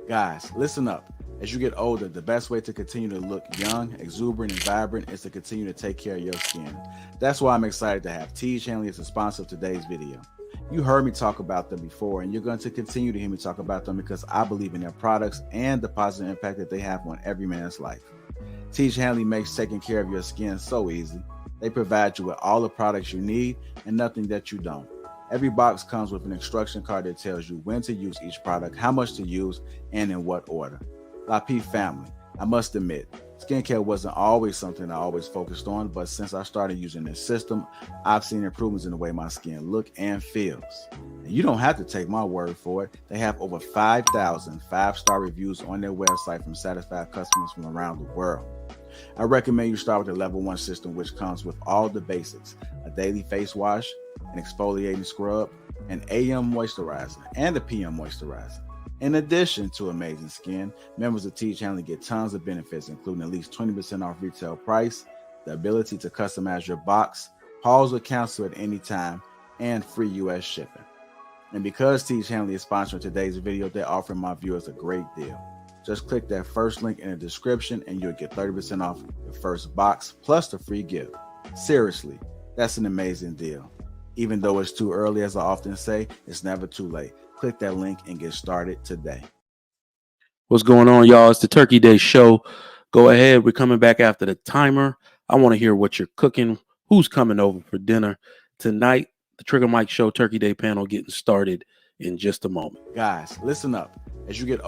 Guys, listen up. As you get older, the best way to continue to look young, exuberant, and vibrant is to continue to take care of your skin. That's why I'm excited to have Tiege Hanley as the sponsor of today's video. You heard me talk about them before, and you're going to continue to hear me talk about them because I believe in their products and the positive impact that they have on every man's life. Tiege Hanley makes taking care of your skin so easy. They provide you with all the products you need and nothing that you don't. Every box comes with an instruction card that tells you when to use each product, how much to use, and in what order. La P family, I must admit, skincare wasn't always something I always focused on, but since I started using this system, I've seen improvements in the way my skin look and feels. And you don't have to take my word for it. They have over 5,000 5-star reviews on their website from satisfied customers from around the world. I recommend you start with the level 1 system, which comes with all the basics: a daily face wash, an exfoliating scrub, an AM moisturizer, and a PM moisturizer. In addition to amazing skin, members of Tiege Hanley get tons of benefits, including at least 20% off retail price, the ability to customize your box, pause or cancel at any time, and free US shipping. And because Tiege Hanley is sponsoring today's video, they're offering my viewers a great deal. Just click that first link in the description and you'll get 30% off your first box plus the free gift. Seriously, that's an amazing deal. Even though it's too early, as I often say, it's never too late. Click that link and get started today. What's going on, y'all? It's the Turkey Day Show. Go ahead. We're coming back after the timer. I want to hear what you're cooking. Who's coming over for dinner tonight? The Trigger Mike Show Turkey Day panel getting started in just a moment. Guys, listen up. As you get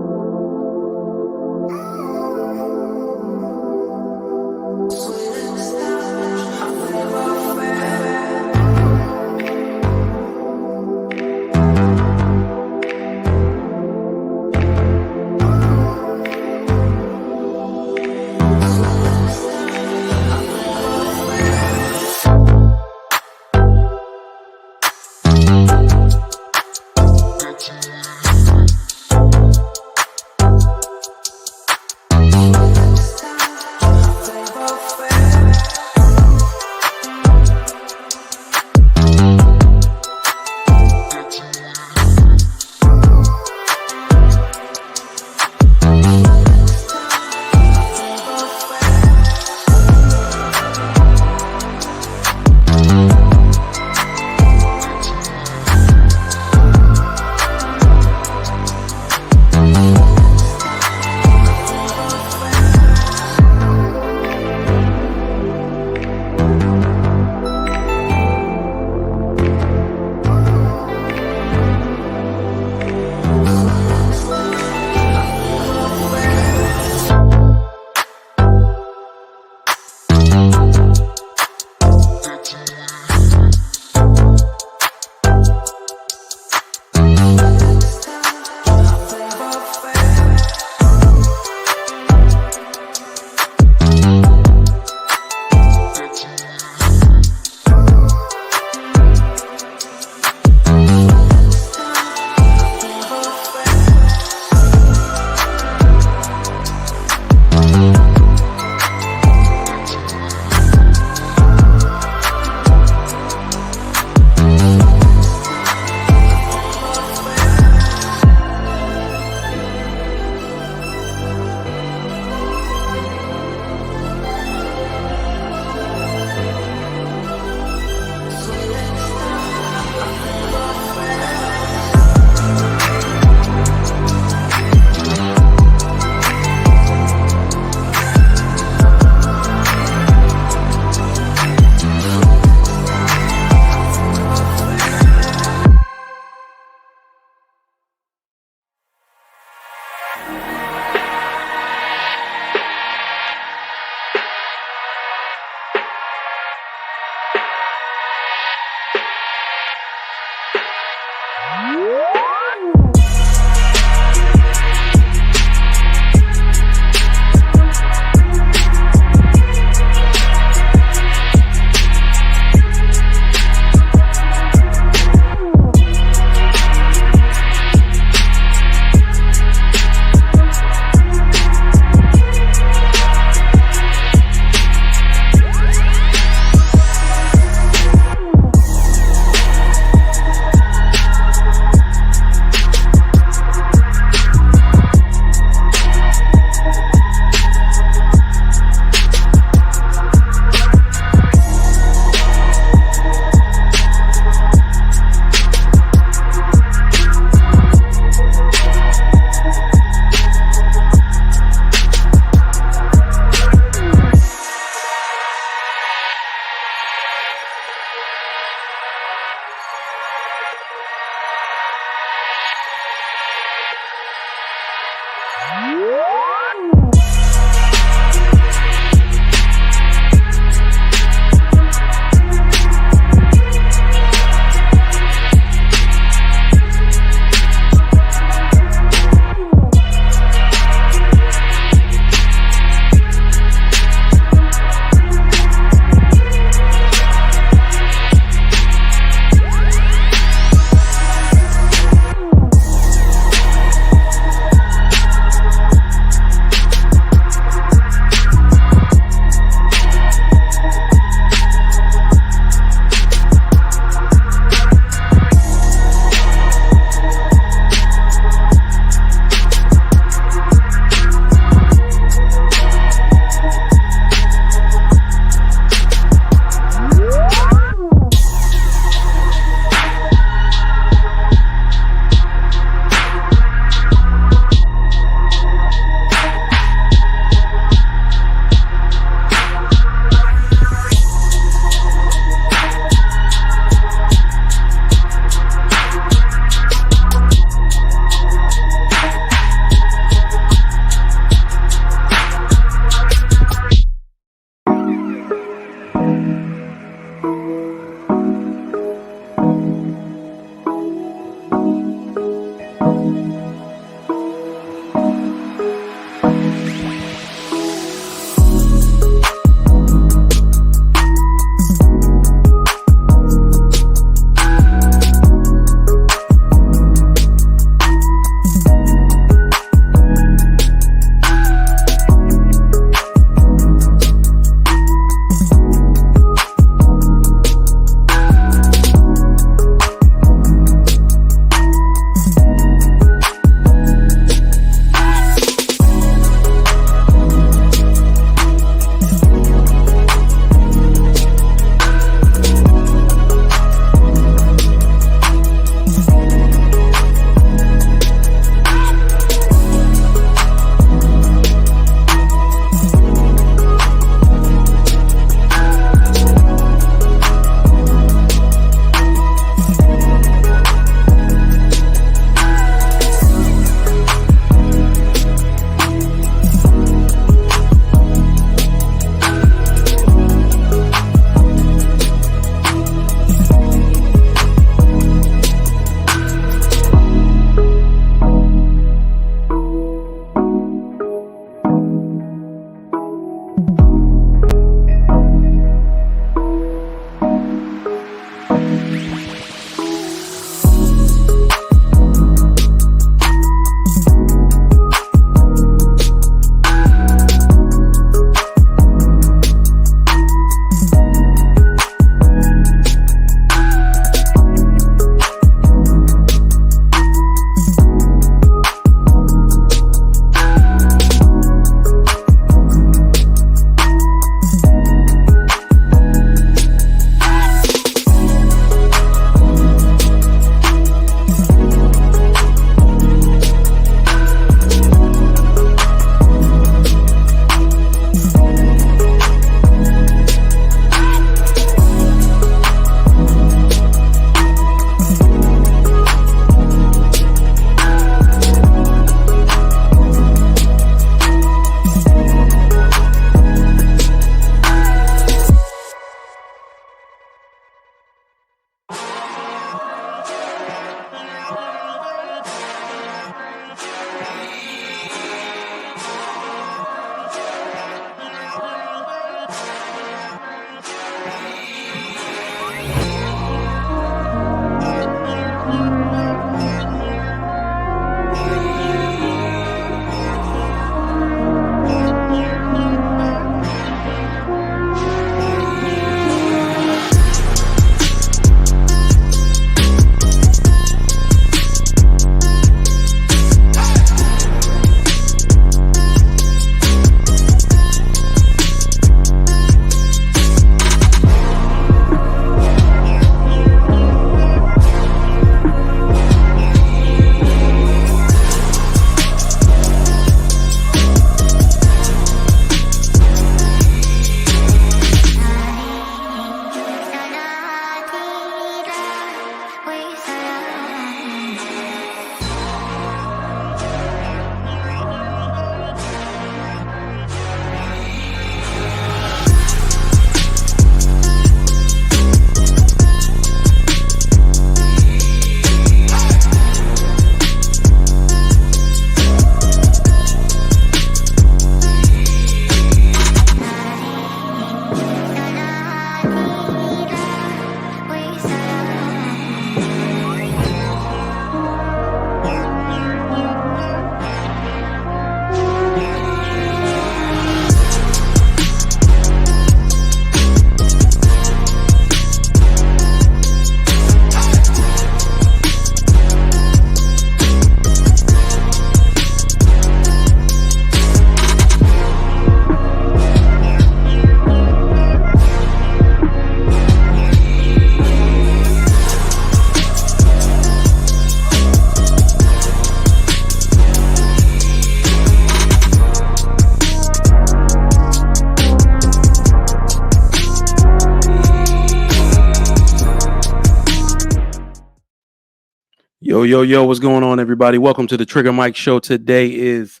Yo, what's going on, everybody? Welcome to the Trigger Mike Show. Today is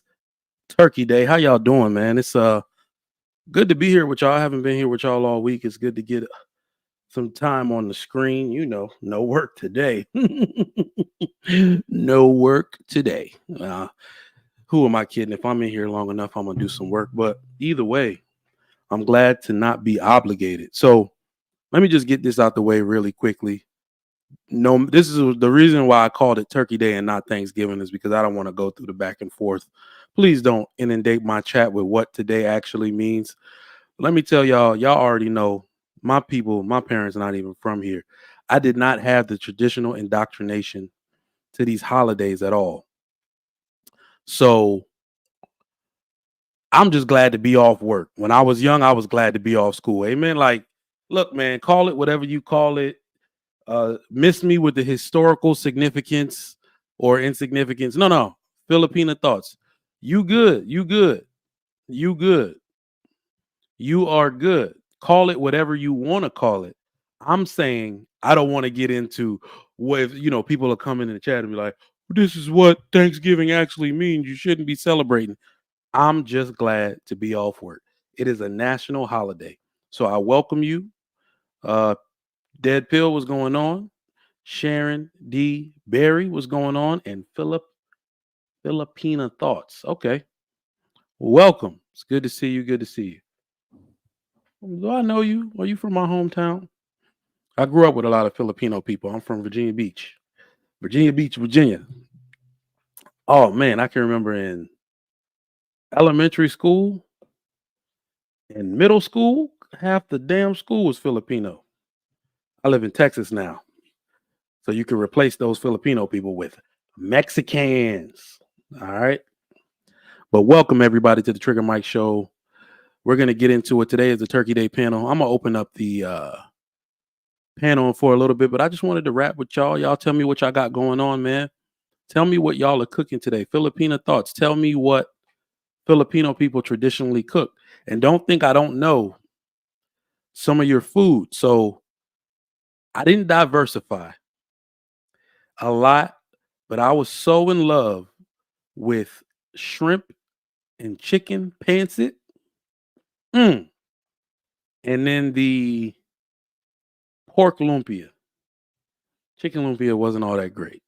Turkey Day. How y'all doing, man? It's good to be here with y'all. I haven't been here with y'all all week. It's good to get some time on the screen. You know, no work today. No work today. Who am I kidding? If I'm in here long enough, I'm gonna do some work. But either way, I'm glad to not be obligated. So let me just get this out the way really quickly. No, this is the reason why I called it Turkey Day and not Thanksgiving, is because I don't want to go through the back and forth. Please don't inundate my chat with what today actually means. Let me tell y'all already know my people, my parents not even from here. I did not have the traditional indoctrination to these holidays at all. So I'm just glad to be off work. When I was young, I was glad to be off school. Amen. Like, look, man, call it whatever you call it. Miss me with the historical significance or insignificance. No. Filipina thoughts. You good. You good. You good. You are good. Call it whatever you want to call it. I'm saying I don't want to get into what, people are coming in the chat and be like, this is what Thanksgiving actually means. You shouldn't be celebrating. I'm just glad to be off work. It is a national holiday. So I welcome you. Dead Pill was going on. Sharon D. Berry was going on. And Filipina Thoughts. Okay. Welcome. It's good to see you. Good to see you. Do I know you? Are you from my hometown? I grew up with a lot of Filipino people. I'm from Virginia Beach, Virginia. Oh, man. I can remember in elementary school and middle school, half the damn school was Filipino. I live in Texas now. So you can replace those Filipino people with Mexicans. All right. But welcome everybody to the Trigger Mike Show. We're going to get into it. Today is the Turkey Day panel. I'm going to open up the panel for a little bit, but I just wanted to rap with y'all. Y'all tell me what y'all got going on, man. Tell me what y'all are cooking today. Filipina thoughts. Tell me what Filipino people traditionally cook. And don't think I don't know some of your food. So I didn't diversify a lot, but I was so in love with shrimp and chicken pancit. And then the pork lumpia. Chicken lumpia wasn't all that great.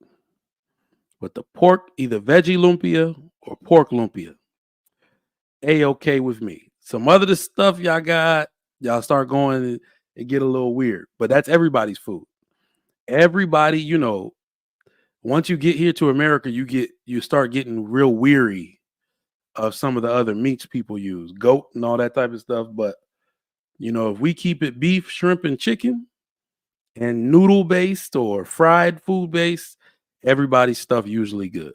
But the pork, either veggie lumpia or pork lumpia, A-okay with me. Some other stuff y'all got, y'all start going and get a little weird. But that's everybody's food. Everybody, once you get here to America, you start getting real weary of some of the other meats people use, goat and all that type of stuff. But if we keep it beef, shrimp, and chicken and noodle based or fried food based, everybody's stuff usually good.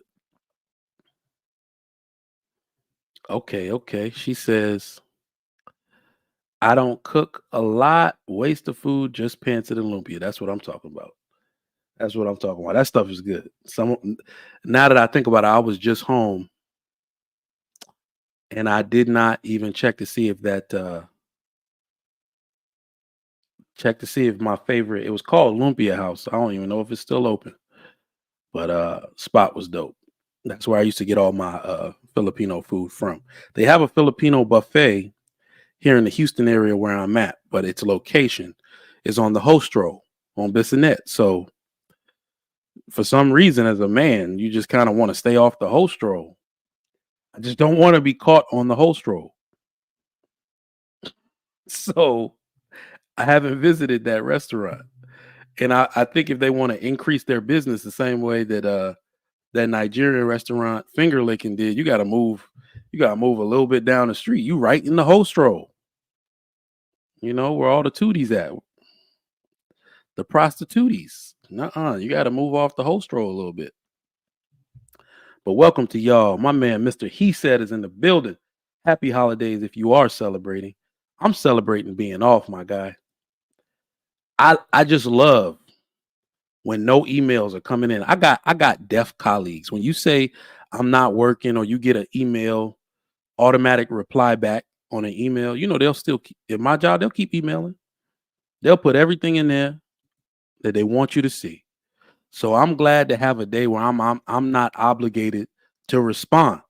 Okay. She says, I don't cook a lot, waste of food, just pancit and lumpia. That's what I'm talking about. That stuff is good. Now that I think about it, I was just home and I did not even check to see if my favorite, it was called Lumpia House. I don't even know if it's still open, but spot was dope. That's where I used to get all my Filipino food from. They have a Filipino buffet here in the Houston area where I'm at, but its location is on the Hostro on Bissonnette. So for some reason, as a man, you just kind of want to stay off the Hostro. I just don't want to be caught on the Hostro. So I haven't visited that restaurant. And I think if they want to increase their business the same way that that Nigerian restaurant Finger Licking did, you gotta move a little bit down the street. You right in the Hostro. Where all the tooties at. The prostitutes. You gotta move off the Hostro a little bit. But welcome to y'all. My man, Mr. He Said, is in the building. Happy holidays if you are celebrating. I'm celebrating being off, my guy. I just love when no emails are coming in. I got deaf colleagues. When you say I'm not working or you get an email, automatic reply back on an email, they'll still keep, in my job, they'll keep emailing. They'll put everything in there that they want you to see. So I'm glad to have a day where I'm not obligated to respond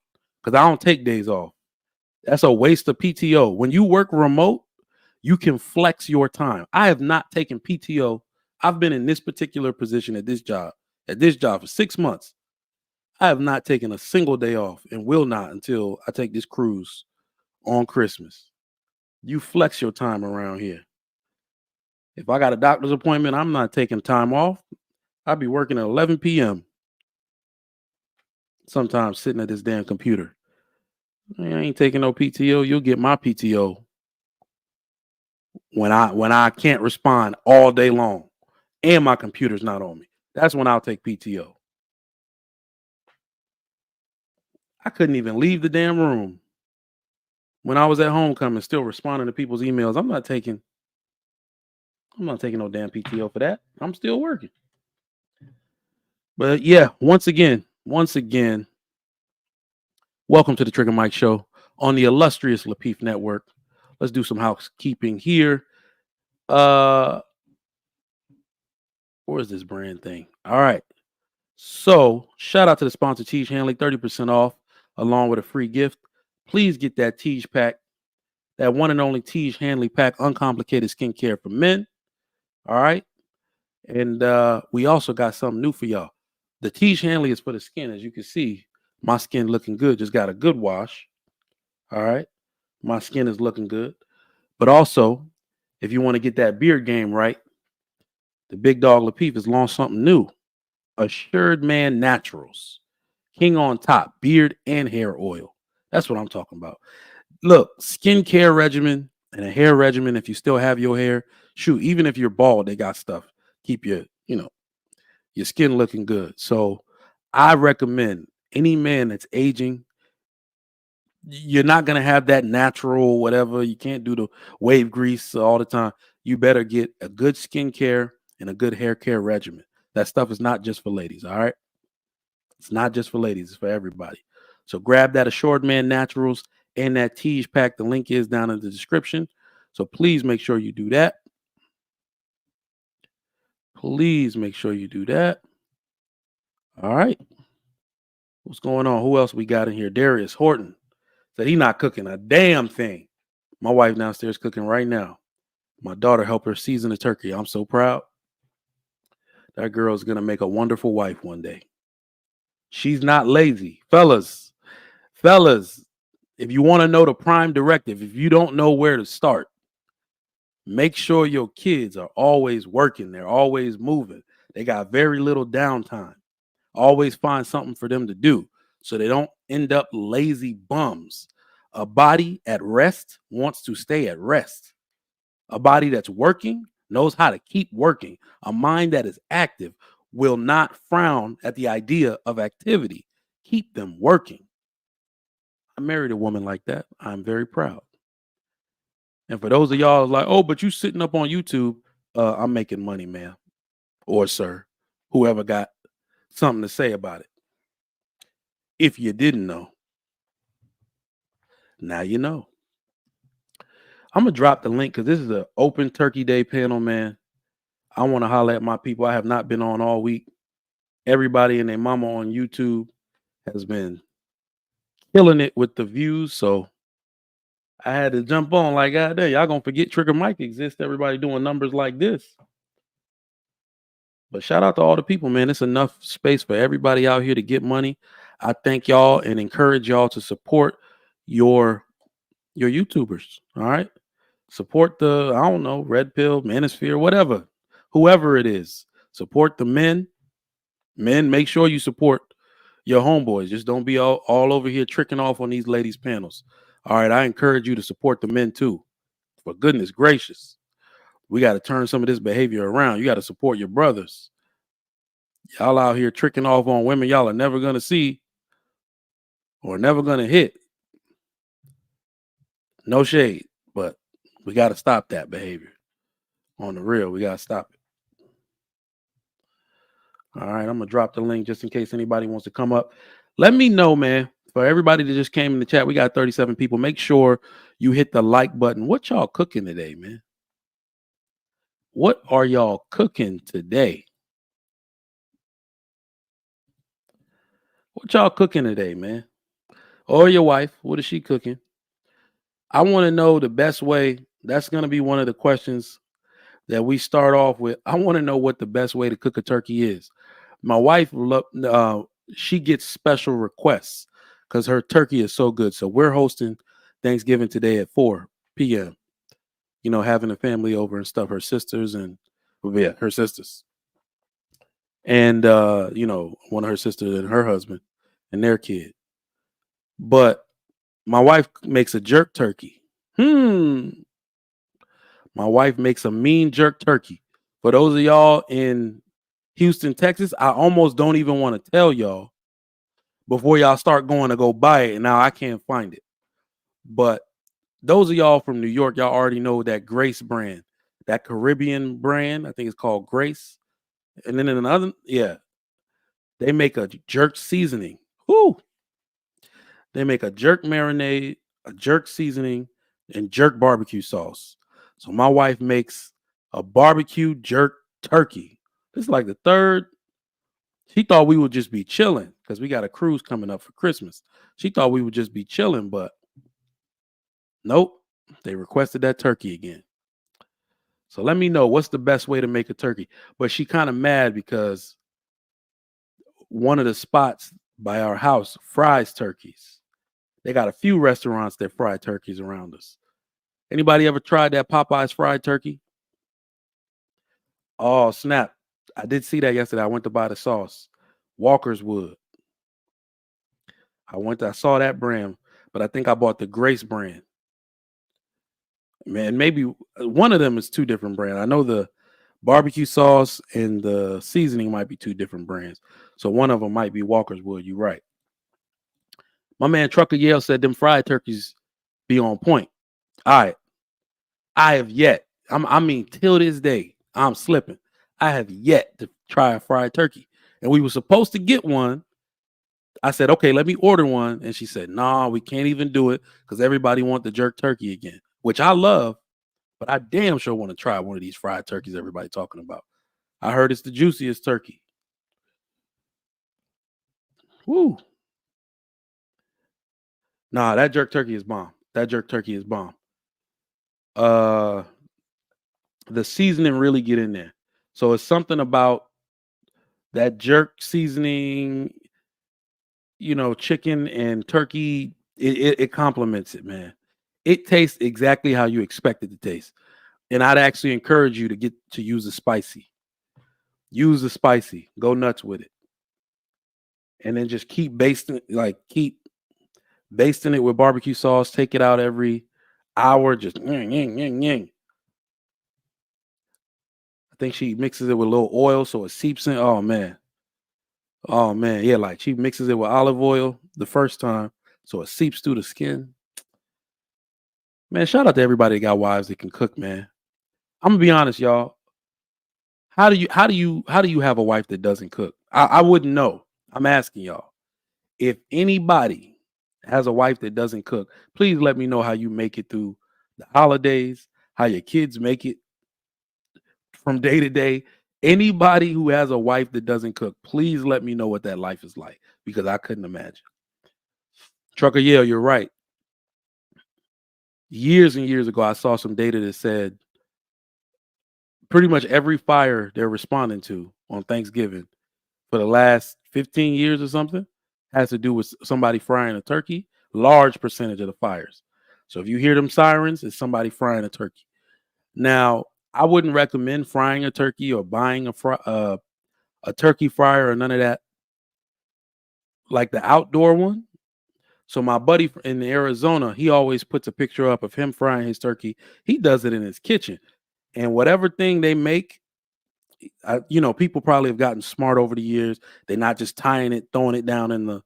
because I don't take days off. That's a waste of PTO. When you work remote, you can flex your time. I have not taken PTO. I've been in this particular position at this job for 6 months. I have not taken a single day off and will not until I take this cruise on Christmas. You flex your time around here. If I got a doctor's appointment, I'm not taking time off. I'll be working at 11 p.m. sometimes sitting at this damn computer. I ain't taking no PTO. You'll get my PTO when I can't respond all day long and my computer's not on me. That's when I'll take PTO. I couldn't even leave the damn room when I was at homecoming, still responding to people's emails. I'm not taking no damn PTO for that. I'm still working. But yeah, once again, welcome to the Trigger Mike Show on the illustrious Lapeef Network. Let's do some housekeeping here. Where's this brand thing? All right. So shout out to the sponsor, Tiege Hanley, 30% off along with a free gift. Please get that Tiege pack, that one and only Tiege Hanley pack, uncomplicated skincare for men. All right. And we also got something new for y'all. The Tiege Hanley is for the skin. As you can see, my skin looking good. Just got a good wash. All right. My skin is looking good. But also, if you want to get that beard game right, the big dog Lapeef has launched something new. Assured Man Naturals. King on top, beard and hair oil. That's what I'm talking about. Look, skincare regimen and a hair regimen. If you still have your hair, shoot, even if you're bald, they got stuff. Keep your skin looking good. So I recommend any man that's aging, you're not going to have that natural whatever. You can't do the wave grease all the time. You better get a good skincare and a good hair care regimen. That stuff is not just for ladies, all right? It's not just for ladies. It's for everybody. So grab that Assured Man Naturals and that Tiege pack. The link is down in the description. So please make sure you do that. Please make sure you do that. All right. What's going on? Who else we got in here? Darius Horton said he not cooking a damn thing. My wife downstairs cooking right now. My daughter helped her season the turkey. I'm so proud. That girl is going to make a wonderful wife one day. She's not lazy. Fellas, if you want to know the prime directive, if you don't know where to start, make sure your kids are always working. They're always moving. They got very little downtime. Always find something for them to do so they don't end up lazy bums. A body at rest wants to stay at rest. A body that's working knows how to keep working. A mind that is active will not frown at the idea of activity. Keep them working. I married a woman like that. I'm very proud. And for those of y'all like, oh, but you sitting up on YouTube, I'm making money, man. Or sir, whoever got something to say about it. If you didn't know, now you know. I'm going to drop the link because this is an open Turkey Day panel, man. I want to holler at my people. I have not been on all week. Everybody and their mama on YouTube has been killing it with the views. So I had to jump on like, God damn, y'all going to forget Trigger Mike exists. Everybody doing numbers like this. But shout out to all the people, man. It's enough space for everybody out here to get money. I thank y'all and encourage y'all to support your YouTubers. All right. Support the, I don't know, Red Pill, Manosphere, whatever, whoever it is. Support the men. Men, make sure you support your homeboys. Just don't be all over here tricking off on these ladies' panels. All right. I encourage you to support the men too. For goodness gracious. We got to turn some of this behavior around. You got to support your brothers. Y'all out here tricking off on women y'all are never going to see or never going to hit. No shade, but we got to stop that behavior. On the real, we got to stop it. All right, I'm going to drop the link just in case anybody wants to come up. Let me know, man. For everybody that just came in the chat, we got 37 people. Make sure you hit the like button. What y'all cooking today, man? What are y'all cooking today? What y'all cooking today, man? Or your wife? What is she cooking? I want to know the best way. That's going to be one of the questions that we start off with. I want to know what the best way to cook a turkey is. My wife, she gets special requests because her turkey is so good. So we're hosting Thanksgiving today at 4 p.m. You know, having the family over and stuff. Her sisters and her sisters, and you know, one of her sisters and her husband and their kid. But my wife makes a jerk turkey. My wife makes a mean jerk turkey. For those of y'all in Houston, Texas, I almost don't even want to tell y'all before y'all start going to go buy it. And now I can't find it. But those of y'all from New York, y'all already know that Grace brand, that Caribbean brand. I think it's called Grace. And then another, they make a jerk seasoning. Whoo! They make a jerk marinade, a jerk seasoning, and jerk barbecue sauce. So my wife makes a barbecue jerk turkey. This is like the third. She thought we would just be chilling because we got a cruise coming up for Christmas. She thought we would just be chilling, but nope. They requested that turkey again. So let me know what's the best way to make a turkey. But she kind of mad because one of the spots by our house fries turkeys. They got a few restaurants that fry turkeys around us. Anybody ever tried that Popeyes fried turkey? Oh, snap. I did see that yesterday. I went to buy the sauce. Walker's Wood. I saw that brand, but I think I bought the Grace brand. Man, maybe one of them is two different brands. I know the barbecue sauce and the seasoning might be two different brands. So one of them might be Walker's Wood. You're right. My man Trucker Yale said them fried turkeys be on point. All right. I have yet, I mean, till this day, I'm slipping. I have yet to try a fried turkey. And we were supposed to get one. I said, okay, let me order one. And she said, no, we can't even do it because everybody want the jerk turkey again, which I love, but I damn sure want to try one of these fried turkeys everybody talking about. I heard it's the juiciest turkey. Woo. Nah, that jerk turkey is bomb. That jerk turkey is bomb. The seasoning really get in there. So it's something about that jerk seasoning, you know, chicken and turkey, it complements it, man. It tastes exactly how you expect it to taste. And I'd actually encourage you to get to use the spicy. Use the spicy. Go nuts with it. And then just keep basting it with barbecue sauce. Take it out every hour. Just I think she mixes it with a little oil so it seeps in. Oh man. Oh man. Yeah, like she mixes it with olive oil the first time so it seeps through the skin. Man, shout out to everybody that got wives that can cook, man. I'm gonna be honest, y'all. How do you have a wife that doesn't cook? I wouldn't know. I'm asking y'all. If anybody has a wife that doesn't cook, please let me know how you make it through the holidays, how your kids make it from day to day. Anybody who has a wife that doesn't cook, please let me know what that life is like because I couldn't imagine. Trucker Yale, you're right. Years and years ago, I saw some data that said pretty much every fire they're responding to on Thanksgiving for the last 15 years or something has to do with somebody frying a turkey. Large percentage of the fires. So if you hear them sirens, it's somebody frying a turkey. Now, I wouldn't recommend frying a turkey or buying a turkey fryer or none of that, like the outdoor one. So my buddy in Arizona, he always puts a picture up of him frying his turkey. He does it in his kitchen. And whatever thing they make, you know, people probably have gotten smart over the years. They're not just tying it, throwing it down in the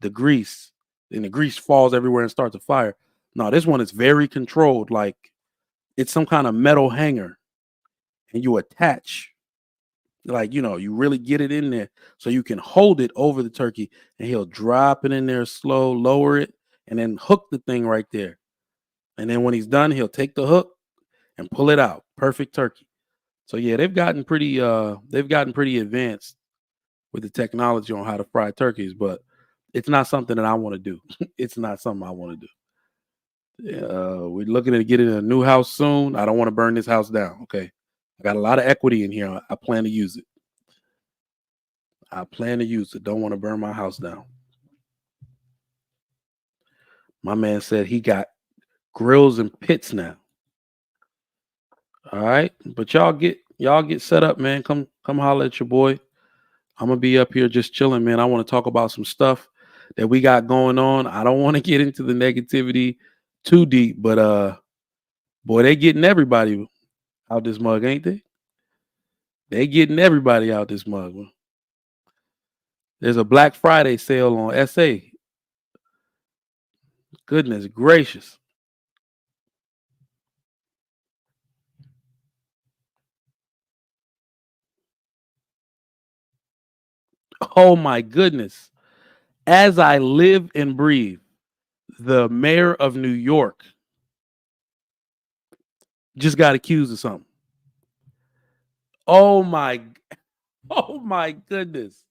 grease, and the grease falls everywhere and starts a fire. No, this one is very controlled. Like it's some kind of metal hanger, and you attach, like, you know, you really get it in there so you can hold it over the turkey, and he'll drop it in there slow, lower it, and then hook the thing right there. And then when he's done, he'll take the hook and pull it out. Perfect turkey. So yeah, they've gotten pretty advanced with the technology on how to fry turkeys. But It's not something that I want to do. It's not something I want to do. We're looking at getting a new house soon. I don't want to burn this house down. Okay. I got a lot of equity in here. I plan to use it. Don't want to burn my house down. My man said he got grills and pits now. All right. But y'all get set up, man. Come holler at your boy. I'm gonna be up here just chilling, man. I want to talk about some stuff that we got going on. I don't want to get into the negativity too deep, but boy, they getting everybody out this mug, ain't they? They getting everybody out this mug. There's a Black Friday sale on SA. Goodness gracious. Oh my goodness. As I live and breathe, the mayor of New York just got accused of something. Oh my goodness.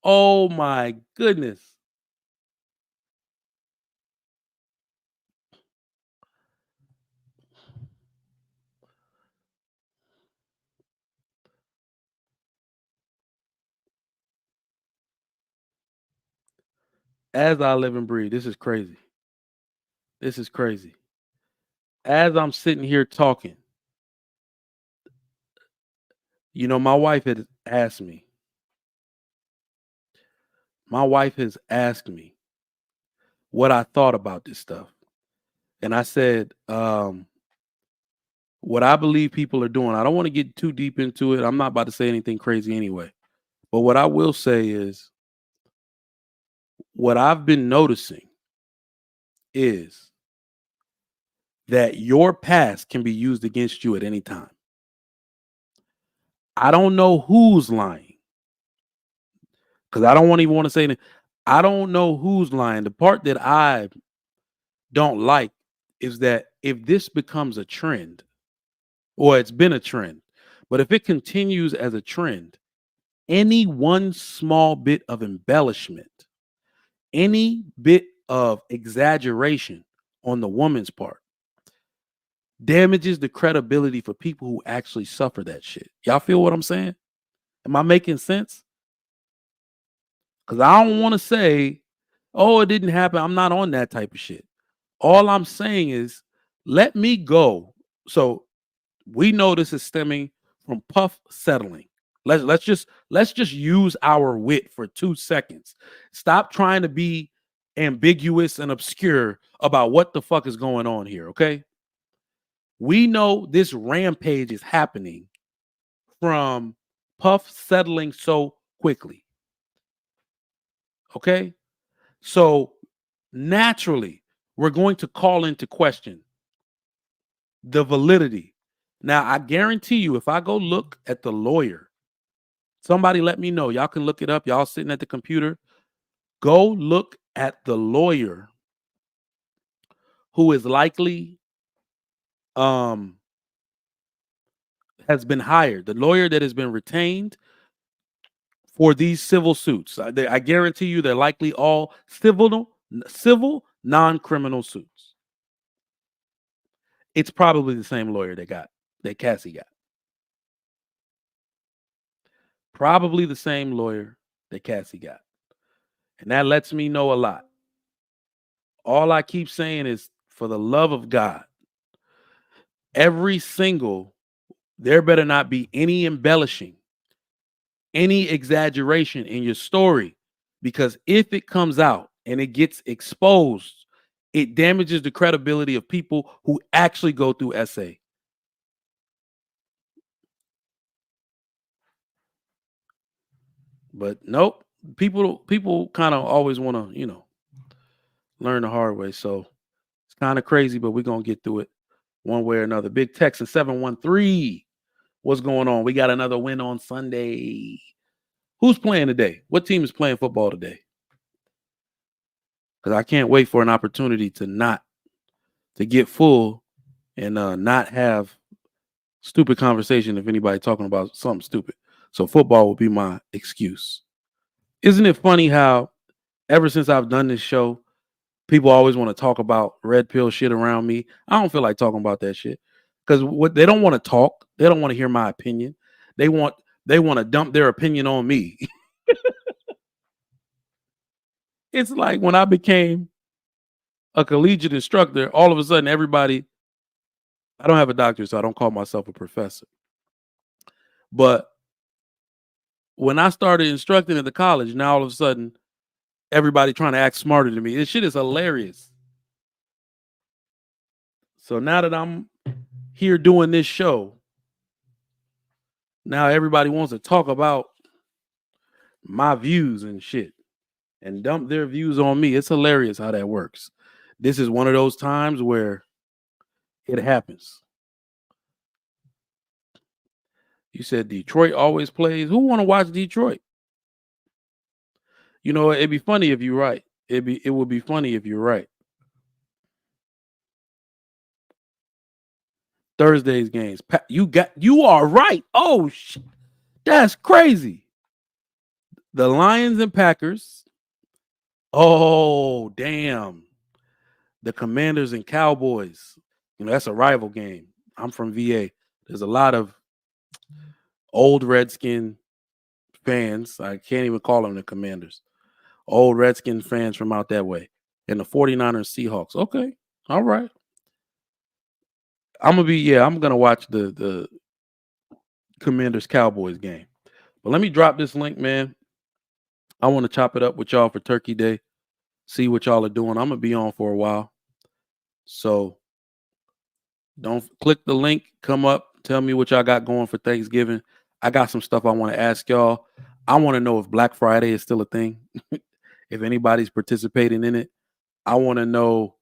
Oh my goodness. As I live and breathe, this is crazy. This is crazy. As I'm sitting here talking, you know, my wife had asked me. My wife has asked me what I thought about this stuff. And I said, what I believe people are doing, I don't want to get too deep into it. I'm not about to say anything crazy anyway. But what I will say is, what I've been noticing is that your past can be used against you at any time. I don't know who's lying, because I don't even want to say anything. I don't know who's lying. The part that I don't like is that if this becomes a trend, or it's been a trend, but if it continues as a trend, any one small bit of embellishment, any bit of exaggeration on the woman's part damages the credibility for people who actually suffer that shit. Y'all feel what I'm saying? Am I making sense? Because I don't want to say, oh, it didn't happen. I'm not on that type of shit. All I'm saying is, let me go. So we know this is stemming from Puff settling. Let's just use our wit for 2 seconds. Stop trying to be ambiguous and obscure about what the fuck is going on here, okay? We know this rampage is happening from Puff settling so quickly. Okay? So naturally, we're going to call into question the validity. Now, I guarantee you, if I go look at the lawyer, somebody let me know. Y'all can look it up. Y'all sitting at the computer. Go look at the lawyer who is likely has been hired, the lawyer that has been retained for these civil suits. I guarantee you they're likely all civil non-criminal suits. It's probably the same lawyer that Cassie got. Probably the same lawyer that Cassie got. And that lets me know a lot. All I keep saying is, for the love of God, there better not be any embellishing, any exaggeration in your story, because if it comes out and it gets exposed, it damages the credibility of people who actually go through SA. But nope, people kind of always want to, learn the hard way. So it's kind of crazy, but we're going to get through it one way or another. Big Texas 713. What's going on? We got another win on Sunday. Who's playing today? What team is playing football today? Because I can't wait for an opportunity to get full and not have stupid conversation if anybody talking about something stupid. So football will be my excuse. Isn't it funny how Ever since I've done this show, people always want to talk about red pill shit around me. I don't feel like talking about that shit because what they don't want to talk, they don't want to hear my opinion. They want they want to dump their opinion on me. It's like when I became a collegiate instructor, all of a sudden everybody, I don't have a doctorate, so I don't call myself a professor. But when I started instructing at the college, now all of a sudden everybody trying to act smarter than me. This shit is hilarious. So now that I'm here doing this show, now everybody wants to talk about my views and shit and dump their views on me. It's hilarious how that works. This is one of those times where it happens. You said Detroit always plays. Who want to watch Detroit? You know, it'd be funny if you're right. It would be funny if you're right. Thursday's games. You are right. Oh shit. That's crazy. The Lions and Packers. Oh, damn. The Commanders and Cowboys. You know, that's a rival game. I'm from VA. There's a lot of old Redskin fans. I can't even call them the Commanders. Old Redskin fans from out that way. And the 49ers Seahawks. Okay. All right. I'm gonna watch the Commanders Cowboys game. But let me drop this link, man. I want to chop it up with y'all for Turkey Day. See what y'all are doing. I'm gonna be on for a while. So don't click the link, come up, tell me what y'all got going for Thanksgiving. I got some stuff I want to ask y'all. I want to know if Black Friday is still a thing. If anybody's participating in it. I want to know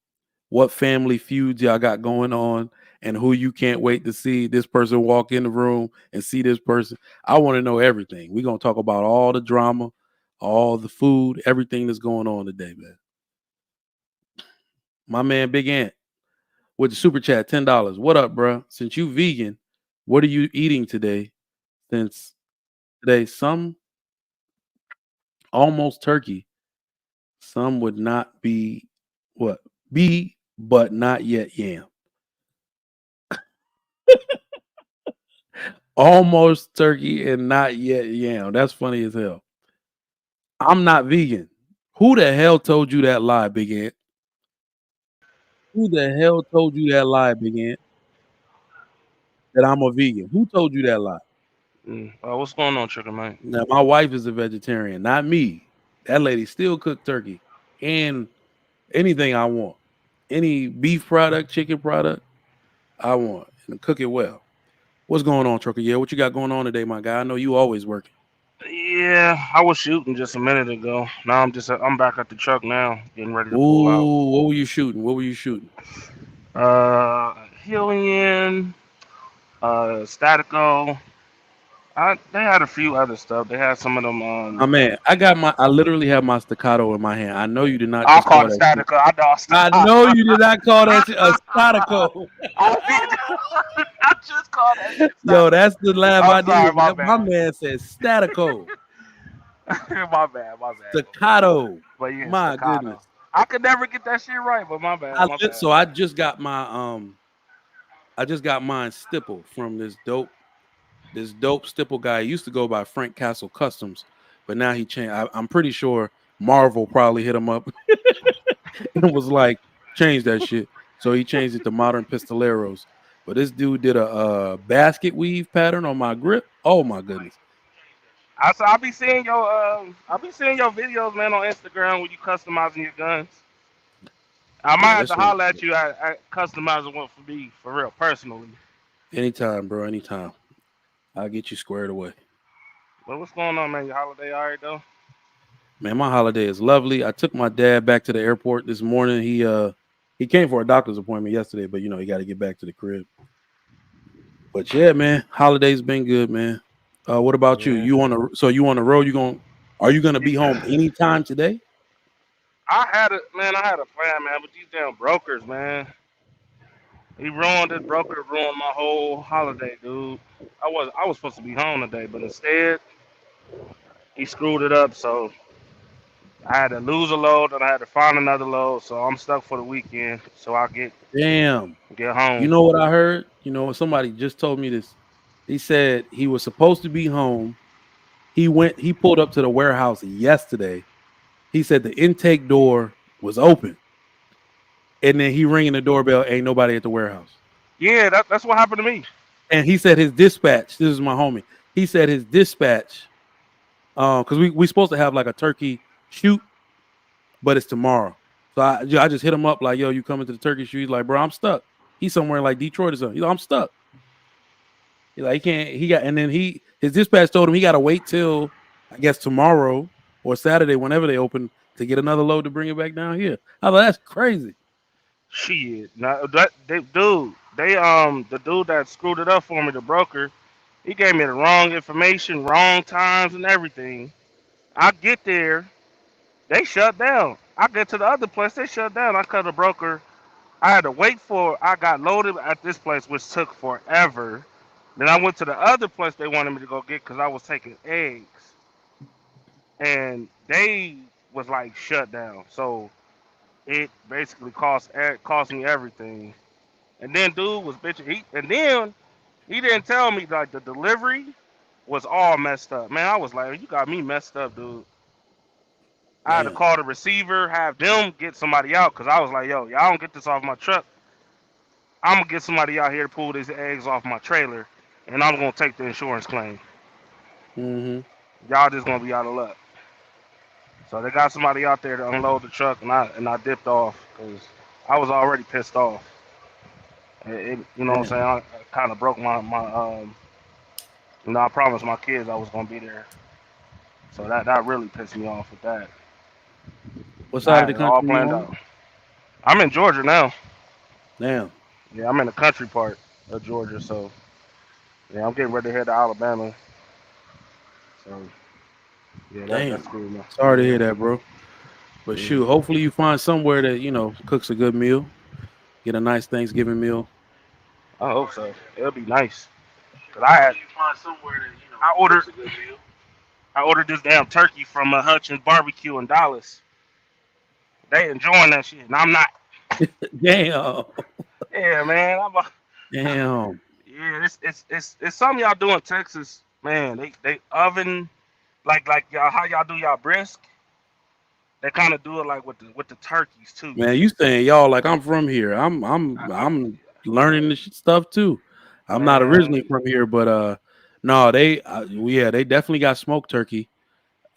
what family feuds y'all got going on and who you can't wait to see this person walk in the room and see this person. I want to know everything. We're going to talk about all the drama, all the food, everything that's going on today, man. My man Big Ant with the super chat, $10. What up, bro? Since you vegan, what are you eating today? Since today, some almost turkey, some would not be what? Be, but not yet yam. Almost turkey and not yet yam. That's funny as hell. I'm not vegan. Who the hell told you that lie, Big Ant? Who the hell told you that lie, Big Ant? That I'm a vegan. Who told you that lie? What's going on, Trigger Mike? Now, my wife is a vegetarian, not me. That lady still cook turkey and anything I want. Any beef product, chicken product, I want. And cook it well. What's going on, Trucker? Yeah, what you got going on today, my guy? I know you always working. Yeah, I was shooting just a minute ago. Now I'm back at the truck now, getting ready to pull out. Ooh, what were you shooting? What were you shooting? Helium, Statico. They had a few other stuff. They had some of them. My man, I literally have my staccato in my hand. I know you did not I'll just call call it that shit. Statico. I know I Statico. know you did not call that shit a statico. I just called that shit Yo, Statico. that's the laugh I'm I sorry, needed. my My bad. man said statico, My bad. staccato. But yeah, My staccato. goodness. I could never get that shit right, but my bad. So I just got mine stipple from this dope stipple guy. He used to go by Frank Castle Customs, but now he changed. I'm pretty sure Marvel probably hit him up and was like, change that shit. So he changed it to Modern Pistoleros. But this dude did a basket weave pattern on my grip. Oh my goodness. I'll be seeing your videos, man, on Instagram when you customizing your guns. I might Yeah, have that's to holler at you at customizing one for me for real, personally. anytime, bro. Anytime. I'll get you squared away. But what's going on, man? Your holiday all right though? Man, my holiday is lovely. I took my dad back to the airport this morning. He came for a doctor's appointment yesterday, but you know, he got to get back to the crib. But yeah, man, holiday's been good, man. What about you? Yeah. You on the road? Are you gonna be home anytime today? I had a plan, man, but these damn brokers, man. This broker ruined my whole holiday, dude. I was supposed to be home today, but instead he screwed it up, so I had to lose a load, and I had to find another load, so I'm stuck for the weekend. So I Damn. get You home. know what I heard? You know, somebody just told me this. He said he was supposed to be home. He pulled up to the warehouse yesterday. He said the intake door was open. And then he ringing the doorbell, ain't nobody at the warehouse. Yeah, that's what happened to me. And he said his dispatch, this is my homie. He said his dispatch, because we supposed to have like a turkey shoot, but it's tomorrow. So I just hit him up like, yo, you coming to the turkey shoot? He's like, bro, I'm stuck. He's somewhere in like Detroit or something. He's like, I'm stuck. He's like, he can't, he got, and then his dispatch told him he got to wait till, I guess, tomorrow or Saturday, whenever they open, to get another load to bring it back down here. I was like, that's crazy. Shit, now the dude that screwed it up for me, the broker, he gave me the wrong information, wrong times, and everything. I get there, they shut down. I get to the other place, they shut down. I cut the broker. I had to wait for. I got loaded at this place, which took forever. Then I went to the other place they wanted me to go get because I was taking eggs, and they was like shut down. So it basically cost me everything. And then dude was bitching. He didn't tell me like the delivery was all messed up. Man, I was like, you got me messed up, dude. I had to Damn. call the receiver, have them get somebody out because I was like, yo, y'all don't get this off my truck. I'm gonna get somebody out here to pull these eggs off my trailer, and I'm gonna take the insurance claim. Mm-hmm. Y'all just gonna be out of luck. So they got somebody out there to unload the truck, and I dipped off because I was already pissed off. You know what I'm saying? Damn. I kind of broke my I promised my kids I was gonna be there, so that really pissed me off with that. What I side of had the it all country you planned on? out. I'm in Georgia now. Damn. Yeah, I'm in the country part of Georgia, so yeah, I'm getting ready to head to Alabama. So yeah, that's Damn. cool, man. Sorry to Yeah, hear that, bro. But yeah. shoot, hopefully you find somewhere that, cooks a good meal, get a nice Thanksgiving meal. I hope so. It'll be nice. Cause I had I ordered I ordered this damn turkey from Hutchins Barbecue in Dallas. They enjoying that shit, and I'm not. Damn. Yeah, man. Damn. Yeah. It's something y'all do in Texas, man. They oven like y'all how y'all do y'all brisk. They kind of do it like with the turkeys too. Man, you saying y'all like I'm from here. I'm learning this stuff too. I'm not Man, originally from here, but no, they definitely got smoked turkey.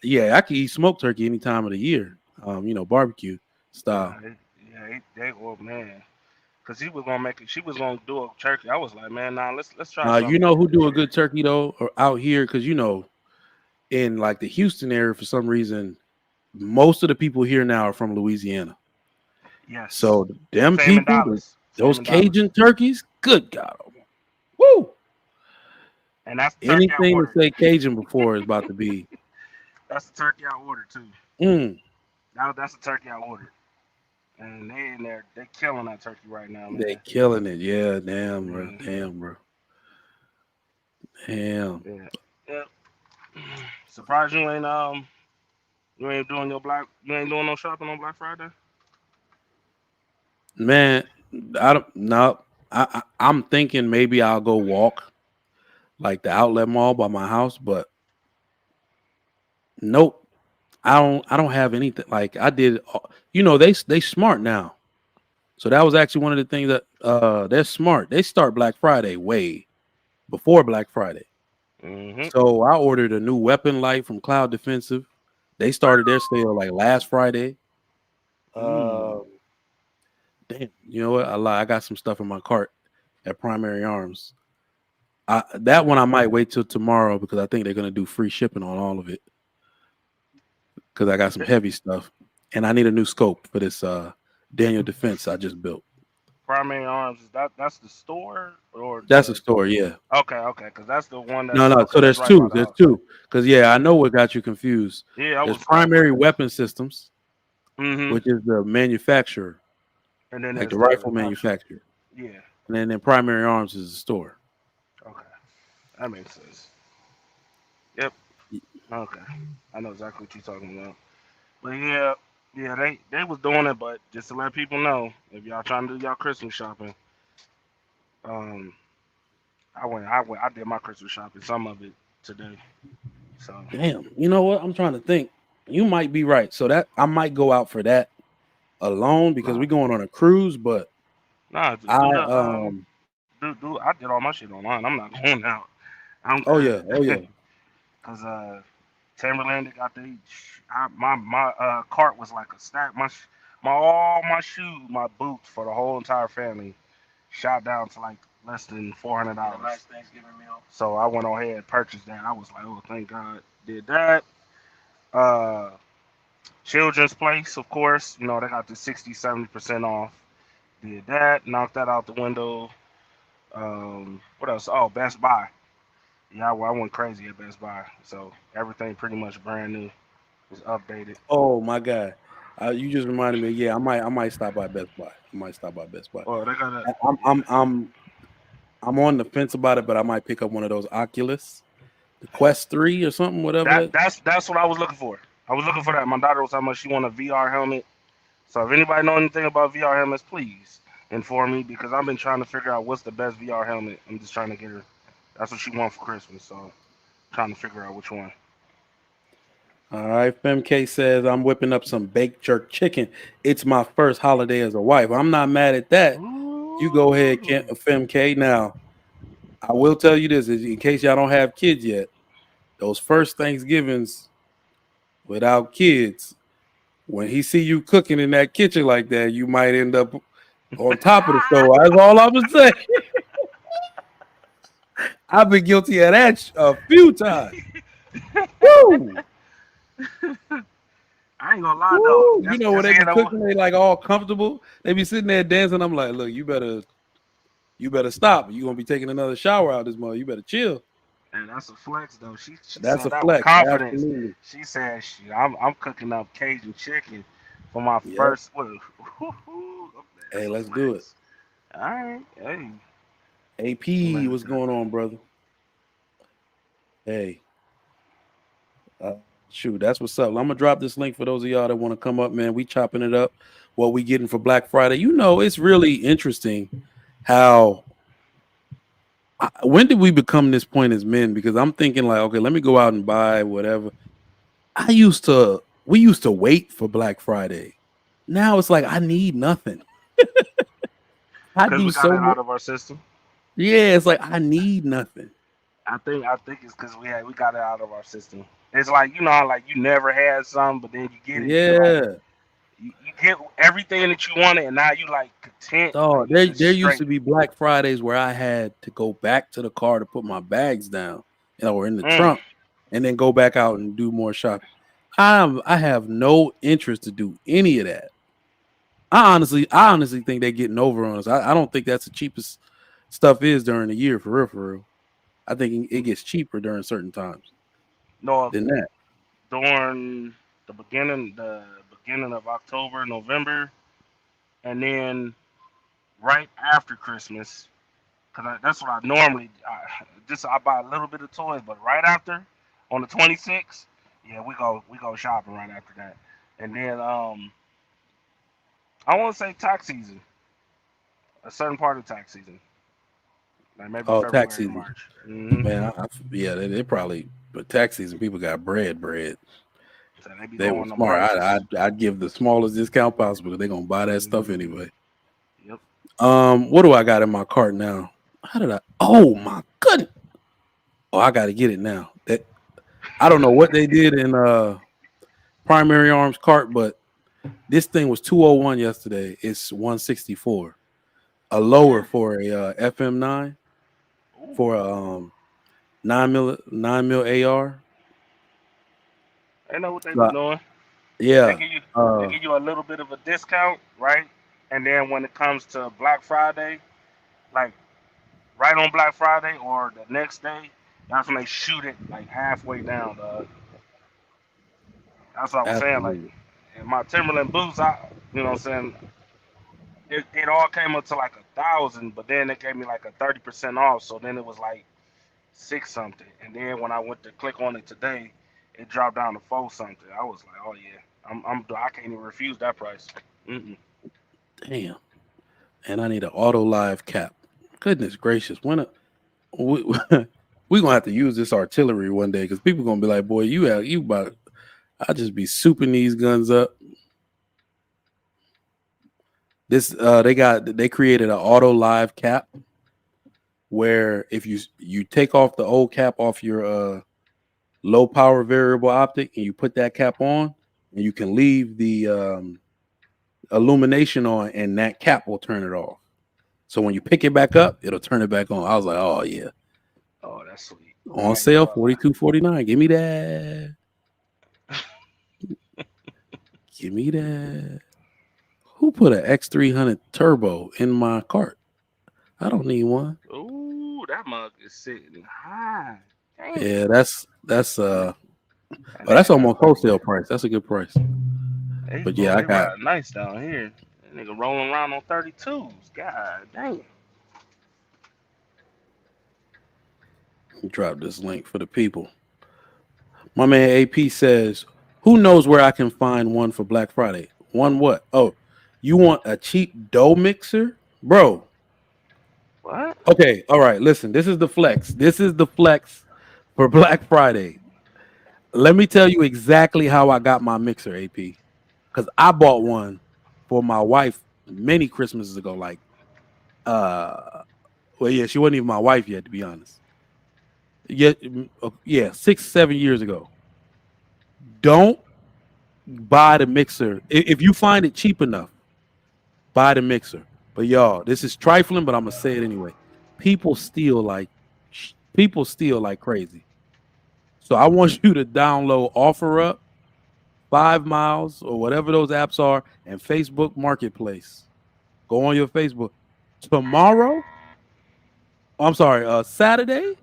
Yeah, I can eat smoked turkey any time of the year. Barbecue style. nah, oh man, cause she was gonna do a turkey. I was like, man, nah, let's try You something know who different do this a year. good turkey though, or out here, because in like the Houston area for some reason, most of the people here now are from Louisiana. Yes, So them same in people, Dallas, those same in Dallas, Cajun turkeys, good God, woo! and that's the turkey I Anything to ordered. say Cajun before is about to be. That's the turkey I ordered too. Mm, That's the turkey I ordered, and they in there, they killing that turkey right now, they man. killing it, yeah, damn, bro, Yeah, damn, bro, damn, yeah. Yeah. Surprised you ain't doing you ain't doing no shopping on Black Friday. man. I don't know. I'm thinking maybe I'll go walk like the outlet mall by my house, but nope. I don't have anything like I did. They smart now. So that was actually one of the things that they're smart. They start Black Friday way before Black Friday. Mm-hmm. So I ordered a new weapon light from Cloud Defensive. They started their sale like last Friday. Mm. Uh, damn, you know what? I lie. I got some stuff in my cart at Primary Arms. That one I might wait till tomorrow because I think they're gonna do free shipping on all of it. Because I got some heavy stuff, and I need a new scope for this Daniel Defense I just built. Primary Arms that's the store or That's a the store, yeah. okay, because that's the one No, that's no. So okay. That's there's right by two. the There's house. two. Because yeah, I know what got you confused. Yeah, I There's was like, Primary Weapon Systems, mm-hmm. which is the manufacturer, And then like the there's rifle the actual. manufacturer, Yeah. and then Primary Arms is the store. Okay, that makes sense. Yep. Okay, I know exactly what you're talking about. But yeah, they was doing it, but just to let people know, if y'all trying to do y'all Christmas shopping, um, I did my Christmas shopping, some of it today. So Damn. You know what? I'm trying to think. You might be right. So that I might go out for that alone because nah, we're going on a cruise. But nah, I do the I did all my shit online. I'm not going out. I'm oh yeah, good. oh yeah. Cause Timberland they got my cart was like a stack. My all my shoes, my boots for the whole entire family shot down to like less than $400. Nice Thanksgiving meal. So I went on ahead and purchased that. I was like, oh, thank God, did that. Uh, Children's Place, of course, you know they got the 60, 70% off. Did that, knocked that out the window. What else? Oh, Best Buy. Yeah, well, I went crazy at Best Buy. So everything pretty much brand new, was updated. Oh my God. You just reminded me. Yeah, I might stop by Best Buy. I might stop by Best Buy. Oh, they got a I'm on the fence about it, but I might pick up one of those Oculus, the Quest 3 or something, whatever that that. that's what I was looking for. I was looking for that. My daughter was talking about she want a VR helmet. So if anybody know anything about VR helmets, please inform me because I've been trying to figure out what's the best VR helmet. I'm just trying to get her. That's what she wants for Christmas. So trying to figure out which one. All right, FemK says I'm whipping up some baked jerk chicken. It's my first holiday as a wife. I'm not mad at that. You go ahead, Ooh. FemK. Now, I will tell you this, in case y'all don't have kids yet, those first Thanksgivings without kids, when he see you cooking in that kitchen like that, you might end up on top of the stove. That's all I'm gonna say. I've been guilty of that a few times. Woo! I ain't gonna lie though. Woo! You Just know when just they be hearing that. cooking, they like all comfortable. They be sitting there dancing. I'm like, look, you better stop. You gonna be taking another shower out this month. You better chill. And that's a flex though. She That's said a that with flex. confidence. Absolutely. She said, I'm cooking up Cajun chicken for my Yep. first. What? Hey, That's a let's do it. flex. All right, hey, AP, let what's going on, brother? Hey, uh, shoot, that's what's up. I'm gonna drop this link for those of y'all that want to come up, man. We chopping it up. What we getting for Black Friday? You know, it's really interesting how. When did we become this point as men? Because I'm thinking like, okay, let me go out and buy whatever. We used to wait for Black Friday. Now it's like I need nothing. I because do we got so it much. out of our system. Yeah, it's like I need nothing. I think it's because we got it out of our system. It's like like you never had some, but then you get it, you like Yeah. you get everything that you wanted, and now you like content, like Dog, you just there used straight. to be Black Fridays where I had to go back to the car to put my bags down, or in the Mm. trunk, and then go back out and do more shopping. I have no interest to do any of that. I honestly think they're getting over on us. I don't think that's the cheapest stuff is during the year for real, for real. I think it gets cheaper during certain times No, than that. during the beginning of October, November, and then right after Christmas, because that's what I normally I buy a little bit of toys, but right after on the 26th, yeah, we go shopping right after that, and then I want to say tax season, a certain part of tax season, like maybe Oh, tax February, season, March. Hmm. man. Yeah, they probably, but tax season people got bread. So they be They were lowering them smart. prices. I'd give the smallest discount possible. They're gonna buy that stuff Hmm. anyway. Yep. What do I got in my cart now? How did I? Oh my goodness! Oh, I got to get it now. That I don't know what they did in Primary Arms cart, but this thing was 201 yesterday. It's 164. A lower for a FM9 Ooh. for a 9 mil AR. They know what they be So, doing. They yeah. give you they Uh, give you a little bit of a discount, right? And then when it comes to Black Friday, like right on Black Friday or the next day, that's when they shoot it like halfway down. That's what I was saying. Like absolutely. in my Timberland boots, what I'm saying, it all came up to like 1,000, but then they gave me like a 30% off. So then it was like six something. And then when I went to click on it today, it dropped down to four something. I was like, oh yeah, I can't even refuse that price. Mm-mm. Damn. And I need an auto live cap. Goodness gracious. We, we gonna have to use this artillery one day because people gonna be like, boy, you about I just be souping these guns up. This they created an auto live cap where if you take off the old cap off your low power variable optic and you put that cap on, and you can leave the illumination on, and that cap will turn it off. So when you pick it back up, it'll turn it back on. I was like, oh yeah. Oh, that's sweet. On sale, $42.49. Give me that. Give me that. Who put an X300 turbo in my cart? I don't need one. Ooh, that mug is sitting high. Damn. Yeah, that's almost wholesale price. That's a good price. But yeah, I got nice down here. That nigga rolling around on 32s. God damn. drop this link for the people. My man AP says, who knows where I can find one for Black Friday? One what? Oh, you want a cheap dough mixer? Bro. What? Okay, all right, listen. This is the flex. This is the flex for Black Friday. Let me tell you exactly how I got my mixer, AP. Because I bought one for my wife many Christmases ago. Like, well, yeah, she wasn't even my wife yet, to be honest. Yeah, 6-7 years ago. Don't buy the mixer. If you find it cheap enough, buy the mixer. But y'all, this is trifling, but I'm gonna say it anyway. People steal like crazy. So I want you to download OfferUp, 5 Miles, or whatever those apps are, and Facebook Marketplace. Go on your Facebook. Tomorrow, Saturday,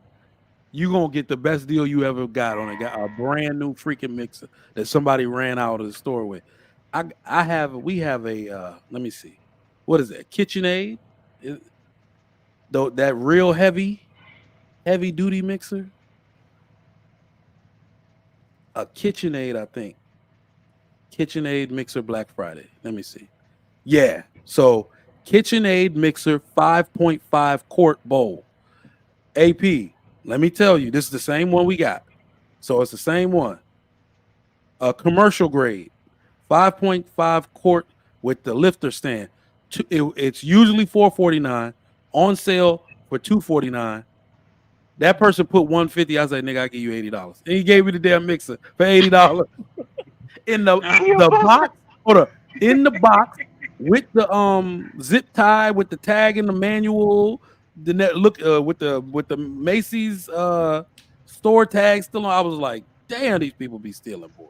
you're gonna get the best deal you ever got on a brand new freaking mixer that somebody ran out of the store with. We have a let me see. What is that? KitchenAid? That real heavy duty mixer. A KitchenAid, I think. KitchenAid mixer Black Friday. Let me see. Yeah. So KitchenAid mixer 5.5 quart bowl. AP, let me tell you, this is the same one we got. So it's the same one. A commercial grade, 5.5 quart with the lifter stand. It's usually $449, on sale for $249. That person put $150. I was like, nigga, I give you $80. And he gave me the damn mixer for $80 in the box. Hold up, in the box with the zip tie with the tag and the manual. The net look with the Macy's store tag still on. I was like, damn, these people be stealing, boy.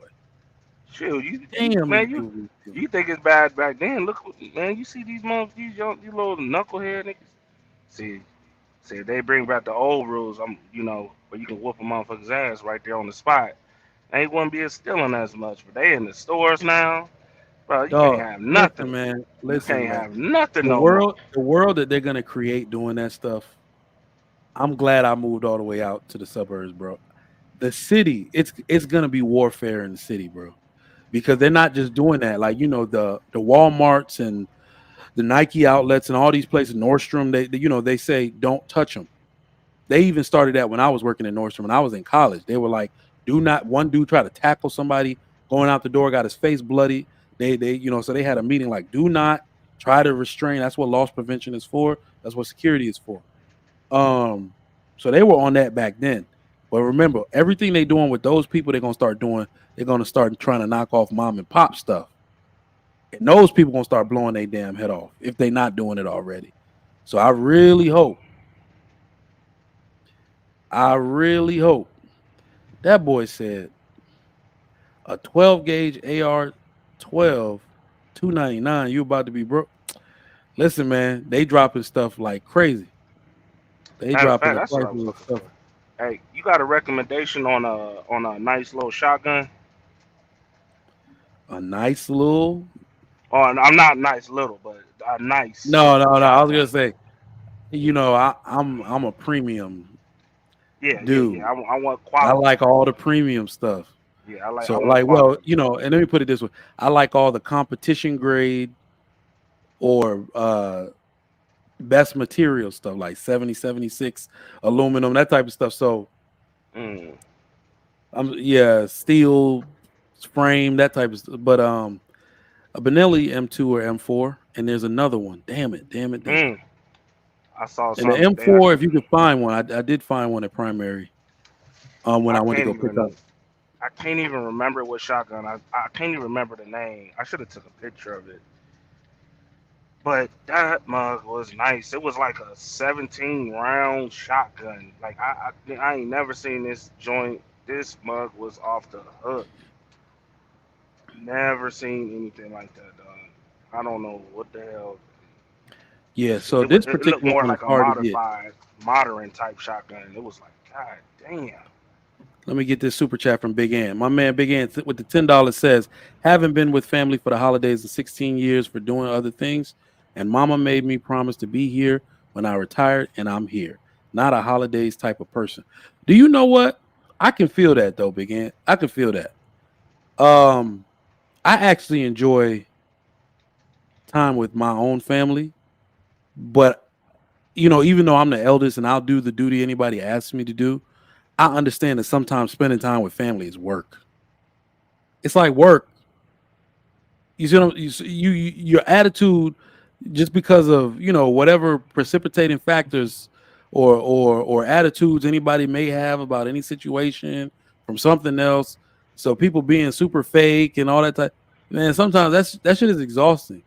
Shoot, you think it's bad back then? Look, man, you see these these little knucklehead niggas. See, they bring back the old rules. Where you can whoop a motherfucker's ass right there on the spot. They wouldn't be stealing as much, but they in the stores now. Bro, you can't have nothing, man. Listen, you can't have nothing. The world that they're gonna create doing that stuff. I'm glad I moved all the way out to the suburbs, bro. The city, it's gonna be warfare in the city, bro, because they're not just doing that. Like, the Walmarts and the Nike outlets and all these places, Nordstrom. They say don't touch them. They even started that when I was working at Nordstrom when I was in college. They were like, do not. One dude tried to tackle somebody going out the door, got his face bloody. So they had a meeting like, do not try to restrain. That's what loss prevention is for. That's what security is for. So they were on that back then. But remember, everything they're doing with those people, they're going to start trying to knock off mom and pop stuff. And those people going to start blowing their damn head off if they're not doing it already. So I really hope that boy said a 12 gauge AR 12, $299. You about to be broke. Listen, man, they dropping stuff like crazy. They dropping the prices of stuff. Hey, you got a recommendation on a nice little shotgun? A nice little? Oh, I'm not nice little, but a nice. No. I was gonna say, I'm a premium. Yeah, dude. Yeah. I want quality. I like all the premium stuff. Yeah, I like. So I want like, well, quality. you know, and let me put it this way: I like all the competition grade or best material stuff like 70, 76 aluminum, that type of stuff. So Mm. yeah, steel frame, that type of stuff. But a Benelli M2 or M4, and there's another one. Damn it. Mm. I saw And the something today. M4, if you could find one, I did find one at Primary when I I went to can't go pick up. even. I can't even remember what shotgun. I can't even remember the name. I should have took a picture of it. But that mug was nice. It was like a 17 round shotgun. Like I ain't never seen this joint. This mug was off the hook. Never seen anything like that, dog. I don't know what the hell. Yeah, so this It looked particular more one is like a hard to get. modified, modern type shotgun. It was like, God damn. Let me get this super chat from Big Ann. My man Big Ann with the $10 says, haven't been with family for the holidays in 16 years for doing other things. And mama made me promise to be here when I retired, and I'm here. Not a holidays type of person. Do you know what? I can feel that though, Big Ann. I can feel that. I actually enjoy time with my own family, but you know, even though I'm the eldest and I'll do the duty anybody asks me to do, I understand that sometimes spending time with family is work. It's like work. You see, your attitude, just because of whatever precipitating factors or attitudes anybody may have about any situation from something else. So people being super fake and all that type, man. Sometimes that shit is exhausting.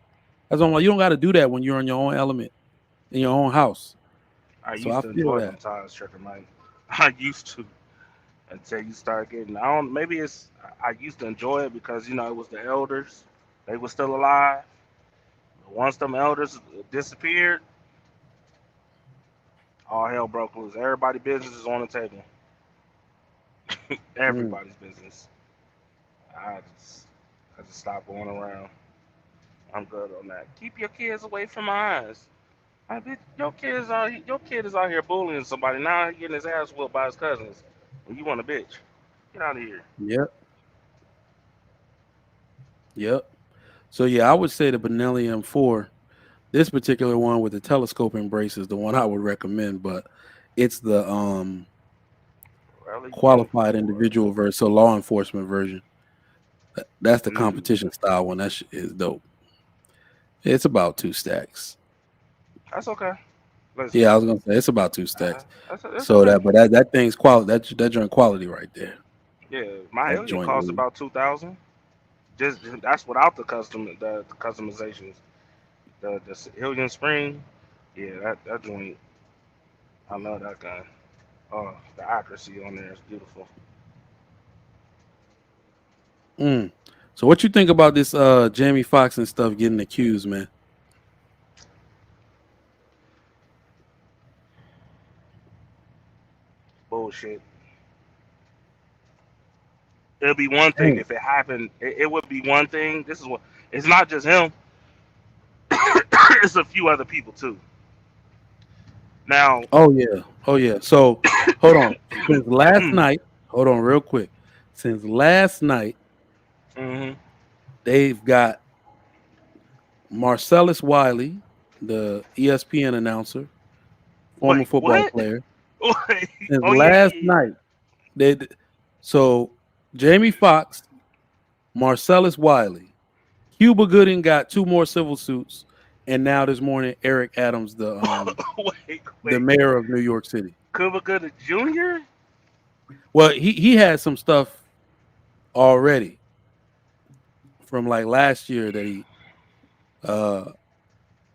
That's why I'm like, you don't got to do that when you're in your own element in your own house. I So used I to feel enjoy that. them times, Tricker Mike. I used to until you start getting. I don't. Maybe it's. I used to enjoy it because it was the elders. They were still alive. Once them elders disappeared, all hell broke loose. Everybody's business is on the table. Mm. Everybody's business. I just, I just stopped going around. I'm good on that. Keep your kids away from my eyes. Your kid is out here bullying somebody. Now he getting his ass whooped by his cousins. And you want a bitch? Get out of here. Yep. Yep. So yeah, I would say the Benelli M4. This particular one with the telescoping brace is the one I would recommend, but it's the Rally qualified M4. individual version, so law enforcement version. That's the Mm, competition style one. That is dope. It's about 2 stacks. that's okay. Listen, Yeah, I was gonna say it's about 2 stacks. that's So okay. that thing's quality. That joint quality right there. Yeah, my That Hellion joint costs is. about 2,000. Just that's without the customizations. The Hellion Spring. Yeah, that joint. I love that guy. Oh, the accuracy on there is beautiful. Mm. So what you think about this Jamie Foxx and stuff getting accused, man? Bullshit. It'll be one thing Damn. if it happened. It would be one thing. This is what. It's not just him. It's a few other people too. Now, Oh yeah. Oh yeah. So hold on. Since last hmm night, hold on real quick. Since last night, they've got Marcellus Wiley, the ESPN announcer, former wait, football what? player. Wait, Since oh yeah, last yeah, yeah. night, they so Jamie Foxx, Marcellus Wiley, Cuba Gooding got 2 more civil suits, and now this morning Eric Adams, the Wait. mayor of New York City. Cuba Gooding Jr. Well, he had some stuff already from like last year uh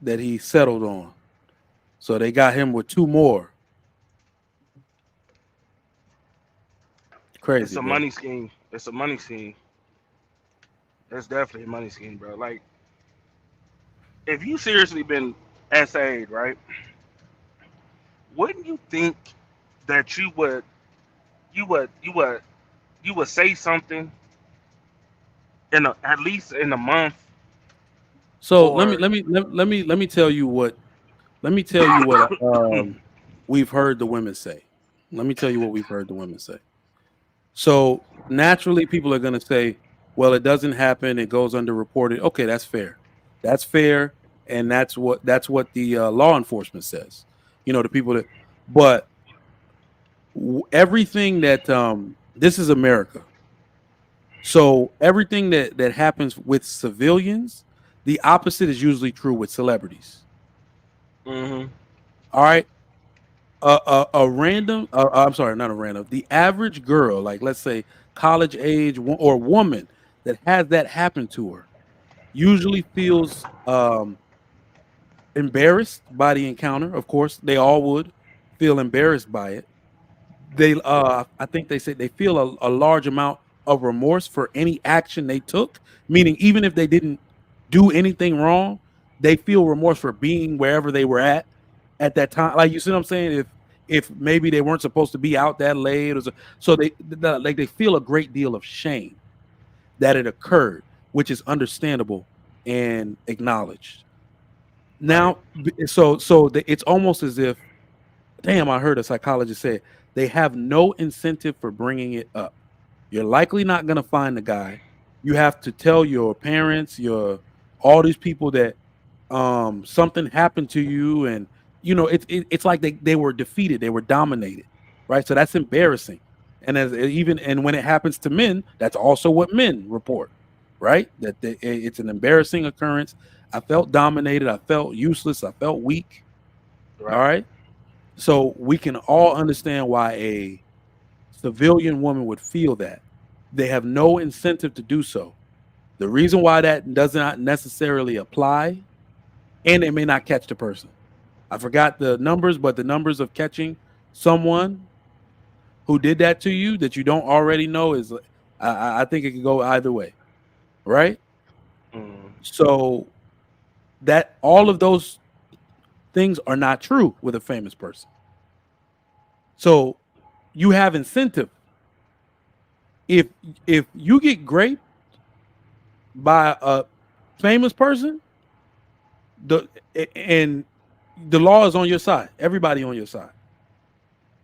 that he settled on. So they got him with 2 more. It's Crazy, a bro. money scheme. It's a money scheme. It's definitely a money scheme, bro. Like, if you seriously been SA'd, right? Wouldn't you think that you would, you would, you would say something at least in a month, So or let me tell you what we've heard the women say. Let me tell you what we've heard the women say. So naturally, people are going to say, "Well, it doesn't happen. It goes underreported." Okay, that's fair. That's fair, and that's what the law enforcement says. The people that, but everything that this is America. So everything that happens with civilians, the opposite is usually true with celebrities. Mm-hmm. All right, a random, I'm sorry, not a random. The average girl, like let's say college age or woman that has that happen to her, usually feels embarrassed by the encounter. Of course, they all would feel embarrassed by it. I think they said they feel a large amount of remorse for any action they took, meaning even if they didn't do anything wrong, they feel remorse for being wherever they were at that time. Like, you see what I'm saying? If maybe they weren't supposed to be out that late, so like they feel a great deal of shame that it occurred, which is understandable and acknowledged. Right. Now, it's almost as if, damn, I heard a psychologist say they have no incentive for bringing it up. You're likely not going to find the guy. You have to tell your parents, your all these people that something happened to you, and it's like they were defeated, they were dominated, right? So that's embarrassing. And and when it happens to men, that's also what men report, right? That it's an embarrassing occurrence. I felt dominated, I felt useless, I felt weak. All Right. right. So we can all understand why a civilian woman would feel that. They have no incentive to do so. The reason why that does not necessarily apply, and they may not catch the person. I forgot the numbers, but the numbers of catching someone who did that to you that you don't already know is, I think it could go either way, right? Mm. So that all of those things are not true with a famous person. So you have incentive. If if you get raped by a famous person, the and the law is on your side. Everybody on your side.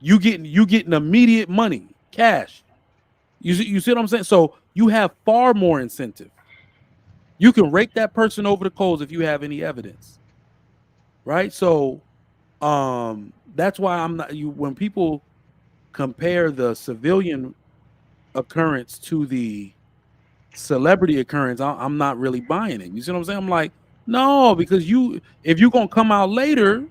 You getting immediate money, cash. You see what I'm saying? So you have far more incentive. You can rake that person over the coals if you have any evidence, right? So that's why I'm not you when people compare the civilian occurrence to the celebrity occurrence, I'm not really buying it. You see what I'm saying? I'm like, no, because if you're gonna come out later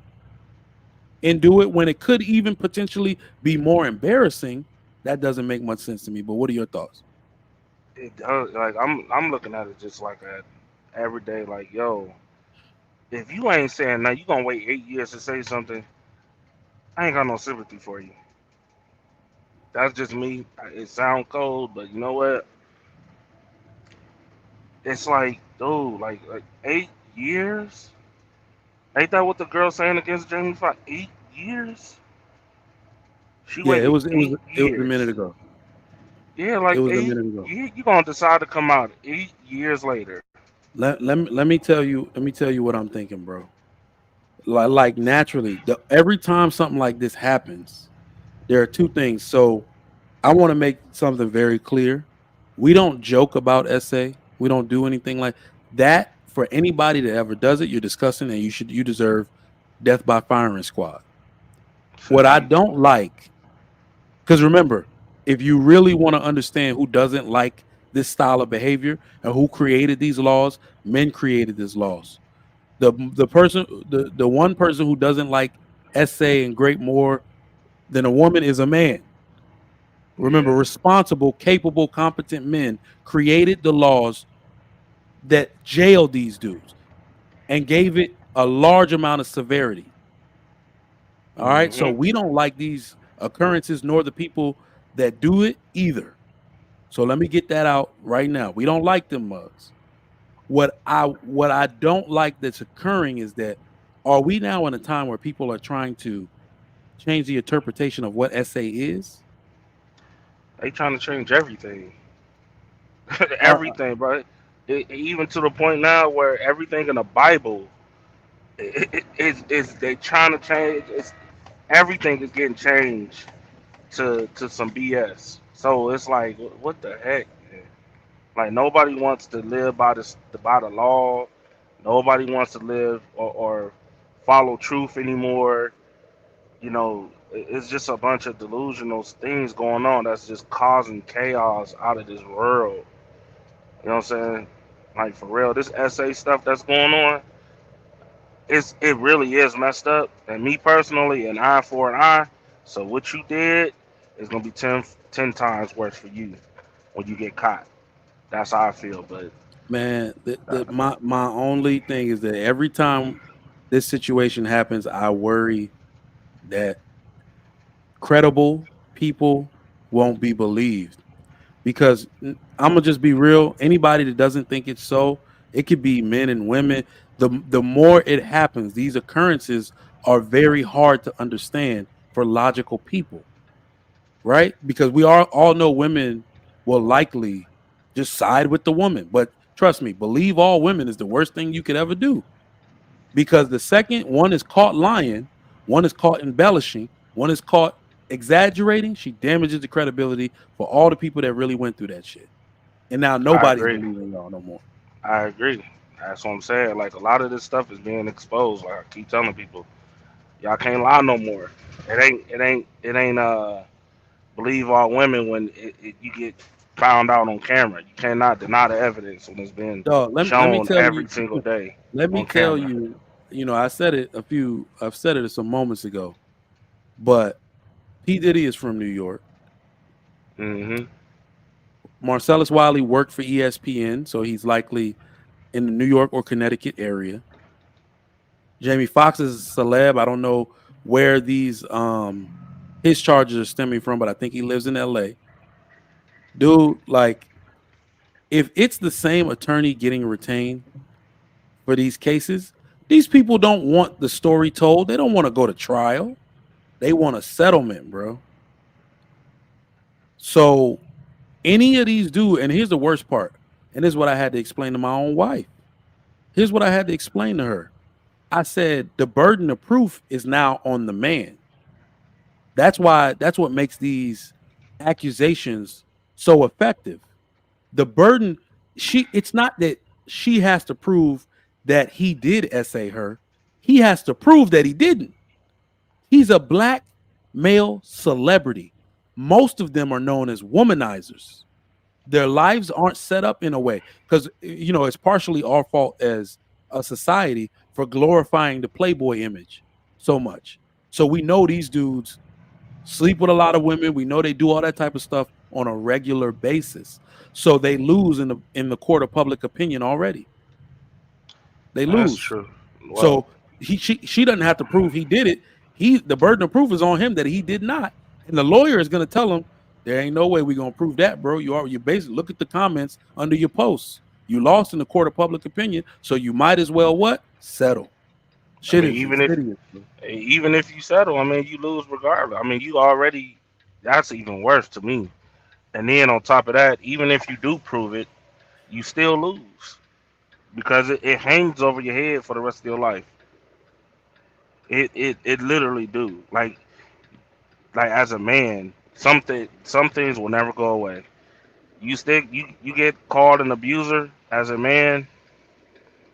and do it when it could even potentially be more embarrassing, that doesn't make much sense to me. But what are your thoughts? It does. Like I'm looking at it just like a every day. Like, yo, if you ain't saying nothing, you gonna wait 8 years to say something. I ain't got no sympathy for you. That's just me. It sound cold, but you know what? It's like, dude, like 8 years. Ain't that what the girl saying against Jamie Foxx? 8 years. She Yeah, it waited was it was eight it was a minute years. ago. Yeah, It like was a eight. minute ago. You gonna decide to come out 8 years later? Let me tell you what I'm thinking, bro. Like naturally, every time something like this happens, there are two things. So I want to make something very clear. We don't joke about SA. We don't do anything like that. For anybody that ever does it, you're disgusting, and you deserve death by firing squad. What I See, don't like, because remember, if you really want to understand who doesn't like this style of behavior and who created these laws, men created these laws. The one person who doesn't like SA and great more than a woman is a man. Remember, yeah, responsible, capable, competent men created the laws that jailed these dudes and gave it a large amount of severity. All right. So hmm we don't like these occurrences nor the people that do it either. So let me get that out right now. We don't like them mugs. What I don't like that's occurring is that, are we now in a time where people are trying to change the interpretation of what SA is? they trying to change everything, Are everything, bro. Even to the point now where everything in the Bible is they trying to change. It's everything is getting changed to some BS. So it's like, what the heck? Man? Like nobody wants to live by the law. Nobody wants to live or follow truth anymore. You know, it's just a bunch of delusional things going on that's just causing chaos out of this world. You know what I'm saying? Like for real, this SA stuff that's going on, it really is messed up. And me personally, an eye for an eye. So what you did is gonna be 10 times worse for you when you get caught. That's how I feel. But Man, my only thing is that every time this situation happens, I worry that credible people won't be believed because I'm gonna just be real. Anybody that doesn't think it's so, it could be men and women. The more it happens, these occurrences are very hard to understand for logical people, right? Because we all know women will likely just side with the woman, but trust me, believe all women is the worst thing you could ever do. Because the second one is caught lying, one is caught embellishing, one is caught exaggerating, she damages the credibility for all the people that really went through that shit. And now I nobody's agree. believing y'all no more. I agree. That's what I'm saying. Like a lot of this stuff is being exposed. Like I keep telling people, y'all can't lie no more. It ain't believe all women when you get found out on camera. You cannot deny the evidence when it's been Dog, let me shown tell you, every single day let me on tell camera. you, I've said it some moments ago, but P. Diddy is from New York. Hmm. Marcellus Wiley worked for ESPN, so he's likely in the New York or Connecticut area. Jamie Foxx is a celeb. I don't know where these his charges are stemming from, but I think he lives in LA. Dude, like if it's the same attorney getting retained for these cases, these people don't want the story told. They don't want to go to trial. They want a settlement, bro. So any of these dudes, and here's the worst part, and this is what I had to explain to my own wife. Here's what I had to explain to her. I said the burden of proof is now on the man. That's what makes these accusations so effective. The burden, it's not that she has to prove that he did essay her. He has to prove that he didn't. He's a black male celebrity. Most of them are known as womanizers. Their lives aren't set up in a way because it's partially our fault as a society for glorifying the Playboy image so much. So we know these dudes sleep with a lot of women. We know they do all that type of stuff on a regular basis. So they lose in the court of public opinion already. They That's lose. true. Well, So she doesn't have to prove he did it. The burden of proof is on him that he did not. And the lawyer is going to tell him there ain't no way we're going to prove that, bro. You basically look at the comments under your posts. You lost in the court of public opinion, so you might as well what? Settle. I Shit mean, is insidious, bro. even if you settle, I mean, you lose regardless. I mean, you already. That's even worse to me. And then on top of that, even if you do prove it, you still lose because it hangs over your head for the rest of your life. It literally do. Like as a man, some things will never go away. You get called an abuser as a man,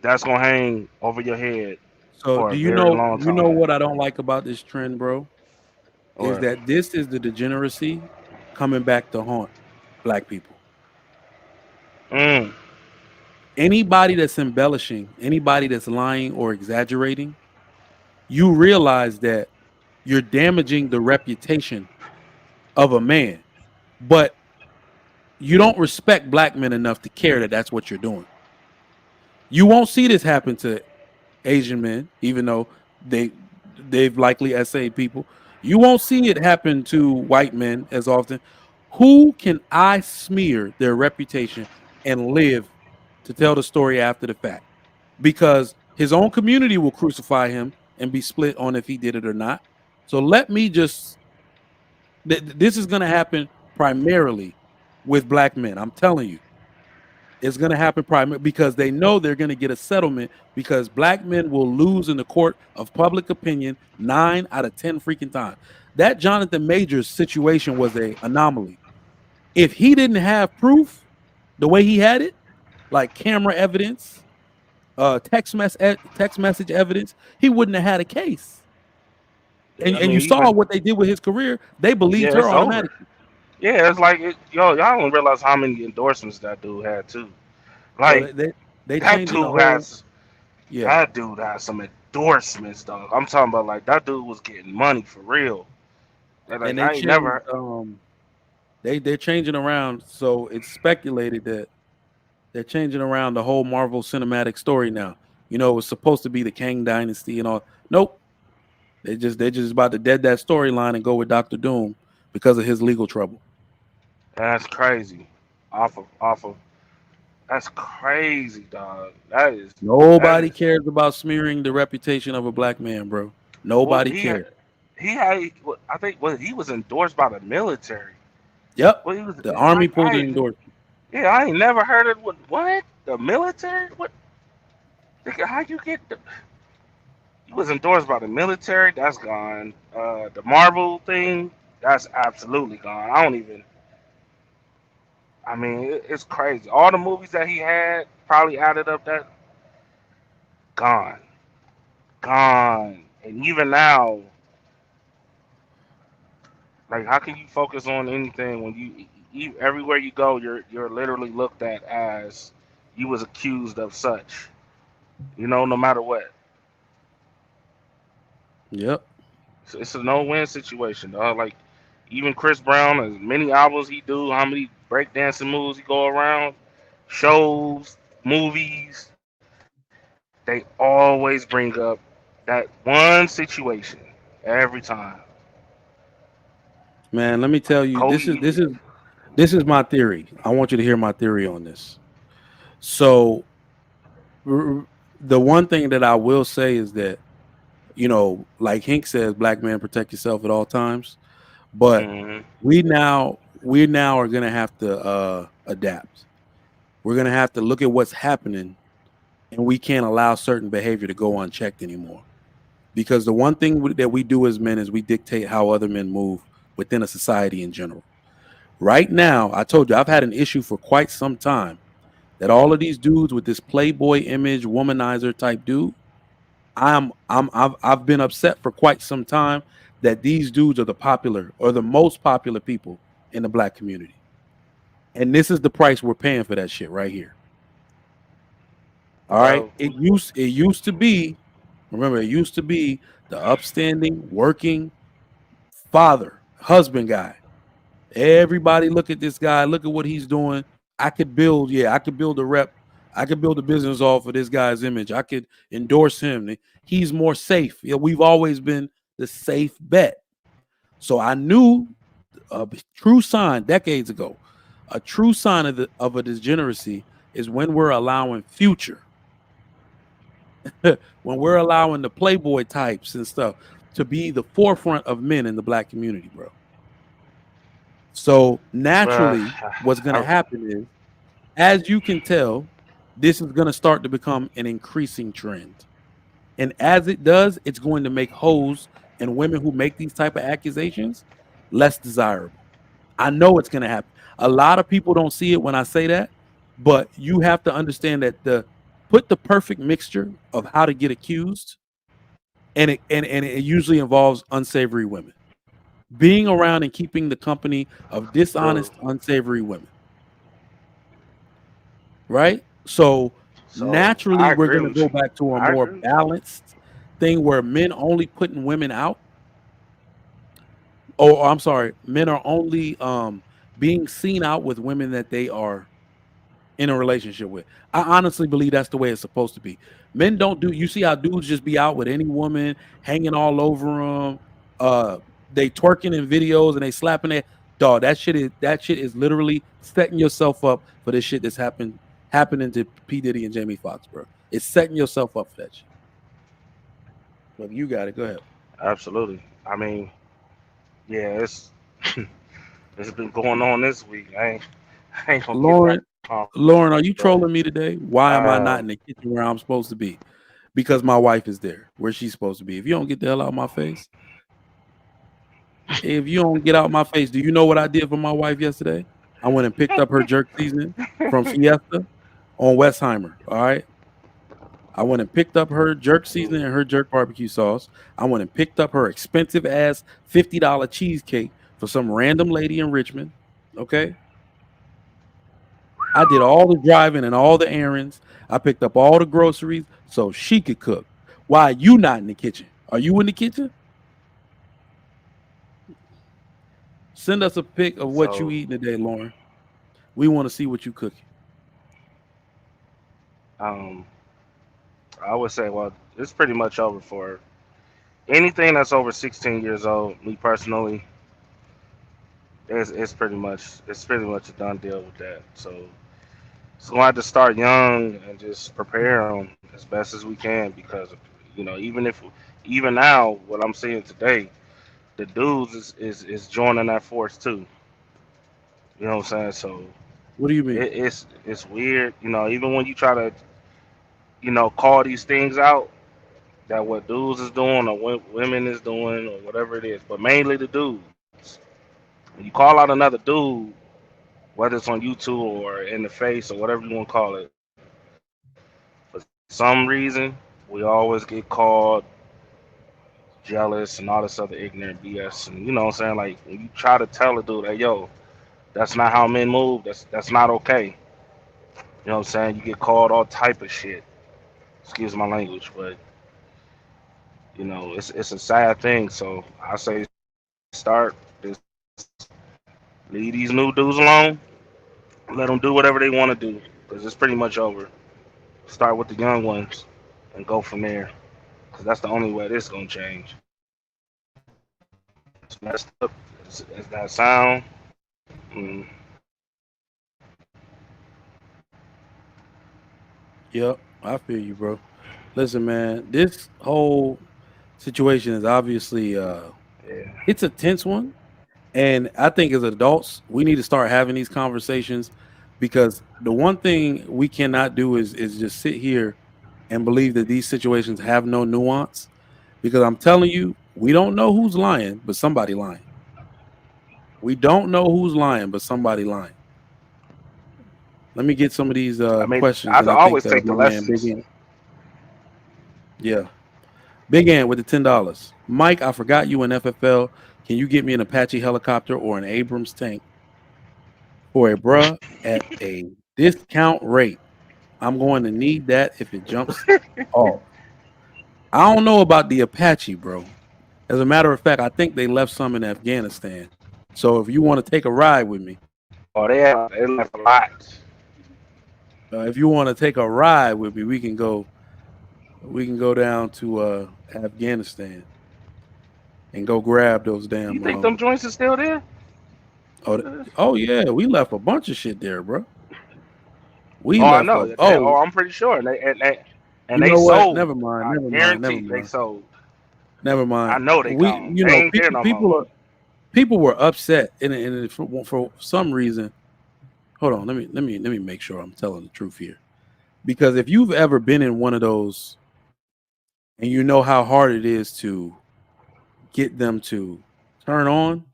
that's gonna hang over your head So for do a very long you know time. what I don't like about this trend, bro? Is Or that this is the degeneracy coming back to haunt black people. mm, Anybody that's embellishing, anybody that's lying or exaggerating, you realize that you're damaging the reputation of a man. But you don't respect black men enough to care that that's what you're doing. You won't see this happen to Asian men, even though they've likely essayed people. You won't see it happen to white men as often. Who can I smear their reputation and live to tell the story after the fact? Because his own community will crucify him and be split on if he did it or not. So let me just this is going to happen primarily with black men. I'm telling you, it's going to happen primarily because they know they're going to get a settlement because black men will lose in the court of public opinion 9 out of 10 freaking times. That Jonathan Majors situation was an anomaly. If he didn't have proof the way he had it, like camera evidence, text message evidence, he wouldn't have had a case. And, I and mean, you saw even what they did with his career. They believed yeah, her it's over. automatically. Yeah, it's like y'all don't realize how many endorsements that dude had too. Well, Like they that changing the dude whole. has Yeah, that dude has some endorsements, dog. I'm talking about like that dude was getting money for real. And, like and they I ain't changed. never. They're changing around. So it's speculated that they're changing around the whole Marvel cinematic story now. You know, it was supposed to be the Kang Dynasty and all. Nope. They're just about to dead that storyline and go with Doctor Doom because of his legal trouble. That's crazy. Off of. That's crazy, dog. That Nobody is. cares about smearing the reputation of a black man, bro. Well, Nobody cares. he had. I think he was endorsed by the military. Yep. Well, he was. The army I pulled an ain't. endorsement. Yeah, I ain't never heard of what the military. What? Nigga, how you get the? He was endorsed by the military. That's gone. The Marvel thing. That's absolutely gone. I don't even. I mean, it's crazy. All the movies that he had probably added up. That gone, gone. And even now, like, how can you focus on anything when you everywhere you go, you're literally looked at as you was accused of such. You know, no matter what. Yep. So it's a no-win situation, dog. Like even Chris Brown, as many albums he do, how many breakdancing moves he go around, shows, movies, they always bring up that one situation every time. Man, let me tell you, this is Kobe, this is this is my theory. I want you to hear my theory on this. So the one thing that I will say is that, like Hink says, black man, protect yourself at all times. But mm-hmm. we now are gonna have to adapt. We're gonna have to look at what's happening, and we can't allow certain behavior to go unchecked anymore. Because the one thing that we do as men is we dictate how other men move within a society in general. Right now, I told you I've had an issue for quite some time that all of these dudes with this playboy image, womanizer type dude, I've been upset for quite some time that these dudes are the popular or the most popular people in the black community. And this is the price we're paying for that shit right here. All right. Bro, It used to be, remember, it used to be the upstanding, working father, husband guy. Everybody look at this guy, look at what he's doing. I could build a rep. I could build a business off of this guy's image. I could endorse him. He's more safe. Yeah, we've always been the safe bet. So I knew a true sign decades ago. A true sign of a degeneracy is when we're allowing Future, when we're allowing the Playboy types and stuff to be the forefront of men in the black community, bro. So naturally, what's going to happen is, as you can tell, this is going to start to become an increasing trend. And as it does, it's going to make hoes and women who make these type of accusations less desirable. I know it's going to happen. A lot of people don't see it when I say that, but you have to understand that put the perfect mixture of how to get accused, and it usually involves unsavory women. Being around and keeping the company of dishonest, unsavory women. Right? So naturally, I we're agree going to with go you. back to a I more agree with you. balanced thing where men only putting women out. Oh, I'm sorry. Men are only being seen out with women that they are in a relationship with. I honestly believe that's the way it's supposed to be. Men don't do. You see how dudes just be out with any woman, hanging all over them. They twerking in videos and they slapping it. Dog, that shit is literally setting yourself up for this shit that's happening to P Diddy and Jamie Foxx, bro. It's setting yourself up for that shit. Look, you got it. Go ahead. Absolutely. I mean, yeah, it's been going on this week. I ain't gonna get back. Lauren, are you trolling me today? Why am I not in Um, the kitchen where I'm supposed to be? Because my wife is there, where she's supposed to be. If you don't get the hell out of my face, if you don't get out my face, do you know what I did for my wife yesterday? I went and picked up her jerk seasoning from Fiesta on Westheimer. All right. I went and picked up her jerk seasoning and her jerk barbecue sauce. I went and picked up her expensive ass $50 cheesecake for some random lady in Richmond. Okay. I did all the driving and all the errands. I picked up all the groceries so she could cook. Why are you not in the kitchen? Are you in the kitchen? Send us a pic of what you eating today, Lauren. We want to see what you cooking. I would say, well, it's pretty much over for anything that's over 16 years old. Me personally, it's pretty much a done deal with that. So gonna have to start young and just prepare them as best as we can because even now what I'm seeing today, the dudes is joining that force too. You know what I'm saying? So What do you mean? it's weird. Even when you try to call these things out that what dudes is doing or what women is doing or whatever it is, but mainly the dudes. When you call out another dude, whether it's on YouTube or in the face or whatever you want to call it, for some reason we always get called jealous and all this other ignorant BS. And you know what I'm saying? Like when you try to tell a dude, hey yo, that's not how men move. That's not okay. You know what I'm saying? You get called all type of shit. Excuse my language, but it's a sad thing. So I say start this, leave these new dudes alone. Let them do whatever they want to do because it's pretty much over. Start with the young ones and go from there because that's the only way this is gonna change. It's messed up as that sound. Mm. Yep, I feel you, bro. Listen, man, this whole situation is obviously Yeah. it's a tense one. And I think as adults, we need to start having these conversations because the one thing we cannot do is just sit here and believe that these situations have no nuance. Because I'm telling you, we don't know who's lying, but somebody lying. We don't know who's lying, but somebody lying. Let me get some of these I mean, questions, I and I think always take the my man Big lessons. Ant, yeah, Big Ant with the $10. Mike, I forgot you in FFL. Can you get me an Apache helicopter or an Abrams tank for a bruh at a discount rate? I'm going to need that if it jumps off. I don't know about the Apache, bro. As a matter of fact, I think they left some in Afghanistan. So if you want to take a ride with me, Oh, they left a lot. if you want to take a ride with me, we can go down to Afghanistan and go grab those You damn think them joints are still there? oh yeah, we left a bunch of shit there, bro. We Oh, I left know. a oh, I'm pretty sure. And you they know what? sold. Never mind, I never mind, never guarantee they mind, sold. never I mind. know they We, gone. They ain't there no more. people were upset, and for some reason. Hold on, let me make sure I'm telling the truth here, because if you've ever been in one of those, and you know how hard it is to get them to turn on,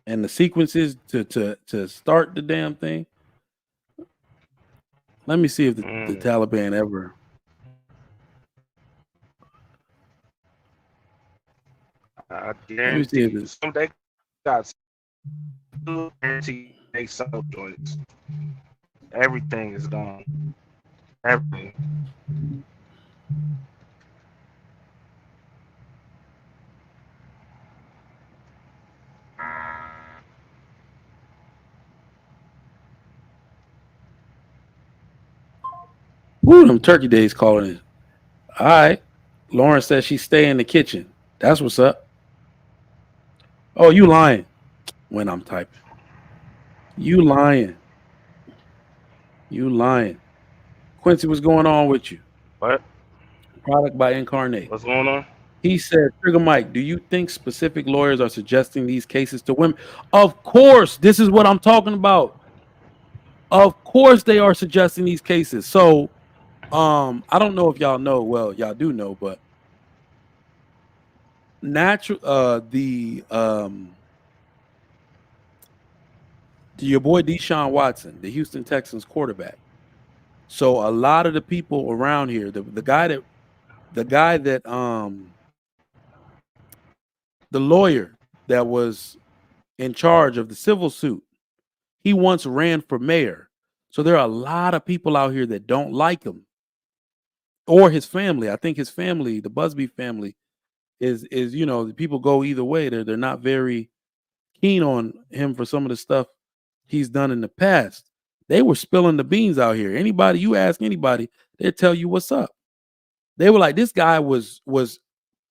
and the sequences to start the damn thing. Let me see if the Taliban ever. I Let me see if guarantee some they got guarantee they sold joints. Everything is gone. Everything. Woo, them turkey days calling it. All right. Lauren says she stay in the kitchen. That's what's up. Oh, you lying when I'm typing. You lying. You lying. Quincy, what's going on with you? What? Product by Incarnate. What's going on? He said, Trigger Mike, do you think specific lawyers are suggesting these cases to women? Of course. This is what I'm talking about. Of course they are suggesting these cases. So I don't know if y'all know. Well, y'all do know, but to your boy Deshaun Watson, the Houston Texans quarterback. So a lot of the people around here, the guy that the lawyer that was in charge of the civil suit, he once ran for mayor. So there are a lot of people out here that don't like him or his family. I think his family, the Busby family, is people go either way. They're not very keen on him for some of the stuff he's done in the past. They were spilling the beans out here. Anybody, you ask anybody, they'll tell you what's up. They were like, this guy was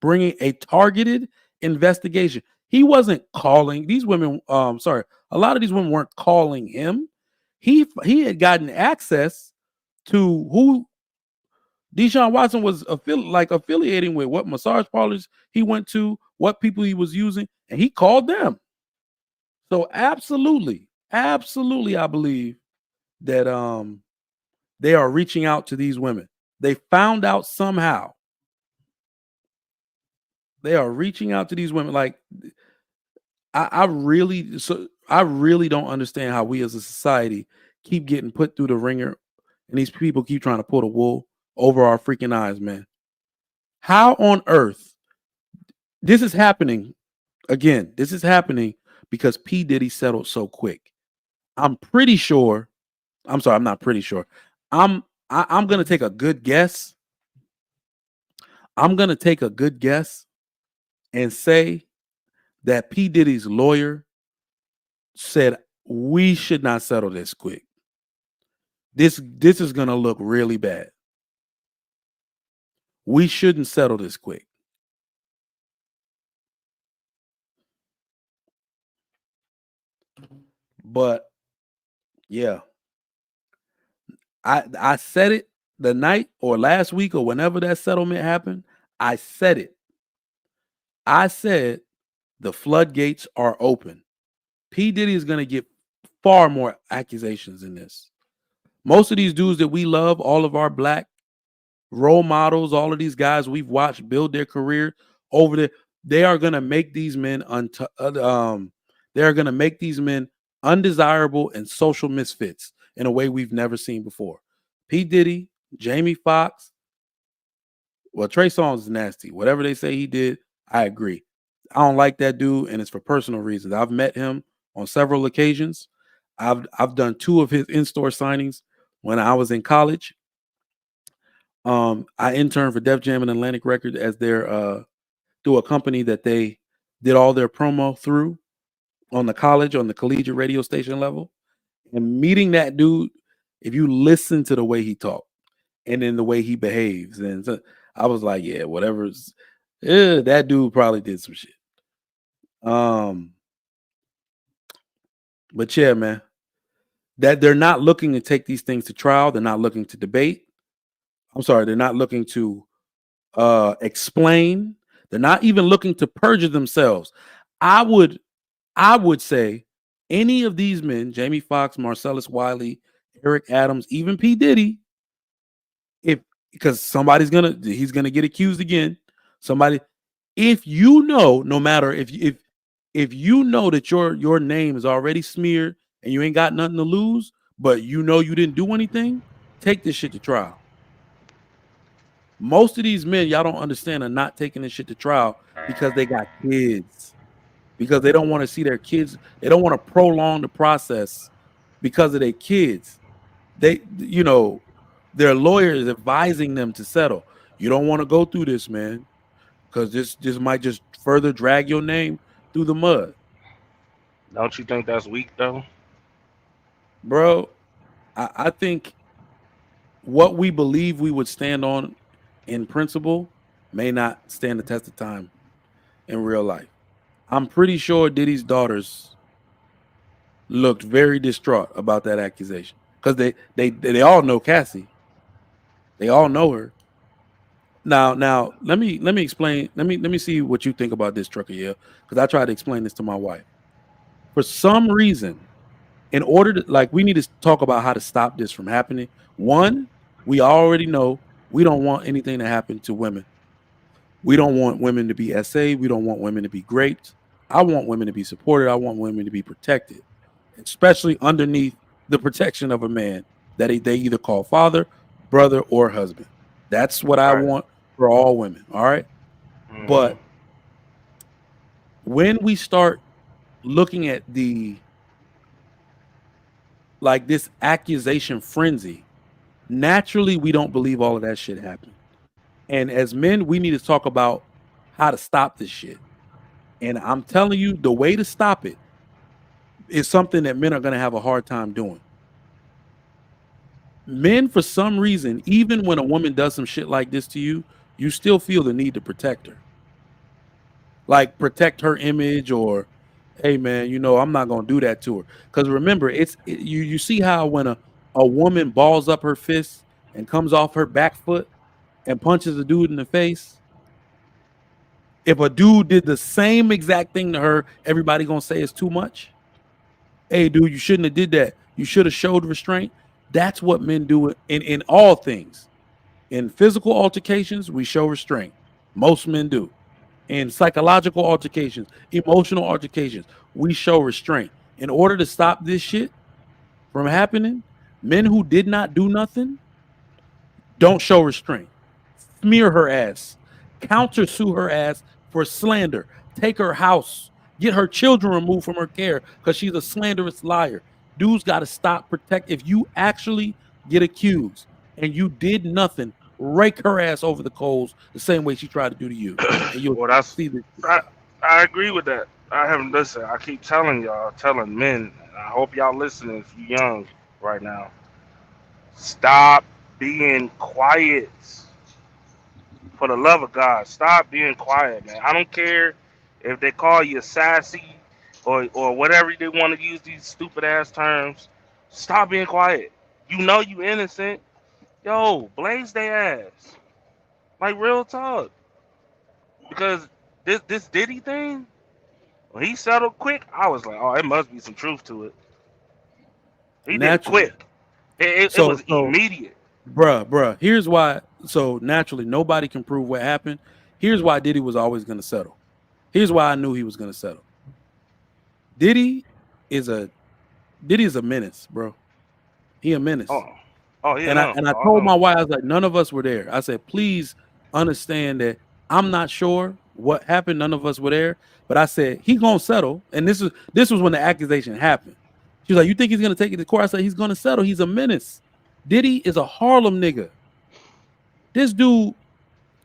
bringing a targeted investigation. He wasn't calling these women. A lot of these women weren't calling him. He had gotten access to who Deshaun Watson was affiliating with, what massage parlors he went to, what people he was using, and he called them. So absolutely, I believe that they are reaching out to these women. They found out somehow. They are reaching out to these women. Like, I really don't understand how we as a society keep getting put through the ringer, and these people keep trying to pull the wool over our freaking eyes, man. How on earth this is happening? Again, this is happening because P. Diddy settled so quick. I'm pretty sure. I'm sorry, I'm not pretty sure. I'm gonna take a good guess. I'm gonna take a good guess and say that P. Diddy's lawyer said we should not settle this quick. This is gonna look really bad. We shouldn't settle this quick. But yeah, I said it the night or last week or whenever that settlement happened. I said it. I said the floodgates are open. P. Diddy is going to get far more accusations in this. Most of these dudes that we love, all of our black role models, all of these guys we've watched build their career over there, they are going to make these men undesirable and social misfits in a way we've never seen before. P. Diddy, Jamie Foxx, well, Trey Songz is nasty. Whatever they say he did, I agree. I don't like that dude, and it's for personal reasons. I've met him on several occasions. I've done 2 of his in-store signings when I was in college. I interned for Def Jam and Atlantic Records as their through a company that they did all their promo through on the collegiate radio station level. And meeting that dude, if you listen to the way he talked and in the way he behaves, and so I was like, yeah, whatever. That dude probably did some shit. But yeah, man, that they're not looking to take these things to trial. They're not looking to debate. I'm sorry, they're not looking to explain. They're not even looking to perjure themselves. I would say any of these men, Jamie Foxx, Marcellus Wiley, Eric Adams, even P. Diddy, because he's gonna get accused again. If you know, no matter if you know that your name is already smeared and you ain't got nothing to lose, but you know you didn't do anything, take this shit to trial. Most of these men, y'all don't understand, are not taking this shit to trial because they got kids. Because they don't want to see their kids. They don't want to prolong the process because of their kids. Their lawyers advising them to settle. You don't want to go through this, man, because this might just further drag your name through the mud. Don't you think that's weak though? Bro, I think what we believe we would stand on in principle may not stand the test of time in real life. I'm pretty sure Diddy's daughters looked very distraught about that accusation because they all know Cassie. They all know her. Now let me explain. Let me see what you think about this, Trucker. Yeah, because I tried to explain this to my wife. For some reason, in order to we need to talk about how to stop this from happening. One, we already know we don't want anything to happen to women. We don't want women to be SA. We don't want women to be raped. I want women to be supported. I want women to be protected. especially underneath the protection of a man that they either call father, brother, or husband. That's what I Right. want for all women. All right. Mhm. But when we start looking at this accusation frenzy, naturally we don't believe all of that shit happened. And as men, we need to talk about how to stop this shit. And I'm telling you, the way to stop it is something that men are going to have a hard time doing. Men, for some reason, even when a woman does some shit like this to you, you still feel the need to protect her. Like protect her image, or hey man, I'm not gonna do that to her. Because remember, you see how when a woman balls up her fist and comes off her back foot and punches a dude in the face, if a dude did the same exact thing to her, everybody gonna say it's too much. Hey dude, you shouldn't have did that. You should have showed restraint. That's what men do in all things. In physical altercations, we show restraint. Most men do. In psychological altercations, emotional altercations, we show restraint. In order to stop this shit from happening, men who did not do nothing don't show restraint. Smear her ass. Countersue her ass for slander. Take her house. Get her children removed from her care because she's a slanderous liar. Dudes got to stop protect. If you actually get accused and you did nothing, rake her ass over the coals the same way she tried to do to you. And you'll Well, that's see the I agree with that. I haven't listened. I keep telling y'all, telling men. I hope y'all listening if you young right now. Stop being quiet. For the love of God, stop being quiet, man. I don't care if they call you sassy or whatever they want to use these stupid ass terms. Stop being quiet. You know you innocent. Yo, blaze their ass. Like real talk. Because this Diddy thing, when he settled quick, I was like, oh, it must be some truth to it. He did it naturally. quick. It was immediate. Bruh. Here's why. So naturally, nobody can prove what happened. Here's why Diddy was always going to settle. Here's why I knew he was going to settle. Diddy is a menace, bro. He a menace. Oh yeah. And I told my wife, I was like, none of us were there. I said, please understand that I'm not sure what happened. None of us were there. But I said, he gonna settle. And this was when the accusation happened. She was like, you think he's gonna take it to court? I said, he's gonna settle. He's a menace. Diddy is a Harlem nigga. This dude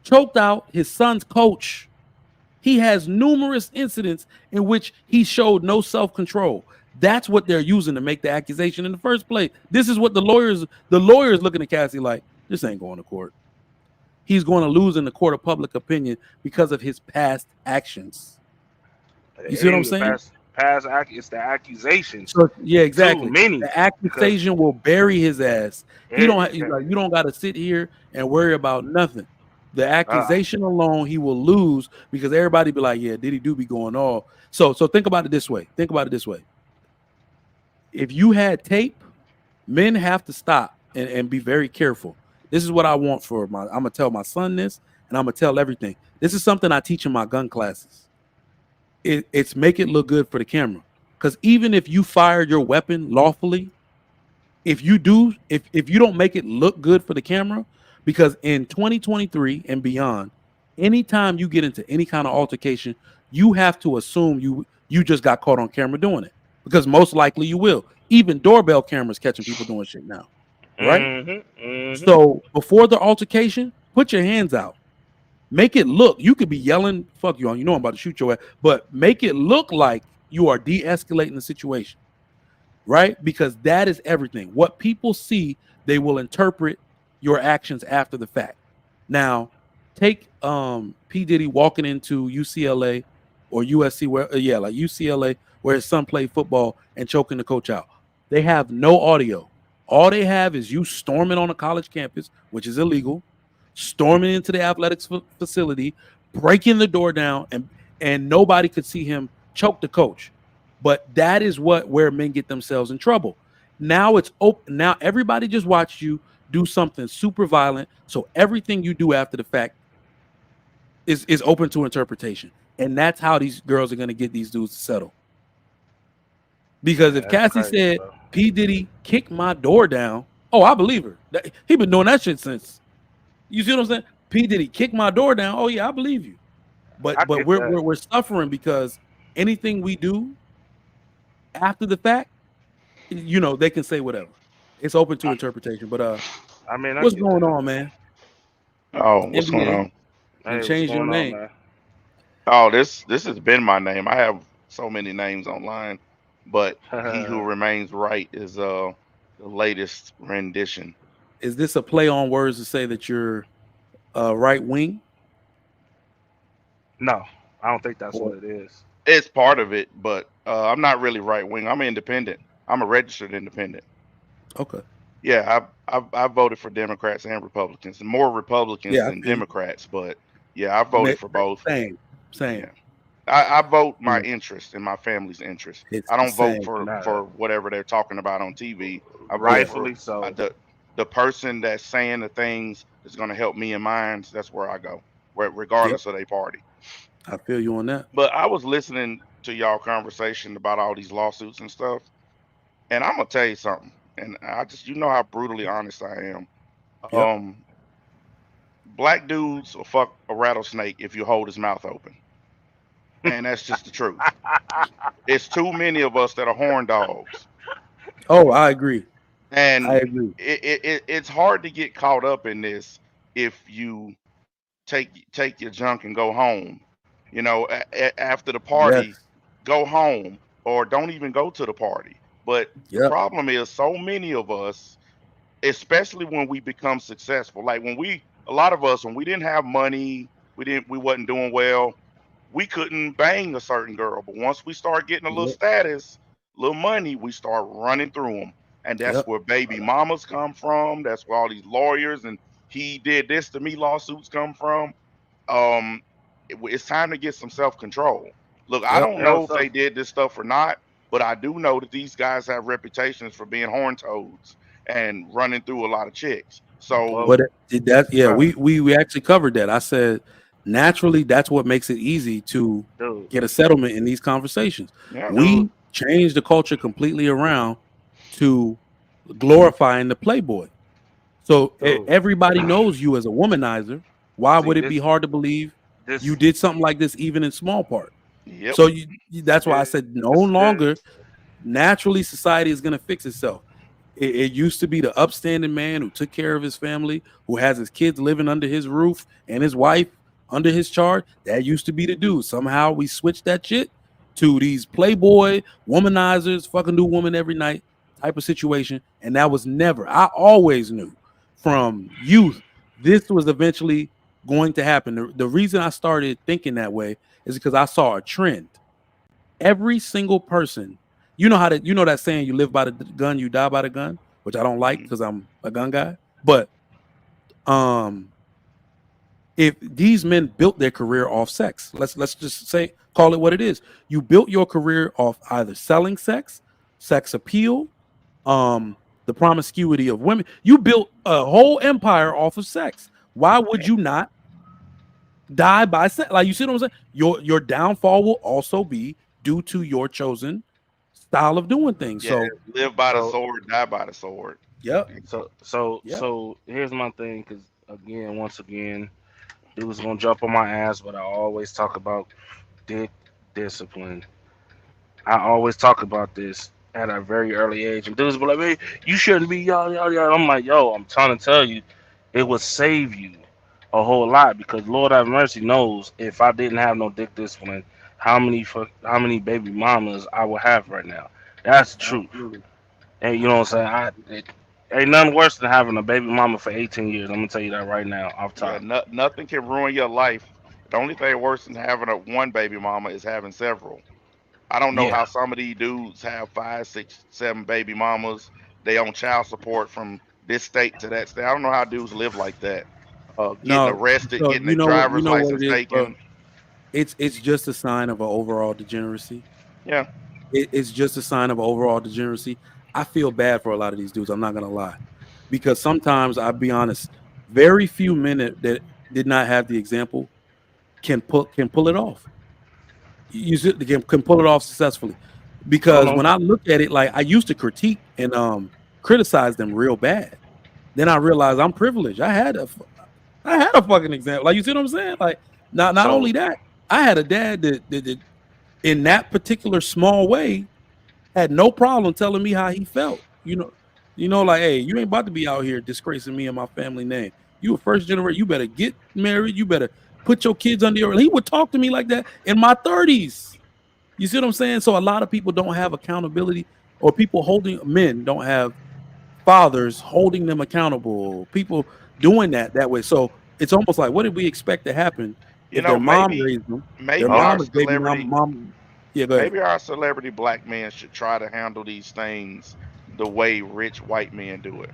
choked out his son's coach. He has numerous incidents in which he showed no self-control. That's what they're using to make the accusation in the first place. This is what the lawyers looking at Cassie like, this ain't going to court. He's going to lose in the court of public opinion because of his past actions. You see what I'm saying? It's the accusation. So, yeah, exactly. Too many. The accusation will bury his ass. You don't got to sit here and worry about nothing. The accusation alone, he will lose because everybody be like, yeah, Diddy do be going off. So think about it this way. If you had tape, men have to stop and be very careful. This is what I want I'm going to tell my son this, and I'm going to tell everything. This is something I teach in my gun classes. It's make it look good for the camera. Because even if you fired your weapon lawfully, if you don't make it look good for the camera, because in 2023 and beyond, anytime you get into any kind of altercation, you have to assume you just got caught on camera doing it, because most likely you will. Even doorbell cameras catching people doing shit now, right? Mm-hmm. So before the altercation, put your hands out. Make it look. You could be yelling, "Fuck you!" I'm about to shoot your ass, but make it look like you are de-escalating the situation, right? Because that is everything. What people see, they will interpret your actions after the fact. Now, take P. Diddy walking into UCLA or USC, like UCLA, where his son played football and choking the coach out. They have no audio. All they have is you storming on a college campus, which is illegal, storming into the athletics facility, breaking the door down, and nobody could see him choke the coach. But that is where men get themselves in trouble. Now it's open. Now everybody just watched you do something super violent. So everything you do after the fact is open to interpretation. And that's how these girls are going to get these dudes to settle. Because if That's Cassie crazy, said bro. P. Diddy kicked my door down, oh, I believe her. He been doing that shit since. You see what I'm saying? P. Diddy kicked my door down. Oh yeah, I believe you. I But get we're that. we're suffering because anything we do after the fact, they can say whatever. It's open to interpretation. But I mean, I what's get going that. on, man? Oh, what's going NBA, on? you Hey, what's changed your going on, name. man? Oh, this has been my name. I have so many names online, but He Who Remains Right is the latest rendition. Is this a play on words to say that you're right wing? No, I don't think that's Or what it is. It's part of it, but I'm not really right wing. I'm independent. I'm a registered independent. okay. Yeah, I've voted for Democrats and Republicans, and more Republicans Yeah, I than feel you. Democrats. But yeah, I voted for both. Same. Yeah, I vote my Yeah. interest and my family's interest. It's I the don't vote same. for whatever they're talking about on TV. I vote Rightfully for so. the person that's saying the things that's going to help me and mine. That's where I go, Yep. regardless of their party. I feel you on that. But I was listening to y'all conversation about all these lawsuits and stuff, and I'm gonna tell you something. And you know how brutally honest I am. Yep. Black dudes will fuck a rattlesnake if you hold his mouth open. And that's just the truth. It's too many of us that are horn dogs. Oh, I agree. And I agree. it's hard to get caught up in this if you take your junk and go home. After the party, Yes. go home or don't even go to the party. But the Yep. problem is so many of us, especially when we become successful, like a lot of us, when we didn't have money, we wasn't doing well, we couldn't bang a certain girl. But once we start getting a little Yep. status, little money, we start running through them. And that's Yep. where baby mamas come from. That's where all these lawyers and he did this to me lawsuits come from. It's time to get some self-control. Look, I Yep. don't Yo, know if they did this stuff or not, but I do know that these guys have reputations for being horn toads and running through a lot of chicks. So But that yeah, Bro. we actually covered that. I said naturally that's what makes it easy to dude, get a settlement in these conversations. yeah, We changed the culture completely around to glorifying the playboy. So dude. everybody knows you as a womanizer. Why See, would it be hard to believe this you did something like this even in small part? yep. So that's why I said no this- longer naturally society is going to fix itself. It used to be the upstanding man who took care of his family, who has his kids living under his roof and his wife under his charge. That used to be the dude. Somehow we switched that shit to these playboy womanizers, fucking new woman every night type of situation. And that was never, I always knew from youth, this was eventually going to happen. The reason I started thinking that way is because I saw a trend. Every single person, you know that saying, you live by the gun, you die by the gun, which I don't like because I'm a gun guy. But if these men built their career off sex, let's just say, call it what it is. You built your career off either selling sex appeal, the promiscuity of women. You built a whole empire off of sex. Why would you not die by sex? Like, you see what I'm saying? Your downfall will also be due to your chosen style of doing things. Yeah, So live by the sword, die by the sword. yep. So here's my thing, because once again, dude's gonna jump on my ass, but I always talk about dick discipline. I always talk about this at a very early age, and dudes be like, "Hey, you shouldn't be y'all." I'm like, "Yo, I'm trying to tell you, it would save you a whole lot, because Lord have mercy knows if I didn't have no dick discipline, how many baby mamas I would have right now. That's the truth." Absolutely. And you know what I'm saying? Ain't nothing worse than having a baby mama for 18 years. I'm gonna tell you that right now, off top. Yeah, nothing can ruin your life. The only thing worse than having one baby mama is having several. I don't know Yeah. how some of these dudes have 5, 6, 7 baby mamas. They on child support from this state to that state. I don't know how dudes live like that. Getting arrested, so getting their driver's license it is, taken. bro. It's just a sign of an overall degeneracy. Yeah. It's just a sign of overall degeneracy. I feel bad for a lot of these dudes. I'm not gonna lie, because sometimes, I'll be honest, very few men that did not have the example can pull it off. Can pull it off successfully. Because when I look at it, like I used to critique and criticize them real bad. Then I realized I'm privileged. I had a fucking example. Like, you see what I'm saying? Like, not only that, I had a dad that in that particular small way had no problem telling me how he felt. You know, like, hey, you ain't about to be out here disgracing me and my family name. You a first generation. You better get married. You better put your kids under your. He would talk to me like that in my 30s. You see what I'm saying? So a lot of people don't have accountability, or men don't have fathers holding them accountable. People doing that way. So it's almost like, what did we expect to happen You if know, their mom raised them? Their maybe mom our is baby celebrity, mom. Yeah, go ahead. maybe our celebrity black men should try to handle these things the way rich white men do it.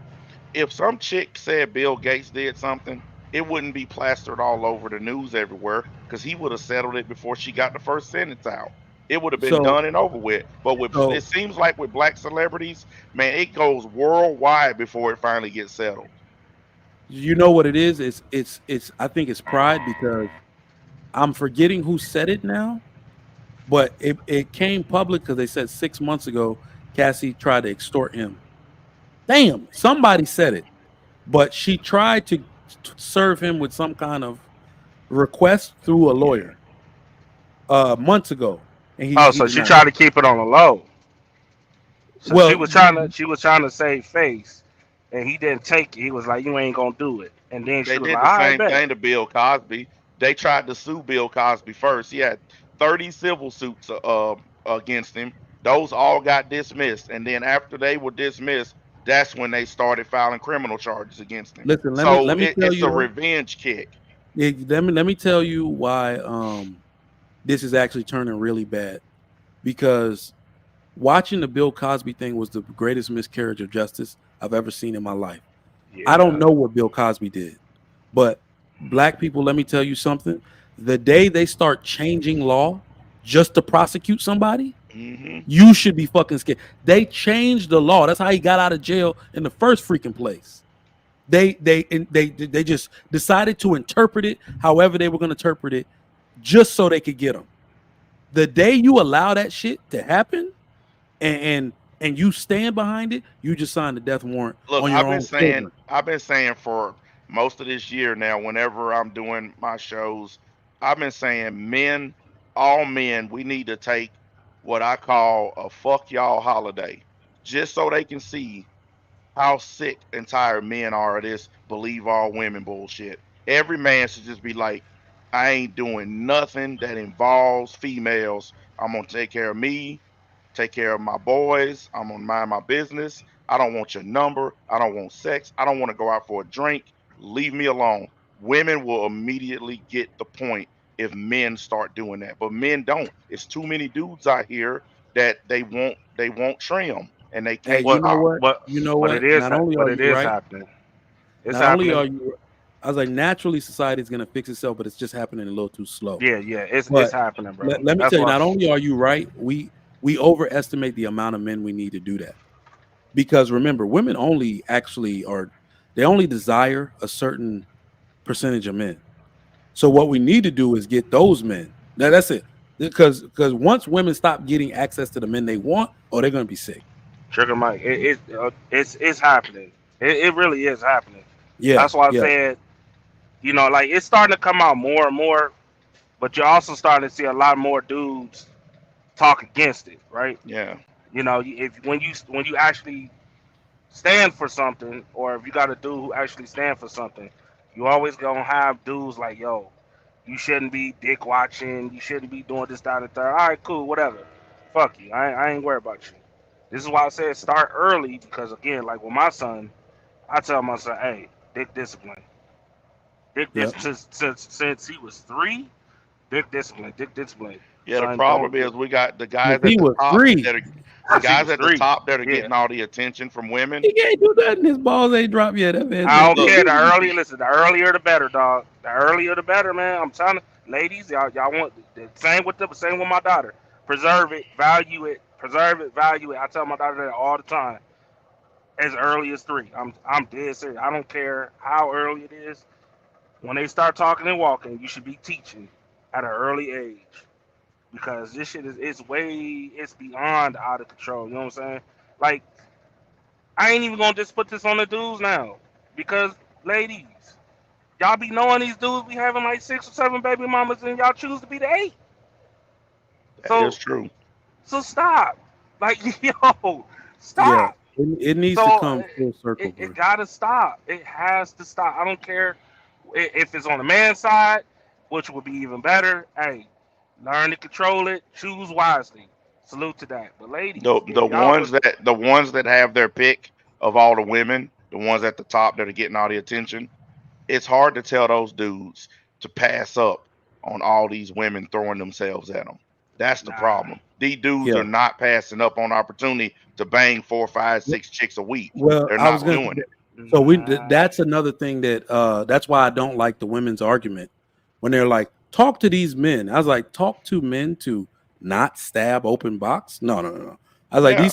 If some chick said Bill Gates did something, it wouldn't be plastered all over the news everywhere because he would have settled it before she got the first sentence out. It would have been So done and over with. But it so seems like with black celebrities, man, it goes worldwide before it finally gets settled. you know what it is? It's I think it's pride, because I'm forgetting who said it now, but it came public because they said 6 months ago Cassie tried to extort him. Damn, somebody said it, but she tried to serve him with some kind of request through a Yeah. lawyer months ago, and he So she denied tried it. to keep it on the low. So Well, she was trying to save face, and he didn't take it. He was like, "You ain't gonna do it." And then she They was did like, the "I same bet." thing to Bill Cosby. They tried to sue Bill Cosby first. He had 30 civil suits against him. Those all got dismissed. And then after they were dismissed, that's when they started filing criminal charges against him. listen, So let me tell it's a you, revenge kick. let me tell you why this is actually turning really bad, because watching the Bill Cosby thing was the greatest miscarriage of justice I've ever seen in my life. I don't Yeah. know what Bill Cosby did, but black people, let me tell you something. The day they start changing law just to prosecute somebody, Hmm. you should be fucking scared. They changed the law. That's how he got out of jail in the first freaking place. They just decided to interpret it however they were going to interpret it, just so they could get him. The day you allow that shit to happen, and you stand behind it, you just signed a death warrant Look, on your own children. I've been saying for most of this year now, whenever I'm doing my shows, I've been saying men, all men, we need to take what I call a fuck y'all holiday, just so they can see how sick and tired men are of this believe all women bullshit. Every man should just be like, I ain't doing nothing that involves females. I'm gonna take care of me, take care of my boys. I'm gonna mind my business. I don't want your number. I don't want sex. I don't want to go out for a drink. Leave me alone. Women will immediately get the point if men start doing that, but men don't. It's too many dudes out here that they won't trim and they Hey, can't you What? know stop. what? But You know what? Not only are but it you is right, happening. It's not only happening. are you, I was like, naturally society is gonna fix itself, but it's just happening a little too slow. Yeah. It's But happening, bro. let me That's tell you, why. not only are you right, we overestimate the amount of men we need to do that. Because remember, women only actually are, they only desire a certain percentage of men. So what we need to do is get those men. That's it. Because once women stop getting access to the men they want, oh, they're gonna be sick. Trigger Mike. It's happening. It really is happening. Yeah, That's why I yeah. said, like it's starting to come out more and more, but you're also starting to see a lot more dudes talk against it, right? Yeah. If when you actually stand for something, or if you got a dude who actually stand for something, you always gonna have dudes like, yo, you shouldn't be dick watching, you shouldn't be doing this, that, and the third. All right, cool, whatever. Fuck you. I ain't worried about you. This is why I said start early, because again, like with my son, I tell my son, hey, dick discipline. Dick Yep. discipline since he was 3. Dick discipline. Yeah, the Son, don't problem do is it. we got the Since guys he at the was top 3, that are the Since he guys was at the 3. top that are Yeah. getting all the attention from women. he can't do nothing. His balls ain't dropped yet. That man I said, don't "Dick, Look, care. dick, The dick, earlier, dick." listen, the earlier the better, dog. The earlier the better, man. I'm telling ladies, y'all want the same with my daughter. Preserve it, value it, preserve it, value it. I tell my daughter that all the time. As early as 3. I'm dead serious. I don't care how early it is. When they start talking and walking, you should be teaching at an early age. because this shit is it's beyond out of control. You know what I'm saying? Like, I ain't even gonna just put this on the dudes now, because ladies, y'all be knowing these dudes be having like 6 or 7 baby mamas, and y'all choose to be the 8. That is So true. stop, like yo, Yeah, stop. it needs to So come full circle, bro. it gotta stop. It has to stop. I don't care if it's on the man's side, which would be even better. Hey, learn to control it. Choose wisely. Salute to that. But ladies, The y'all ones put that have their pick of all the women, the ones at the top that are getting all the attention, it's hard to tell those dudes to pass up on all these women throwing themselves at them. That's the nah. problem. These dudes Yeah. are not passing up on opportunity to bang 4, 5, 6 chicks a week. Well, They're I was not gonna. doing it. So Nah. that's another thing that that's why I don't like the women's argument when they're like, talk to these men. I was like, talk to men to not stab open box. No, no, no, no. I was like, Yeah.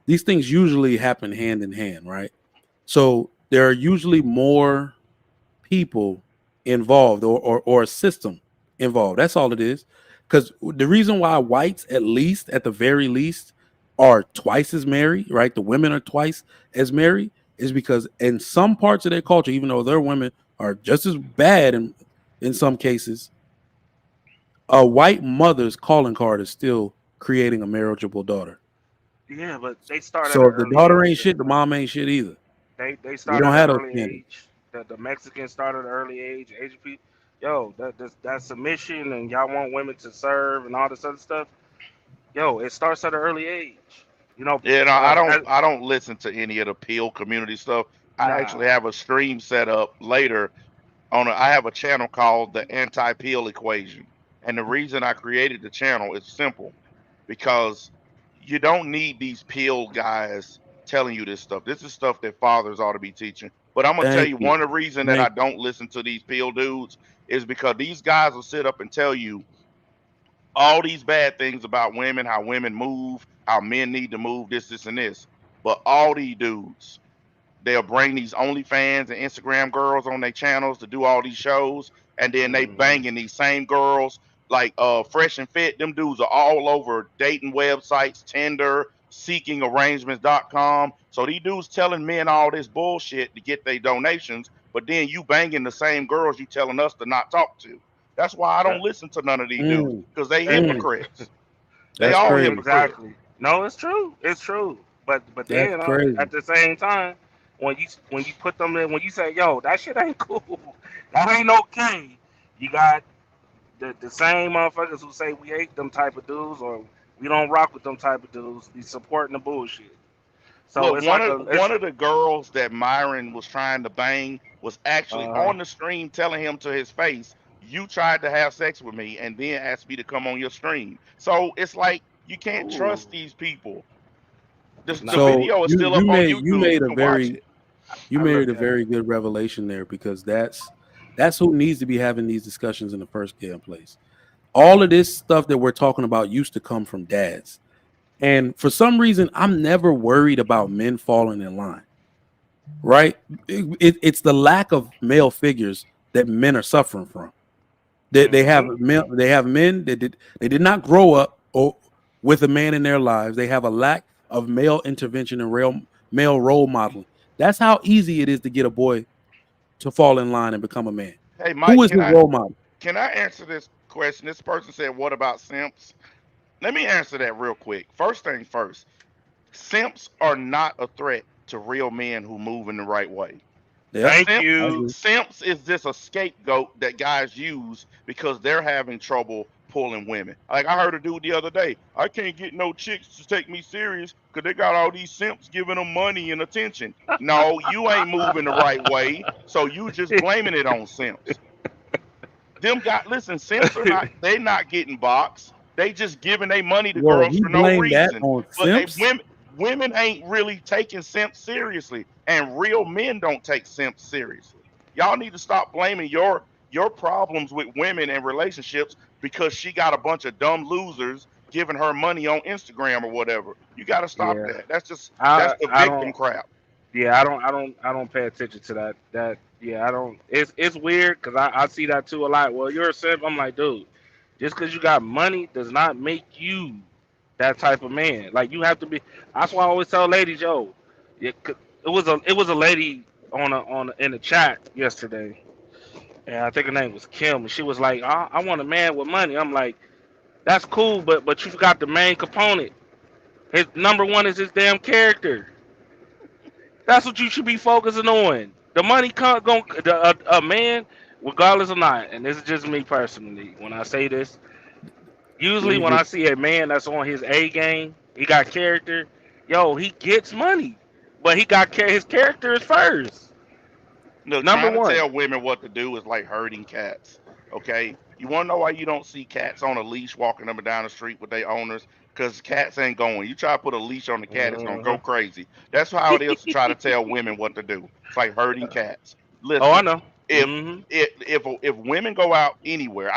these things usually happen hand in hand, right? So there are usually more people involved or a system involved. That's all it is. Because the reason why whites, at the very least, are twice as married, right? The women are twice as married, is because in some parts of their culture, even though their women are just as bad in some cases, a white mother's calling card is still creating a marriageable daughter. Yeah, but they start at So an if the early daughter age. ain't shit, the mom ain't shit either. They We start don't at an have those early standards. age. The Mexicans start at an early age. Asian people, yo, that submission, and y'all want women to serve and all this other stuff. Yo, it starts at an early age. You know, Yeah, no, as, I don't listen to any of the peel community stuff. I nah. actually have a stream set up later I have a channel called the Anti-Peel Equation. And the reason I created the channel is simple, because you don't need these peel guys telling you this stuff. This is stuff that fathers ought to be teaching. But I'm gonna tell Thank you, you. one of the reasons that I Thank don't listen to these peel dudes is because these guys will sit up and tell you all these bad things about women, how women move, how men need to move, this, and this. But all these dudes, they'll bring these OnlyFans and Instagram girls on their channels to do all these shows, and then they Mhm. banging these same girls like Fresh and Fit. Them dudes are all over dating websites, Tinder, seekingarrangements.com. So these dudes telling men all this bullshit to get their donations, but then you banging the same girls you telling us to not talk to. That's why I don't That, listen to none of these dudes, you. because they Mm, hypocrites. They that's all crazy. hypocrites. exactly. No, it's true. It's true. But That's then crazy. at the same time, when you put them in, when you say, yo, that shit ain't cool, that ain't okay. You got the same motherfuckers who say we hate them type of dudes, or we don't rock with them type of dudes, be supporting the bullshit. So Look, it's like a one of the girls that Myron was trying to bang was actually uh on the stream telling him to his face, "You tried to have sex with me and then asked me to come on your stream." So it's like you can't ooh, trust these people. The nah. So video is still up on you YouTube. made You a can watch very it. you I made a looked at it. very good revelation there, because that's who needs to be having these discussions in the first damn place. All of this stuff that we're talking about used to come from dads. And for some reason, I'm never worried about men falling in line, right? It's the lack of male figures that men are suffering from. Hmm. They have men that they did not grow up with a man in their lives. They have a lack of male intervention and real male role modeling. That's how easy it is to get a boy to fall in line and become a man. Hey Who Mike, is his role model? can I answer this question? This person said, "What about simps?" Let me answer that real quick. First thing first, simps are not a threat to real men who move in the right way. Yep, Thank Simp, I you. agree. simps is just a scapegoat that guys use because they're having trouble pulling women. Like I heard a dude the other day, I can't get no chicks to take me serious because they got all these simps giving them money and attention. No, you ain't moving the right way, so you just blaming it on simps. Listen, simps are not, they not getting boxed. They just giving their money to Whoa, girls he for no blamed that reason. on But simps. women ain't really taking simps seriously, and real men don't take simps seriously. Y'all need to stop blaming your problems with women and relationships because she got a bunch of dumb losers giving her money on Instagram or whatever. You got to stop Yeah, that. That's I the I victim don't. crap. Yeah, I don't pay attention to that. Yeah, I don't. It's weird because I see that too a lot. Well, you're a simp. I'm like, dude, Just because you got money does not make you that type of man. Like you have to be. That's why I always tell ladies, yo, it was a lady in the chat yesterday, and I think her name was Kim, and she was like, I want a man with money. I'm like, that's cool, but you forgot the main component. His number one is his damn character. That's what you should be focusing on. The money a man, regardless or not, and this is just me personally. When I say this, usually when I see a man that's on his A game, he got character. Yo, he gets money, but his character is first. Look, Number trying one. to tell women what to do is like herding cats. Okay, you want to know why you don't see cats on a leash walking up and down the street with their owners? Because cats ain't going. You try to put a leash on the cat, it's gonna go crazy. That's how it is to try to tell women what to do. It's like herding cats. Listen, Oh, I know. if women go out anywhere,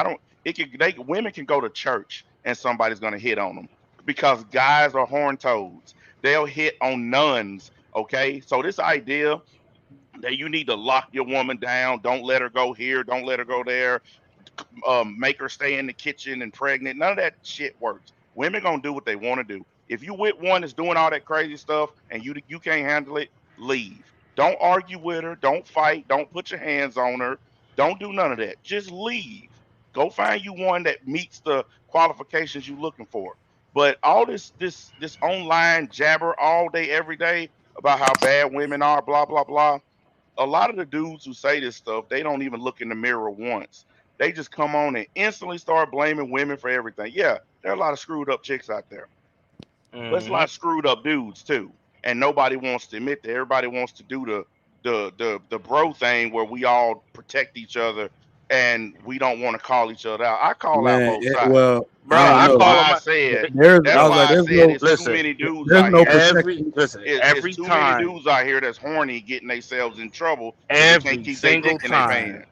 women can go to church and somebody's gonna hit on them because guys are horn toads. They'll hit on nuns. Okay, so this idea that you need to lock your woman down, don't let her go here, don't let her go there, make her stay in the kitchen and pregnant. None of that shit works. Women gonna do what they want to do. If you with one that's doing all that crazy stuff and you can't handle it, leave. Don't argue with her. Don't fight. Don't put your hands on her. Don't do none of that. Just leave. Go find you one that meets the qualifications you're looking for. But all this online jabber all day, every day about how bad women are, blah, blah, blah. A lot of the dudes who say this stuff, they don't even look in the mirror once. They just come on and instantly start blaming women for everything. Yeah, there are a lot of screwed up chicks out there. But there's a lot of screwed up dudes too. And nobody wants to admit that. Everybody wants to do the bro thing where we all protect each other and we don't want to call each other out. I call out both sides. Well, Bro, that's why I I said there's too many dudes out here. Every too time, many dudes out here that's horny getting themselves in trouble. Every single time.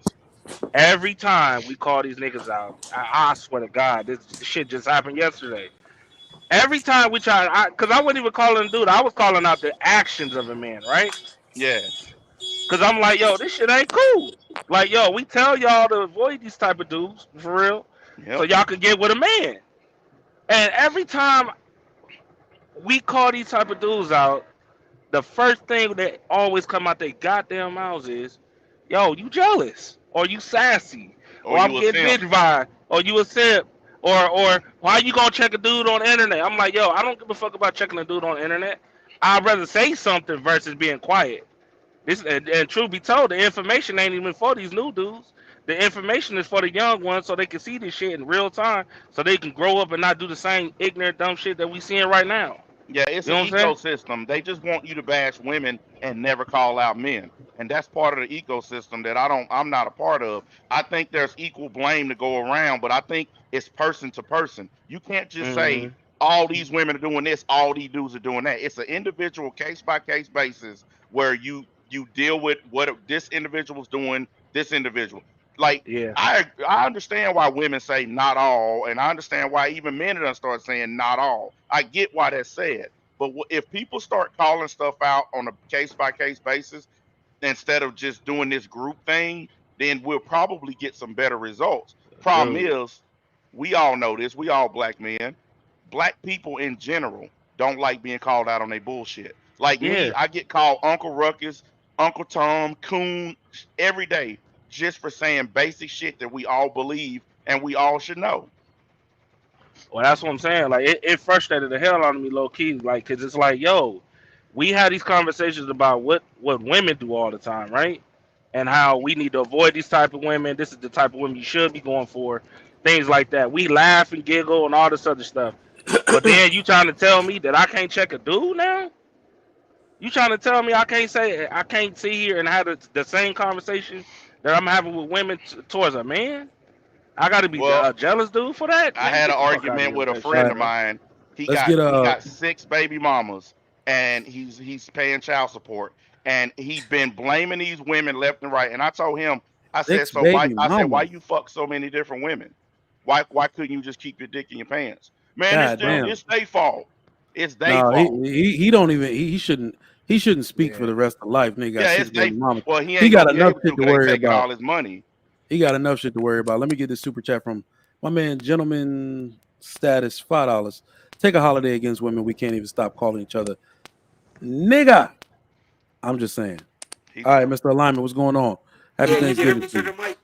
Every time we call these niggas out, I swear to God, this shit just happened yesterday. Every time we try, because I wasn't even calling a dude, I was calling out the actions of a man, right? Yeah. Because I'm like, yo, this shit ain't cool. Like, yo, we tell y'all to avoid these type of dudes, for real, so y'all can get with a man. And every time we call these type of dudes out, the first thing that always come out their goddamn mouths is, yo, you jealous, or you sassy, or I'm getting bitch vibe, or you a simp, or why you gonna check a dude on the internet? I'm like, yo, I don't give a fuck about checking a dude on the internet. I'd rather say something versus being quiet. And truth be told, the information ain't even for these new dudes. The information is for the young ones so they can see this shit in real time, so they can grow up and not do the same ignorant, dumb shit that we seeing right now. Yeah, it's an ecosystem. They just want you to bash women and never call out men. And that's part of the ecosystem that I'm not a part of. I think there's equal blame to go around, but I think it's person to person. You can't just say all these women are doing this, all these dudes are doing that. It's an individual case by case basis where you deal with what this individual's doing, this individual. Like, I understand why women say not all, and I understand why even men are start saying not all. I get why that's said. But if people start calling stuff out on a case-by-case basis, instead of just doing this group thing, then we'll probably get some better results. Problem is, we all know this, we all black men. Black people in general don't like being called out on their bullshit. Like me, I get called Uncle Ruckus, Uncle Tom, Coon every day, just for saying basic shit that we all believe and we all should know. Well, that's what I'm saying. Like, it frustrated the hell out of me, low key. Like, cause it's like, yo, we had these conversations about what women do all the time, right? And how we need to avoid these type of women. This is the type of women you should be going for. Things like that. We laugh and giggle and all this other stuff. But then you trying to tell me that I can't check a dude now? You trying to tell me I can't sit here and have the same conversation that I'm having with women towards a man? I got to be a jealous dude for that? I had an argument with a friend of mine. He got 6 baby mamas, and he's paying child support, and he's been blaming these women left and right. And I told him, I said, why you fuck so many different women? Why couldn't you just keep your dick in your pants? Man, it's their fault. It's their fault. He don't even he shouldn't speak for the rest of life. Nigga, well, he got enough shit to worry about. All his money. He got enough shit to worry about. Let me get this super chat from My man, gentleman status, $5. Take a holiday against women. We can't even stop calling each other nigga. I'm just saying. He's All right, Mr. Alignment, what's going on? Happy Yeah, you Thanksgiving get to him, you. Mr. Mike.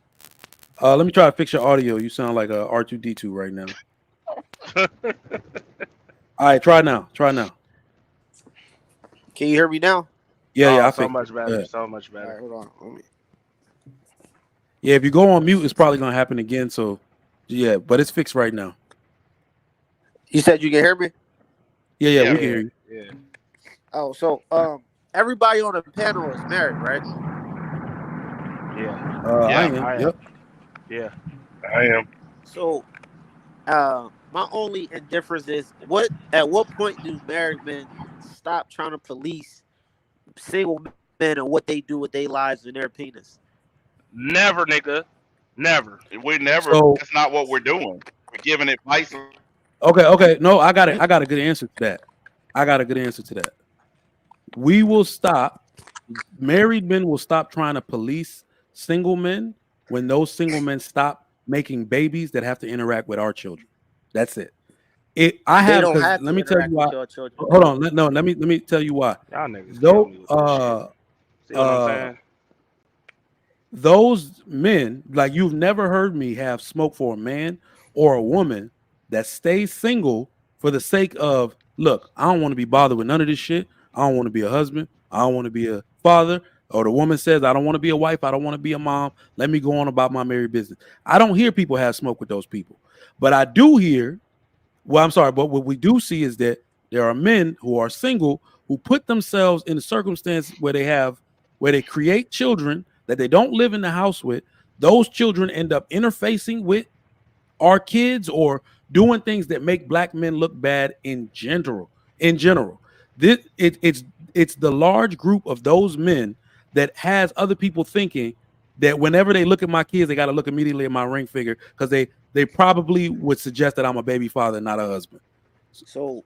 Let me try to fix your audio. You sound like a R2D2 right now. All right, try now. Try now. Can you hear me now? Yeah, Oh, I so think. much better. Yeah. So much All right, better. hold on. Let me... Yeah, if you go on mute, it's probably gonna happen again. So, yeah, but it's fixed right now. You said you can hear me? Yeah, Yeah. we can hear you. Yeah. Oh, so everybody on the panel is married, right? Yeah. I Yeah, am. I am. Yep. Yeah. I am. So my only indifference is at what point do married men stop trying to police single men and what they do with their lives and their penis? Never, nigga. Never. We never. So, That's not what we're doing. We're giving advice. okay. No, I got it. I got a good answer to that. We will stop. Married men will stop trying to police single men when those single men stop making babies that have to interact with our children. That's it. I They have don't because have let to me tell you interact why. with your children. Hold on. Let me tell you why. Y'all niggas Though kill me with this shit. See what I'm saying? those men, like you've never heard me have smoke for a man or a woman that stays single for the sake of, look, I don't want to be bothered with none of this shit. I don't want to be a husband. I don't want to be a father. Or the woman says, I don't want to be a wife. I don't want to be a mom. Let me go on about my married business. I don't hear people have smoke with those people. But I do hear, well, I'm sorry, but what we do see is that there are men who are single who put themselves in a circumstance where they create children that they don't live in the house with. Those children end up interfacing with our kids or doing things that make black men look bad in general. It's the large group of those men that has other people thinking that whenever they look at my kids, they got to look immediately at my ring finger because they probably would suggest that I'm a baby father, not a husband. So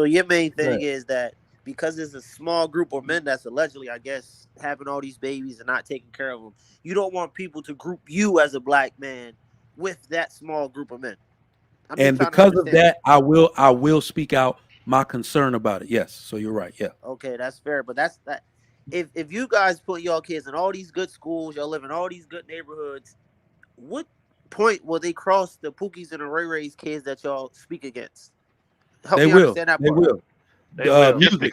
your main thing Right. is that because there's a small group of men that's allegedly, I guess, having all these babies and not taking care of them, you don't want people to group you as a black man with that small group of men. I'm just And trying to because of understand. that, I will speak out my concern about it. Yes, so you're right. Yeah. Okay, that's fair, but that's that. If you guys put your kids in all these good schools, y'all live in all these good neighborhoods, what point will they cross the Pookies and the Ray Ray's kids that y'all speak against? Help They me will. understand that They part. will. They will. Music.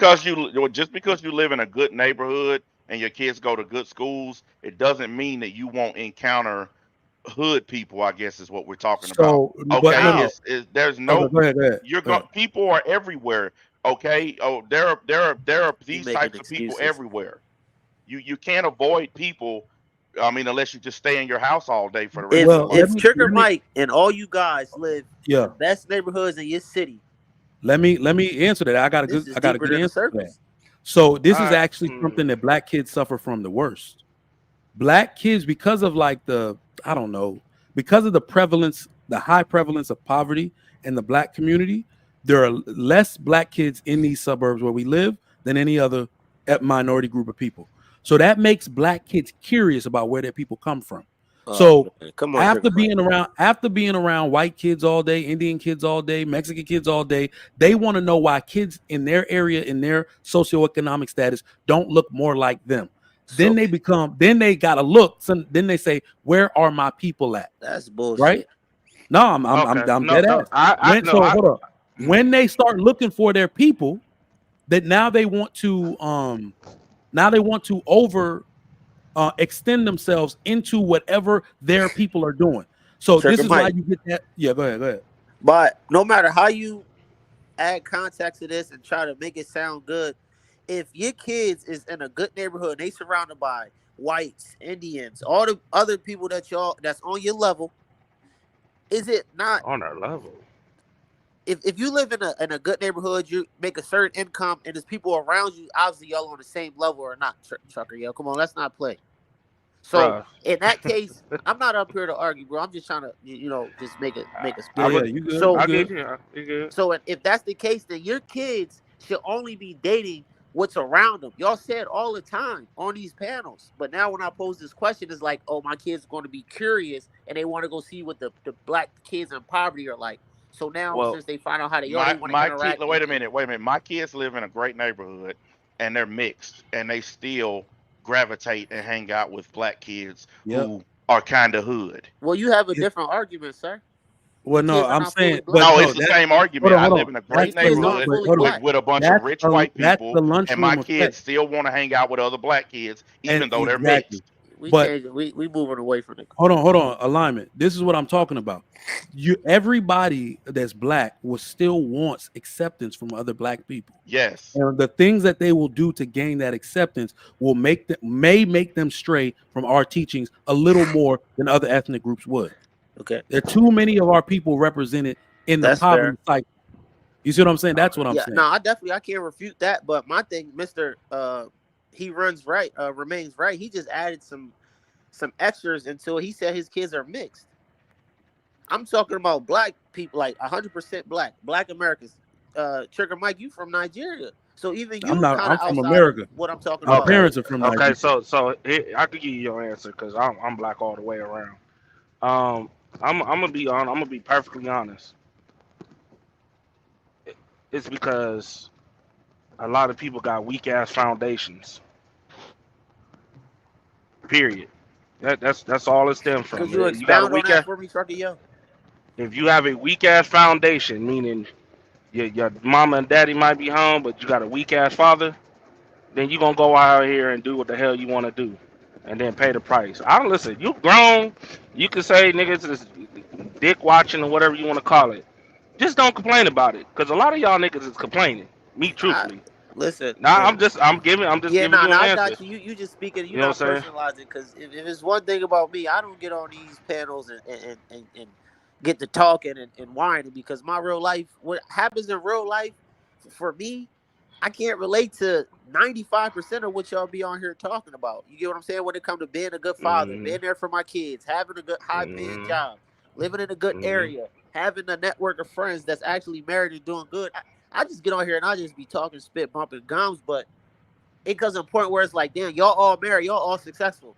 Just because you live in a good neighborhood and your kids go to good schools, it doesn't mean that you won't encounter hood people. I guess is what we're talking about. So, but Okay, How? there's okay, no go ahead. you're going. People are everywhere. Okay. Oh, there are You these making types of people excuses. everywhere. You can't avoid people. I mean, unless you just stay in your house all day for the rest If of the month. if Trigger Mike and all you guys live in Yeah. the best neighborhoods in your city, Let me answer that. I got a this good is I got a deeper good than the answer for that. surface. So this is Alright. actually something that black kids suffer from the worst. Black kids, because of because of the high prevalence of poverty in the black community, there are less black kids in these suburbs where we live than any other minority group of people. So that makes black kids curious about where their people come from. So man, come on, after Trigger Mike. being around white kids all day, Indian kids all day, Mexican kids all day, they want to know why kids in their area, in their socioeconomic status, don't look more like them. Then they gotta look. Then they say, "Where are my people at?" That's bullshit. Right? No, I'm Okay. dead No. ass. Hold on. When they start looking for their people, that now they want to extend themselves into whatever their people are doing. So Trigger this is why Mike. you get that. Yeah, go ahead. But no matter how you add context to this and try to make it sound good, if your kids is in a good neighborhood and they surrounded by whites, Indians, all the other people that's on your level, is it not? On our level. If you live in a good neighborhood, you make a certain income, and there's people around you, obviously y'all on the same level or not, Trucker, yo, come on, let's not play. So Bruh. in that case, I'm not up here to argue, bro. I'm just trying to, just make a Yeah, speech. you good. So I get you. You good. So if that's the case, then your kids should only be dating what's around them. Y'all say it all the time on these panels. But now when I pose this question, it's like, oh, my kids are going to be curious and they want to go see what the black kids in poverty are like. So now, Well, since they find out how they are, they want to My kid. interact. Wait a minute. My kids live in a great neighborhood, and they're mixed, and they still gravitate and hang out with black kids Yep. who are kind of hood. Well, you have a Yeah. different argument, sir. Well, The no, kids are I'm not fully saying, black. but No, no, it's the that, same argument. hold on, I hold live on. in a great That's the neighborhood fully hold on. black. with a bunch That's of rich white that's people, the and lunchroom my effect. kids still want to hang out with other black kids, even And though they're exactly. mixed. We But changing. We moving away from it. hold on, alignment. This is what I'm talking about. Everybody that's black will still wants acceptance from other black people. Yes. And the things that they will do to gain that acceptance will make them stray from our teachings a little more than other ethnic groups would. Okay, There are too many of our people represented in the that's poverty fair. cycle. You see what I'm saying? That's what I'm Yeah, saying. no, I can't refute that. But my thing, Mister, he runs right, remains right. He just added some extras until he said his kids are mixed. I'm talking about black people, like 100% black Americans. Trigger Mike, you from Nigeria, so even you I'm not. kind I'm of from outside America. of what I'm talking My about. parents are from Okay, Nigeria. so I could give you your answer because I'm black all the way around. I'm gonna be on. I'm gonna be perfectly honest. It's because a lot of people got weak ass foundations. Period. That's all it stems Could from. you You got a expound on weak that ass. for me, Trucker Yo? If you have a weak ass foundation, meaning your mama and daddy might be home, but you got a weak ass father, then you gonna go out here and do what the hell you want to do, and then pay the price. I don't listen. You grown. You can say niggas is dick watching or whatever you want to call it. Just don't complain about it, cause a lot of y'all niggas is complaining. Me, I truthfully. listen. Now I'm just Yeah, giving nah, you an nah, I answer. got you. You just speaking. You You're know not what I'm saying? personalizing because if it's one thing about me, I don't get on these panels and get to talking and whining because my real life, what happens in real life, for me, I can't relate to 95% of what y'all be on here talking about. You get what I'm saying? When it comes to being a good father, Mm-hmm. being there for my kids, having a good high paying Mm-hmm. job, living in a good Mm-hmm. area, having a network of friends that's actually married and doing good. I just get on here and I just be talking, spit, bumping gums, but it comes to a point where it's like, damn, y'all all married, y'all all successful.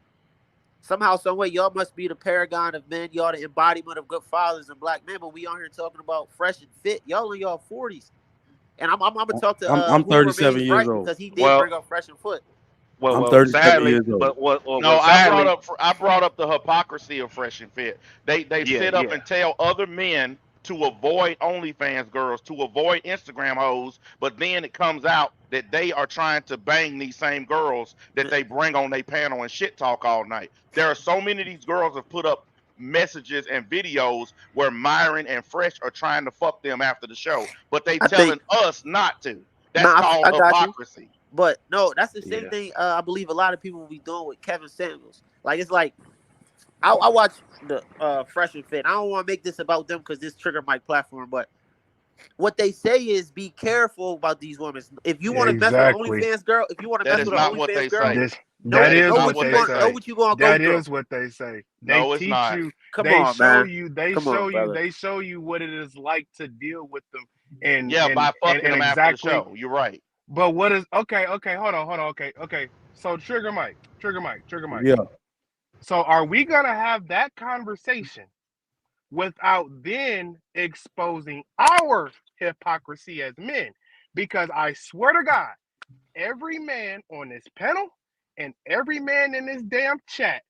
Somehow, some way, y'all must be the paragon of men. Y'all the embodiment of good fathers and black men. But we on here talking about fresh and fit. Y'all in y'all 40s, and I'm gonna talk to I'm who 37 remains years right old. because he did Well, bring up fresh and foot. I'm well, 37 sadly, years old. but what? No, Well, sadly, I brought up the hypocrisy of Fresh and Fit. They yeah, sit up yeah. and tell other men to avoid OnlyFans girls, to avoid Instagram hoes, but then it comes out that they are trying to bang these same girls that they bring on their panel and shit talk all night. There are so many of these girls have put up messages and videos where Myron and Fresh are trying to fuck them after the show, but they I think, telling us not to. That's nah, called I got you. hypocrisy. But no, that's the same Yeah. thing. I believe a lot of people will be doing with Kevin Samuels. Like it's like I watch the Fresh and Fit. I don't want to make this about them because this trigger my platform, but what they say is be careful about these women. If you want to mess with an Exactly. OnlyFans girl, if you want to That mess is with an not what OnlyFans they girl, say. This know that That is is know not what what what you they they want, know say. say. what you gonna go That through. is what they say. They No, it's teach not. you. Come They on, show man. you. They Come show on, you. brother. They show you what it is like to deal with them, and Yeah, and by and, fucking and them after the exactly. show. You're right. But what is okay? Okay, hold on. Okay. So Trigger Mike. Yeah. So are we gonna have that conversation without then exposing our hypocrisy as men? Because I swear to God, every man on this panel and every man in this damn chat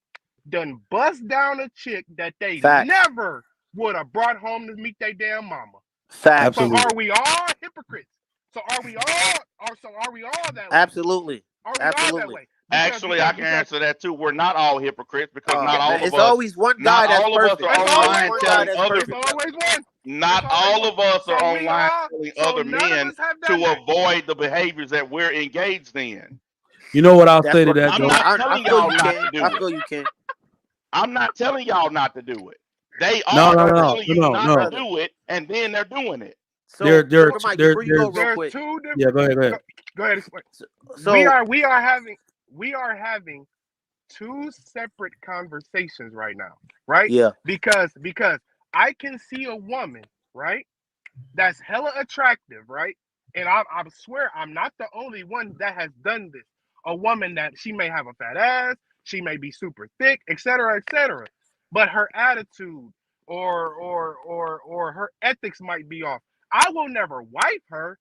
done bust down a chick that they Facts. never would have brought home to meet their damn mama. Facts. So Absolutely. are we all hypocrites? So are we all that way? Absolutely. Are we all that Absolutely. way? Actually, I can answer that too. We're not all hypocrites because Oh not man, all of it's us, always one not guy that's all of us perfect. are It's It's always always online one guy one. telling that's other. It's perfect, always brother. one. Not It's always all one. of us So are we online all. telling So other none of men us have done to that. avoid the behaviors that we're engaged in. You know what I'll That's say to what that I'm though? not I telling feel y'all you, not Ken. to I do it. feel you, Ken. I'm not telling y'all not to do it. They No, are no, Brother, no, telling no, you no, not to no. brother. do it, and then they're doing it. There, So, there, Trigger Mike, there, before you go, there's. real There's quick. two different. Yeah, go ahead. Go ahead. Explain. So, We are having two separate conversations right now, right? yeah, Because I can see a woman, right, that's hella attractive, right, and I swear I'm not the only one that has done this. A woman that she may have a fat ass, she may be super thick, etc., but her attitude or her ethics might be off. I will never wife her,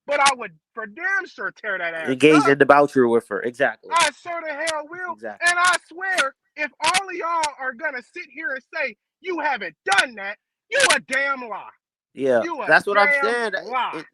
but I would for damn sure tear that ass Engage up. in debauchery with her. Exactly. I sure the hell will. Exactly. And I swear, if all of y'all are gonna sit here and say you haven't done that, you a damn lie. Yeah, You a that's what I'm damn saying. lie.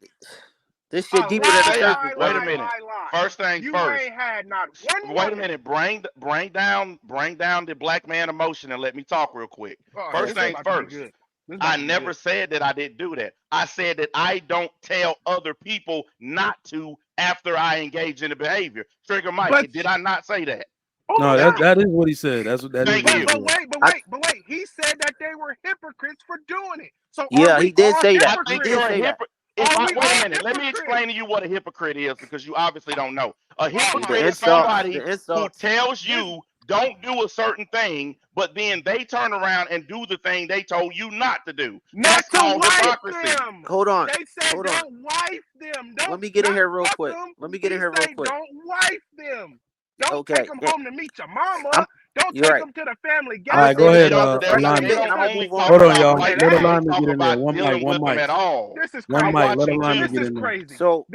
This shit A deeper than the lie, surface. wait a bro. minute. lie. First things You first. ain't had not one Wait a woman. minute. Bring down the black man emotion and let me talk real quick. Oh, First this things about to be first. good. This about I to be never good. said that I didn't do that. I said that I don't tell other people not to after I engage in the behavior. Trigger Mike, But- did I not say that? Oh No, my that God. that is what he said. That's what that is. Thank what he you. But said. wait. He said that they were hypocrites for doing it. So Yeah, are we he did all say that. I He think did you're a say that. hypocrite. Are we Wait all a minute. Let me hypocrites? explain to you what a hypocrite is because you obviously don't know. A hypocrite The is insult. somebody The who insult. tells you don't do a certain thing, but then they turn around and do the thing they told you not to do. Not That's to called wife hypocrisy. them. Hold on. They said Hold on. don't wife them. Don't, Let me get in not here real fuck quick. them. Let me get in He here real say quick. Don't wife them. Don't Okay, take them yeah. home to meet your mama. I'm- Don't you're take right. them to the family I'm All right, gathering. go gonna say ahead, this about the They Fresh Alignment. Fit, don't and I'm gonna only move on. talk Hold on, about y'all. white Let men, they Alignment talk get in there. about One dealing mic, with one them mic. at all. This is One crazy. mic. Let watching Alignment This get is in there. crazy. So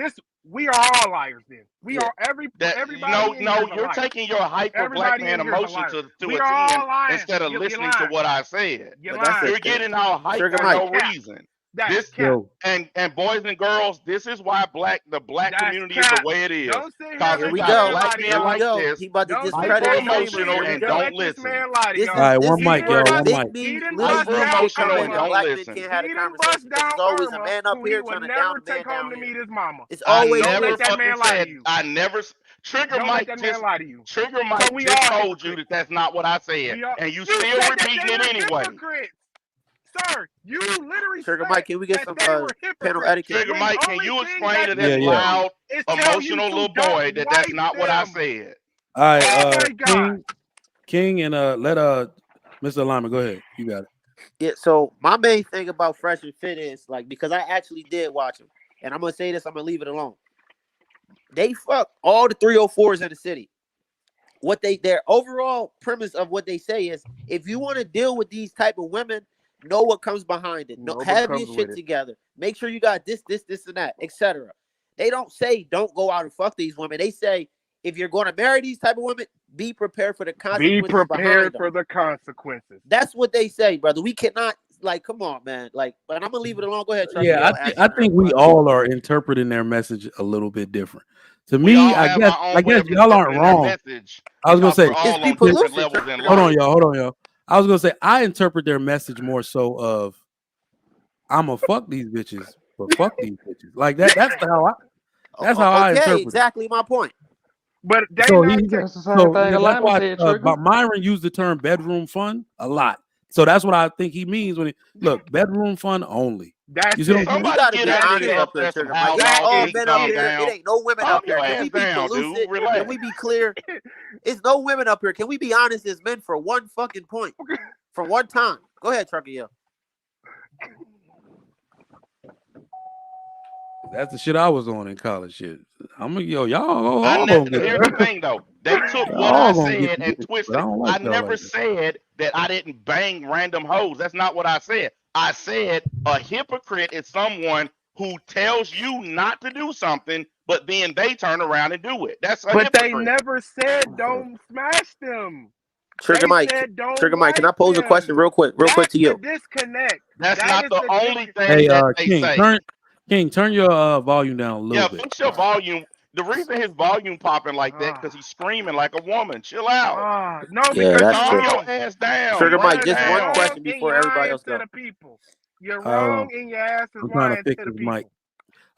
We are all liars then. We Yeah. are That everybody in no, here is a you're liar. taking your hyper black Everybody man in here is a emotion liar. to We a are 10 all lying. instead of You're listening to lying. what I said. You're But that's lying. You're getting all hype Sugar for Mike. no Cap. reason. That's This cap. Yo, and boys and girls, this is why the black That's community is cap. the way it is. Don't sit here Cause and Here let we this got man go. lie black to men Here we y'all. like go. this He about to Don't sit discredit there his and name listen. again. emotional Here we and go. Don't don't let this listen. man lie to This y'all. all right, is one He mic, didn't y'all. where bust- One Big mic. B He didn't literally bust Hyper down can't come emotional in and and Irma. don't black men listen. can't have He a didn't conversation bust because down there's always a Irma, man up who he here would trying to never down a take man home down to here. meet his mama. It's I always Don't never let that man fucking lie to said you. I never Trigger Don't let Mike that man just lie to you. Trigger So Mike we just all told you hypocrites. that that's not what I said, We are. and you You still said that repeating they it were anyway. hypocrites. Sir, you literally Sugar said Mike, can we get that some they were panel hypocrites. etiquette? Trigger When Mike, can only you thing explain that to they this Yeah. loud, do is tell you emotional to little boy don't that that's wife not what I them. said? All right, Oh my God. King, and let Mr. Alignment go ahead. You got it. Yeah, so my main thing about Fresh and Fit is like because I actually did watch them, and I'm gonna say this, I'm gonna leave it alone. They fuck all the 304s in the city. What their overall premise of what they say is if you want to deal with these type of women, know what comes behind it. Know what Have comes your with shit it. together. Make sure you got this, and that, etc. They don't say don't go out and fuck these women. They say if you're going to marry these type of women, be prepared for the Be consequences behind prepared them. for the consequences. That's what they say, brother. We cannot come on, man. But I'm gonna leave it alone. Go ahead, Chucky. Yeah, I think we all are interpreting their message a little bit different. To We me, all I have guess our own way of y'all aren't interpreting their wrong. message I was gonna because say we're all It's on people different lucid. levels in hold life. on, y'all. I was gonna say I interpret their message more so of I'ma fuck these bitches, but fuck these bitches. Like that. That's how I Okay, interpret it. exactly my point. But they So not That's the same thing that's Alignment why said, Trigger. but Myron used the term bedroom fun a lot. So that's what I think he means when he look bedroom fun only. that's You see what it. I'm saying? We Somebody gotta get be that honest nigga up up here, there some Trigger Mike. house It ain't dog. all He can men up calm here. down. It ain't no women Calm up here. your Can we ass be down, lucid? dude. Relax. Can we be clear? It's no women up here. Can we be honest as men for one fucking point? For one time. Go ahead, Trucker. Yo. That's the shit I was on in college. Shit, y'all all gonna get Here's the thing though. They took y'all what I all gonna get said and this, twisted but I it. don't I like y'all never like that. said that I didn't bang random hoes. That's not what I said. I said a hypocrite is someone who tells you not to do something, but then they turn around and do it. That's a But they hypocrite. never said don't smash them. Trigger They Mike. said don't Trigger Mike, can I wife pose a them. question real quick That's to you? the disconnect. That's That not is the the only disconnect. thing Hey, that they say. King, turn your volume down a little Yeah, bit. fix your volume. The reason his volume popping like that because he's screaming like a woman. Chill out. No, Yeah, because that's you're Calm true. wrong. your ass down. Trigger Bring Mike, it just You're one down. question wrong in before your everybody eyes else to go. the people. You're Hold on. wrong in your ass is I'm trying to lying fix to the his people. mic.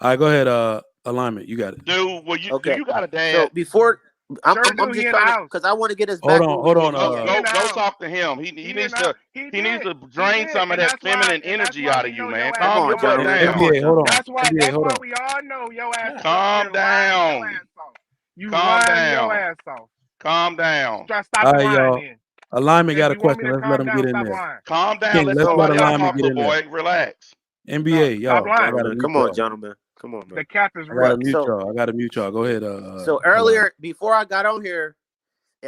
All right, go ahead. Alignment, you got it. Dude, well, do Okay. you got a dad? So before I'm Sure do. just He in the trying to house. because I want to get us Hold back. on, where we hold need to on. be at. Go talk to him. He needs to drain did, some of and that that's why- feminine and that's energy why out we of you, know man. your ass Calm on, your butt gentlemen. down. Come on, hold on. That's why NBA, we all know your ass. Calm down. Your ass off. You Calm lying down. your ass off. Calm down. Try stop All the right, lying y'all. then. Alignment If got a you want me question. to Let's let calm him down, get in stop there. lying. Calm down. King, Let let's let somebody else Alignment talk, get little in there. boy. Relax. NBA, y'all. Stop lying. I gotta Come read on, y'all. gentlemen. Come on, bro. The cap is I gotta real. mute So- y'all. I gotta mute y'all. Go ahead. So earlier, before I got on here,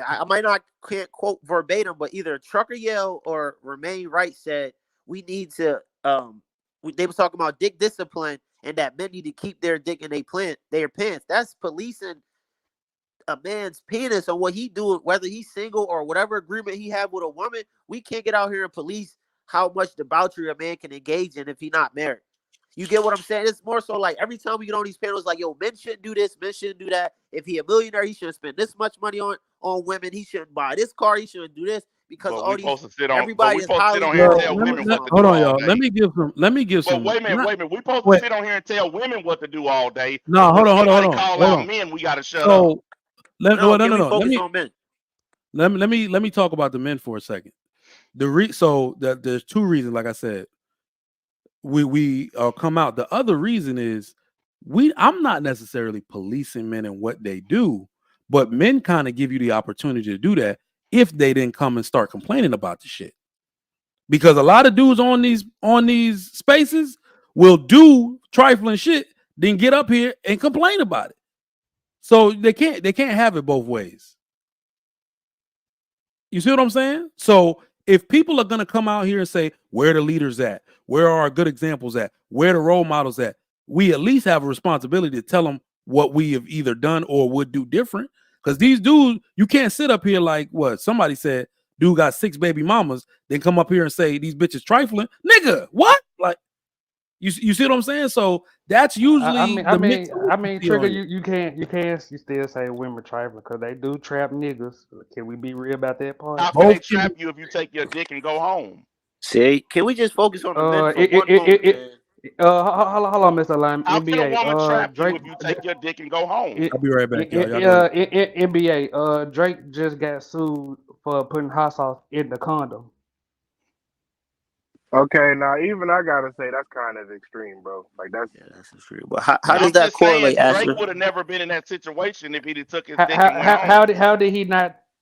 I might not can't quote verbatim, but either Trucker Yell or Remain Right said we need to they was talking about dick discipline and that men need to keep their dick in their pants. That's policing a man's penis on what he do, whether he's single or whatever agreement he have with a woman. We can't get out here and police how much debauchery a man can engage in if he not married. You get what I'm saying? It's more so like every time we get on these panels, like, yo, men shouldn't do this, men shouldn't do that. If he a millionaire, he shouldn't spend this much money on women. He shouldn't buy this car. He shouldn't do this because But all we these supposed to sit on. everybody We is supposed to sit highly on here and moral. tell Let me- women what to hold do on, all y'all. day. Let me give But some. wait a minute. We supposed to Wait. sit on here and tell women what to do all day. No, When hold on. somebody call Hold out on. men, we gotta shut up. So no. Can we focus on men? Let me talk about the men for a second. There's two reasons. Like I said, we come out. The other reason is I'm not necessarily policing men and what they do, but men kind of give you the opportunity to do that if they didn't come and start complaining about the shit. Because a lot of dudes on these spaces will do trifling shit, then get up here and complain about it. So they can't have it both ways. You see what I'm saying? So if people are gonna come out here and say, where are the leaders at? Where are our good examples at? Where are the role models at? We at least have a responsibility to tell them what we have either done or would do different. Because these dudes, you can't sit up here like what somebody said, dude got 6 baby mamas, then come up here and say these bitches trifling. Nigga, what? Like, you see what I'm saying? So that's usually I mean, Trigger, you still say women trifling because they do trap niggas. Can we be real about that part? How can they trap you if you take your dick and go home? See, can we just focus on the men for one moment, man? Hold on, Mr. Lime. How can a NBA, woman trap Drake, you if you take your dick and go home? I'll be right back, y'all. NBA, Drake just got sued for putting hot sauce in the condom. Okay, now even I gotta say that's kind of extreme, bro. Like that's extreme. But how does that correlate? Drake would have never been in that situation if he took his dick and went home.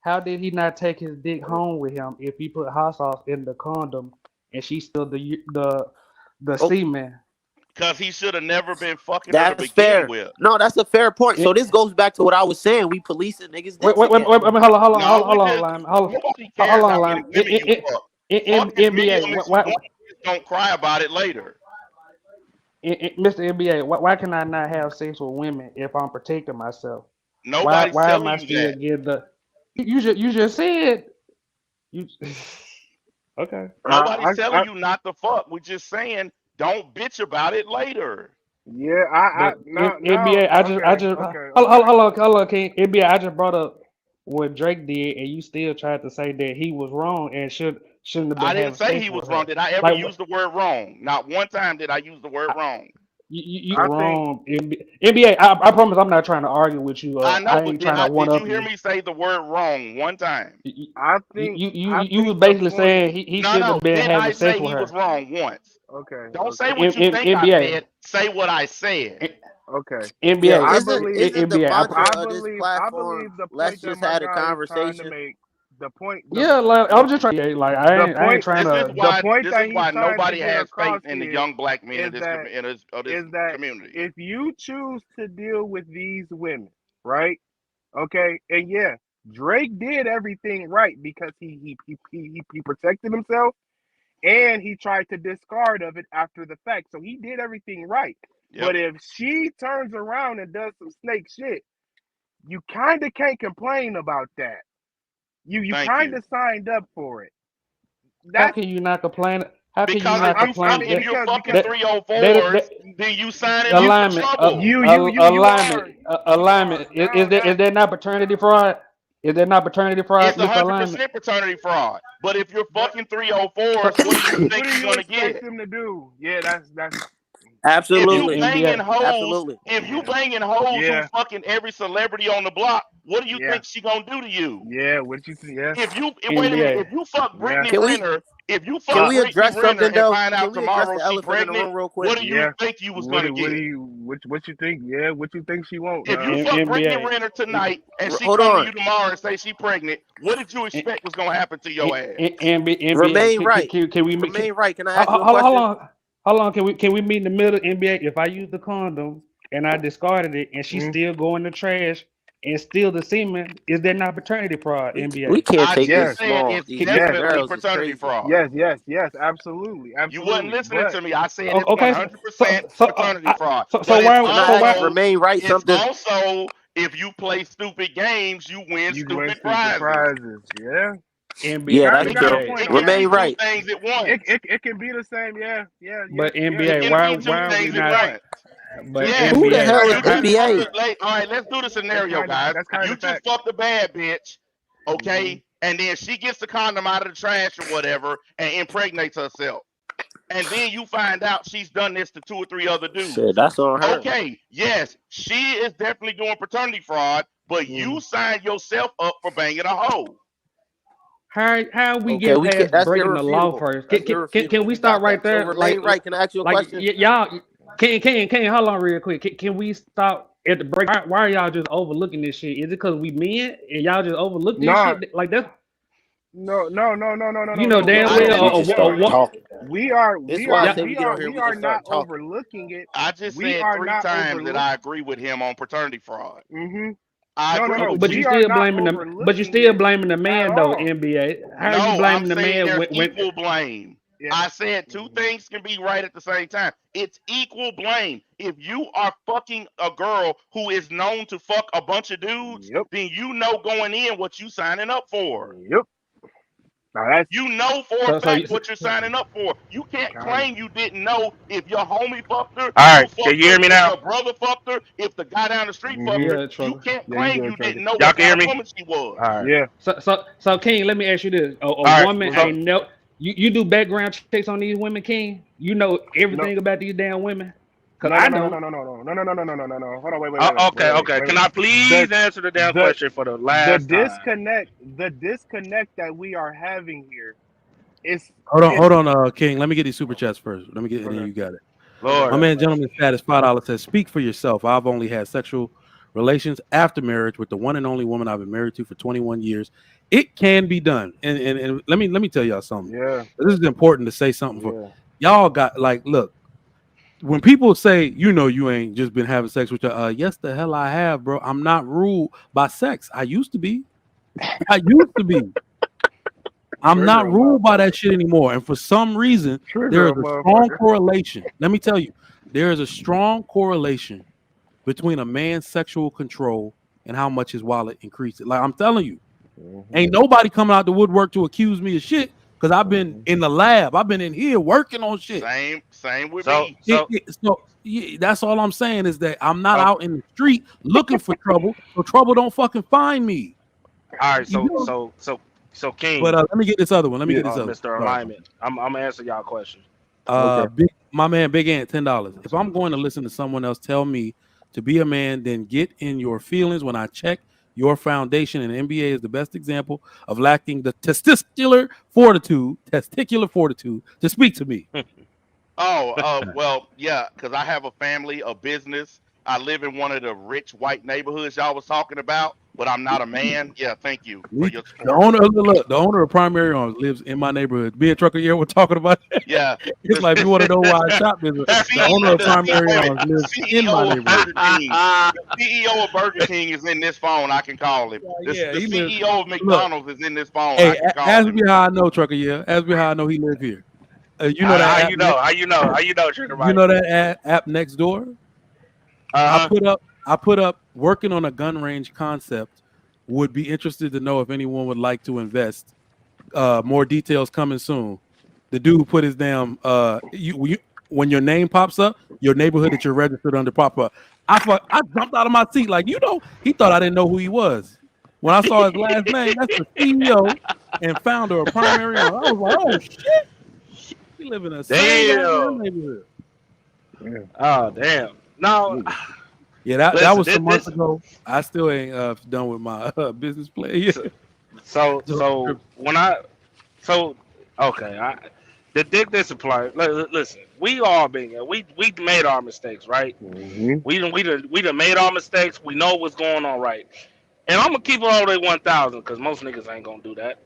How did he not take his dick home with him if he put hot sauce in the condom and she still the semen? Because he should have never been fucking her to begin fair. with. No, that's a fair point. So this goes back to what I was saying. We policing niggas. Wait, hold on, Lime. NBA, why don't cry about it later? Mr. NBA, why can I not have sex with women if I'm protecting myself? Nobody's why telling am I you still that. getting the? You just said you. Okay. Nobody's telling you not to fuck. We're just saying don't bitch about it later. Yeah, NBA. Hold on, King. NBA. I just brought up what Drake did, and you still tried to say that he was wrong and shouldn't have been. I didn't say he was wrong. Did I ever use the word wrong? Not one time did I use the word wrong. You're wrong. NBA. I promise I'm not trying to argue with you. I know, I ain't trying to one did up you hear me say the word wrong one time? I think you was basically saying he shouldn't have been having sex with her. He was wrong once. Okay. Don't say what you think NBA. I said. Say what I said. Okay. NBA. I believe the point let's just have a conversation. The point. I'm just trying. Like I ain't trying to. This is why nobody has faith in the young black men in this community. If you choose to deal with these women, right? Okay, and yeah, Drake did everything right because he protected himself. And he tried to discard of it after the fact. So he did everything right. Yep. But if she turns around and does some snake shit, you kind of can't complain about that. You kind of signed up for it. How can you not complain? How can you not complain? If you're fucking 304s, then you signing up for trouble. Alignment. Is there not paternity fraud? Is there not paternity fraud? It's 100% paternity fraud. But if you're fucking 304s, what do you think you're gonna get? Him to do? Yeah, that's absolutely. If you banging hoes who fucking every celebrity on the block, what do you think she gonna do to you? Yeah, what you think? Yeah. If you fuck Brittany Renner, can we address something though? Find out can we address tomorrow the elephant in the room real quick? What do you think you was gonna get? What you think? Yeah, what you think she won't? If you fuck Brittany Renner tonight and she come to you tomorrow and say she pregnant, what did you expect was gonna happen to your ass? Remain right. Can we remain right? Can I ask you a question? How long can we meet in the middle, NBA? If I use the condom and I discarded it and she Mhm. still go in the trash and steal the semen, is that not paternity fraud, We NBA? can't I take just this Yes. said small. it's These Yes. definitely girls is paternity crazy. fraud. Yes. Absolutely. You wasn't listening But to me. I said it's Okay, 100% paternity fraud. so But why Can I ask why Remain Right it's something? also if you play stupid games, you win you win stupid stupid prizes. prizes. Yeah. NBA Yeah, got- that's you It got a true. can, point it on can that. be Remain two Right. things at once. It can be the same. Yeah. but It NBA can be two why are we things at not? once. But Yes, Who the NBA, hell is you just NBA? fucked the all right, let's do the scenario, guys. That's kind You of just fact. fucked a bad bitch, okay? Mhm. And then she gets the condom out of the trash or whatever and impregnates herself. And then you find out she's done this to 2 or 3 other dudes. Shit, that's on her. Okay, yes, she is definitely doing paternity fraud, but you signed yourself up for banging a hoe. how we Okay, get we can. past That's breaking the law irrefutable. first? That's Can irrefutable. we We start got right that. So there? Remain Right. Can I ask you a question? Y'all can hold on real quick. Can we stop at the break? Why are y'all just overlooking this shit? Is it because we men and y'all just overlook this Nah. shit? Like that's No. you know damn I well We just start talking. We are This is why I Yeah. say we get on here. we We are just not start talking. overlooking it. I just We said are 3 not times that overlook- I agree with him on paternity fraud. Mm-hmm. I agree No. with But you. you We are still not blaming the overlooking blaming the man at though, all. NBA. How No, are you blaming I'm the saying man there's when equal blame. Yeah. I said 2 things can be right at the same time. It's equal blame. If you are fucking a girl who is known to fuck a bunch of dudes, Yep. then you know going in what you signing up for. Yep. Now that's You know for So- a so fact you- what you're signing up for. You can't Kinda. claim you didn't know if your homie fucked her, All right, you can fucked you hear her, me if now? your brother fucked her, if the guy down the street fucked Mhm. her. Yeah, You Trevor. can't Yeah, claim you you good, Trevor. didn't know Y'all what can hear kind of me? woman she was. All right. Yeah. So King, let me ask you this: a right, woman so- ain't no. You do background checks on these women, King. You know everything about these damn women. Cause I No. don't. Hold on. Wait. Okay. Can I please answer the damn question for the last time? The disconnect that we are having here is Hold on, King. Let me get these super chats first. Let me get, and then Okay. you got it. Lord, My man, gentleman, status $5 says, "Speak for yourself. I've only had sexual relations after marriage with the one and only woman I've been married to for 21 years. It can be done." And let me tell y'all something. Yeah. This is important to say something for Yeah. y'all. Got like, look, when people say, you ain't just been having sex with your, yes, the hell I have, bro. I'm not ruled by sex. I used to be. I'm not ruled by that shit anymore. And for some reason, there is a strong correlation. Let me tell you, there is a strong correlation between a man's sexual control and how much his wallet increases. Like I'm telling you, ain't nobody coming out the woodwork to accuse me of shit because I've been in the lab. I've been in here working on shit. Same with So- me. So yeah, that's all I'm saying is that I'm not out in the street looking for trouble, so trouble don't fucking find me. all right. So King. But let me get this other one. Let me get this other one. Mr. Sorry. Alignment. I'm gonna answer y'all question. My man, Big Ant, $10. If I'm going to listen to someone else tell me to be a man, then get in your feelings when I check your foundation. And the NBA is the best example of lacking the testicular fortitude to speak to me. Well, yeah, because I have a family, a business. I live in one of the rich white neighborhoods y'all was talking about, but I'm not a man. Yeah, thank you for your support. The owner of Primary Arms lives in my neighborhood. Me and Trucker, we're talking about that. Yeah. It's like, you want to know why I shop this? The owner of Primary Arms lives in my neighborhood. The CEO of Burger King is in this phone. I can call him. The CEO of McDonald's is in this phone. Hey, I can call ask him. me how I know, Trucker. Ask me how I know he live here. You know that? How you know, Trigger Mike? You know that app Next Door? I put up working on a gun range concept. Would be interested to know if anyone would like to invest. More details coming soon. The dude put his damn when your name pops up, your neighborhood that you're registered under pop up. I jumped out of my seat like, he thought I didn't know who he was. When I saw his last name, that's the CEO and founder of Primary Arms. I was like, oh shit, he live in a same neighborhood. Oh damn! No. Yeah, that was some months ago. I still ain't done with my business plan yet. So the dick discipline. Listen, we all been here. We made our mistakes, right? Mm-hmm. We done made our mistakes. We know what's going on, right? And I'm gonna keep it all the way 1,000 because most niggas ain't gonna do that.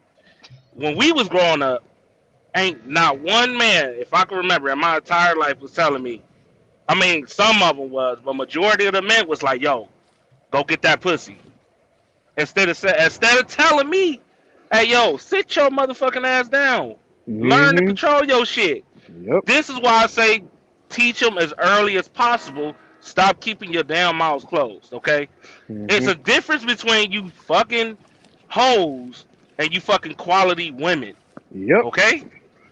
When we was growing up, Ain't not one man, if I can remember, in my entire life was telling me. I mean, some of them was, but majority of the men was like, "Yo, go get that pussy." Instead of telling me, "Hey, yo, sit your motherfucking ass down. Learn to control your shit." Yep. This is why I say teach them as early as possible. Stop keeping your damn mouths closed, okay? It's a difference between you fucking hoes and you fucking quality women, Yep. okay?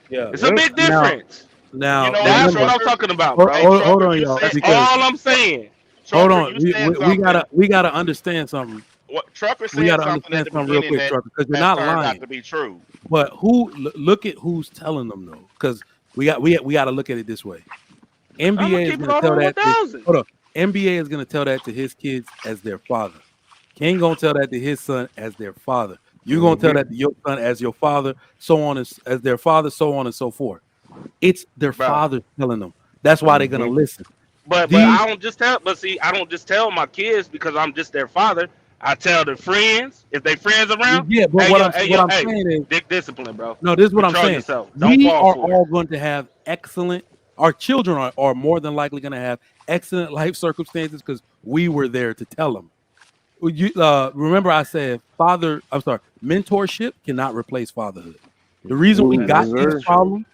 Yeah. It's a big difference. Now, You know, That's remember, what I'm talking about, hold, bro. hold, hold on, you y'all. said- That's Because all I'm saying. hold Trucker, on, you said something. we gotta understand something. What Trucker We said gotta something at understand the something real beginning quick, that Trucker, because you're has not turned lying. out to be true. But look at who's telling them though, because we got to look at it this way. I'm gonna NBA is keep it gonna all tell on that. 1,000. Hold on, NBA is gonna tell that to his kids as their father. King gonna tell that to his son as their father. You're gonna tell that to your son as your father, so on as their father, so on and so forth. It's their Bro. father telling them. That's why they're gonna listen. But I don't just tell. But see, I don't just tell my kids because I'm just their father. I tell their friends if they friends around. Yeah, but Hey, what yo, I'm hey, what yo, I'm hey, saying is, dick discipline, bro. no, this is what Control I'm saying. yourself. Don't We fall are for it. all going to have excellent. Our children are more than likely going to have excellent life circumstances because we were there to tell them. You remember I said mentorship cannot replace fatherhood. The reason we Man, got that's these true. problems,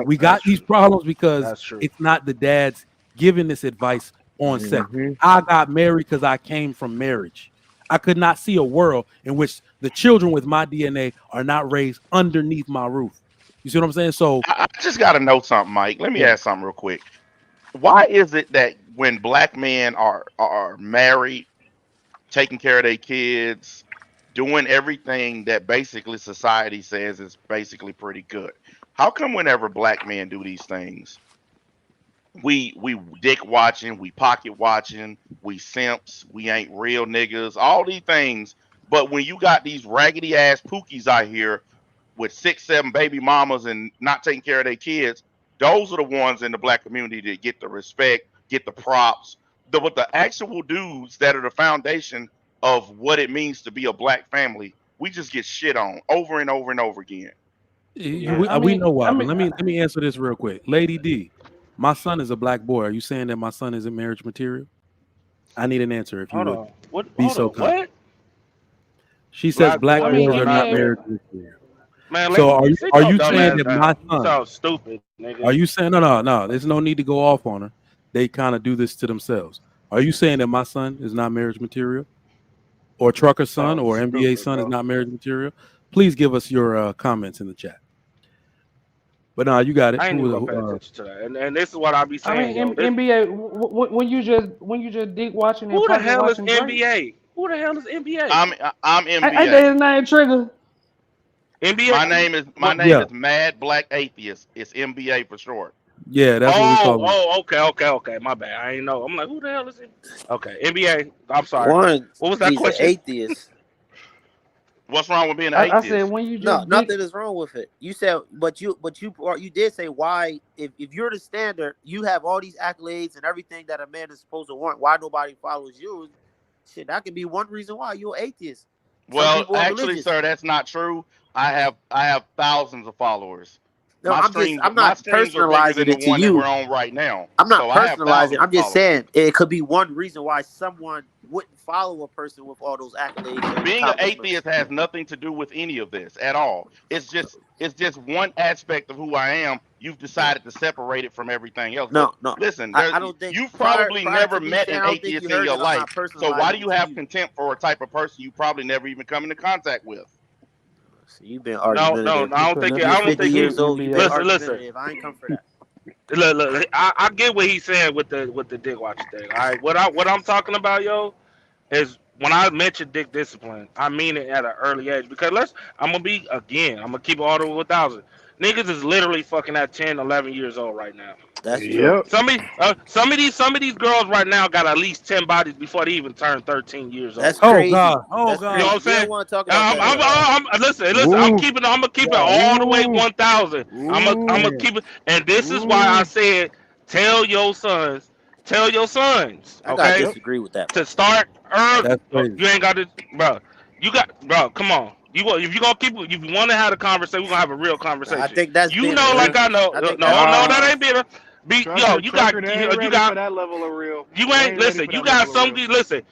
we That's got these true. problems because That's true. it's not the dads giving this advice on sex. I got married because I came from marriage. I could not see a world in which the children with my DNA are not raised underneath my roof. You see what I'm saying? So I just got to know something, Mike. Let me Yeah. ask something real quick. Why is it that when black men are married, taking care of their kids, doing everything that basically society says is basically pretty good, how come whenever black men do these things, we dick watching, we pocket watching, we simps, we ain't real niggas, all these things, but when you got these raggedy ass pookies out here with 6, 7 baby mamas and not taking care of their kids, those are the ones in the black community that get the respect, get the props. But the actual dudes that are the foundation of what it means to be a black family, we just get shit on over and over and over again. we know why. But let me answer this real quick. Lady D, my son is a black boy. Are you saying that my son isn't marriage material? I need an answer if you Hold would on. What? be Hold so on. kind. What? She says Black black boys boys are are not not marriage material. Man, So lady, sit are your you dumb saying ass that down. my You son? sound stupid, nigga. Are you saying no? There's no need to go off on her. They kind of do this to themselves. Are you saying that my son is not marriage material, or Trucker son, or NBA son is not marriage material? Please give us your comments in the chat. But no, you got it. I ain't even gonna pay attention to that. And this is what I be I saying, mean, yo. This, NBA. When you just dick watching and who the pocket hell is watching Drake, NBA? Who the hell is NBA? I'm ain't NBA. that his name Trigger? NBA. My name is Mad Black Atheist. It's MBA for short. Yeah, that's what we call him. Oh, okay. My bad. I ain't know. I'm like, who the hell is it? Okay, NBA. I'm sorry. One, What was that he's question? an atheist. What's wrong with being an I atheist? said when you No, just nothing is wrong with it. You said, but you did say why if you're the standard, you have all these accolades and everything that a man is supposed to want. Why nobody follows you? Shit, that could be one reason why you're atheist. Some Well, people are actually, religious. sir, that's not true. I have thousands of followers. No, my I'm streams not are bigger personalizing than the it to one that you. we're on right now. I'm not So I have personalizing. thousands I'm of just followers. saying it could be one reason why someone wouldn't follow a person with all those accolades and Being an accomplishments. atheist has nothing to do with any of this at all. It's just one aspect of who I am. You've decided to separate it from everything else. No, But listen, I don't think you've prior probably to never me met saying, an I don't think atheist you in heard your it. I'm not life. So why do personalizing you it to have you. contempt for a type of person you probably never even come into contact with? So you've been No, argumentative. I don't think. You're I don't 50 think. years old. You've been Listen. argumentative. I ain't come for that. Look, I get what he's saying with the dick watching thing. All right, what I'm talking about, yo, is when I mention dick discipline, I mean it at an early age. Because I'm gonna keep it all the way 1,000. Niggas is literally fucking at 10, 11 years old right now. That's true. Some of these girls right now got at least 10 bodies before they even turn 13 years old. That's crazy. God. That's You know crazy. what I'm We saying? don't want to talk about that. Listen. I'm gonna keep it all the way 1,000. I'm gonna keep it, and this is why I said, tell your sons, I gotta okay, disagree with that. to start early. That's crazy. You ain't got to, bro. Come on. if you gonna keep, if you want to have a conversation, we're gonna have a real conversation. I think that's you bitter, know, man. like I know. I No, think no, that's that ain't bitter. You got Trucker, they ain't ready for that level of real. You They ain't ready listen. for You that got level of something. Listen,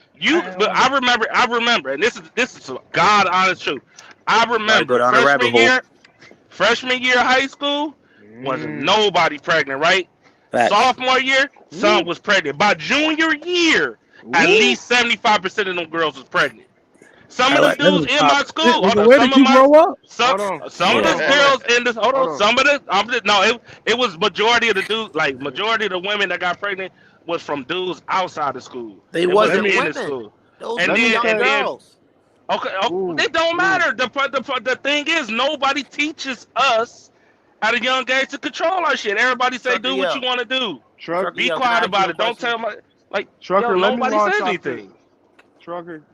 but I remember, and this is some God honest truth. I Gotta go remember down a rabbit hole. freshman year of high school, wasn't nobody pregnant, right? Facts. Sophomore year, some was pregnant. By junior year, at least 75% of them girls was pregnant. Some of the dudes in my school. Where did you grow up? Some of the girls in this. Hold on. Some of the. It was majority of the dudes. Like majority of the women that got pregnant was from dudes outside of school. They It wasn't in women. the school. Those And were then- young and then- girls. Okay, it don't matter. The thing is, nobody teaches us at a young age to control our shit. Everybody say, Trucker, do what you want to do. Trucker, Be yo, can I quiet ask about you it. a Don't question? tell my like. Trucker, let me nobody launch says off anything. this. Trucker.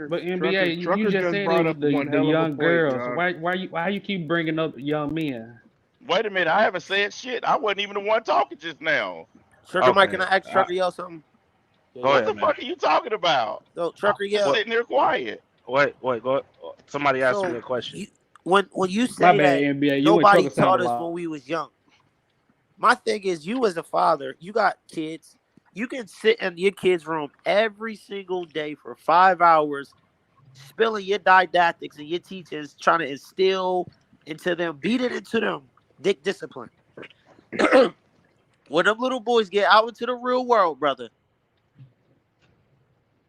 But NBA, Trucker you just said brought it up was one the hell of a young point, girls. dog. Why you keep bringing up young men? Wait a minute, I haven't said shit. I wasn't even the one talking just now. Trucker Mike, Okay. can I ask Trucker Yell something? Go What ahead, the man. fuck are you talking about? So Trucker Just Yell, sitting here quiet. Wait. Go. Somebody asked So, me a question. when you My say bad, that NBA. You and nobody Trucker sound taught a us lot. when we was young. My thing is, you as a father, you got kids. You can sit in your kid's room every single day for 5 hours, spilling your didactics and your teachings, trying to instill into them, beat it into them, dick discipline. When them little boys get out into the real world, brother,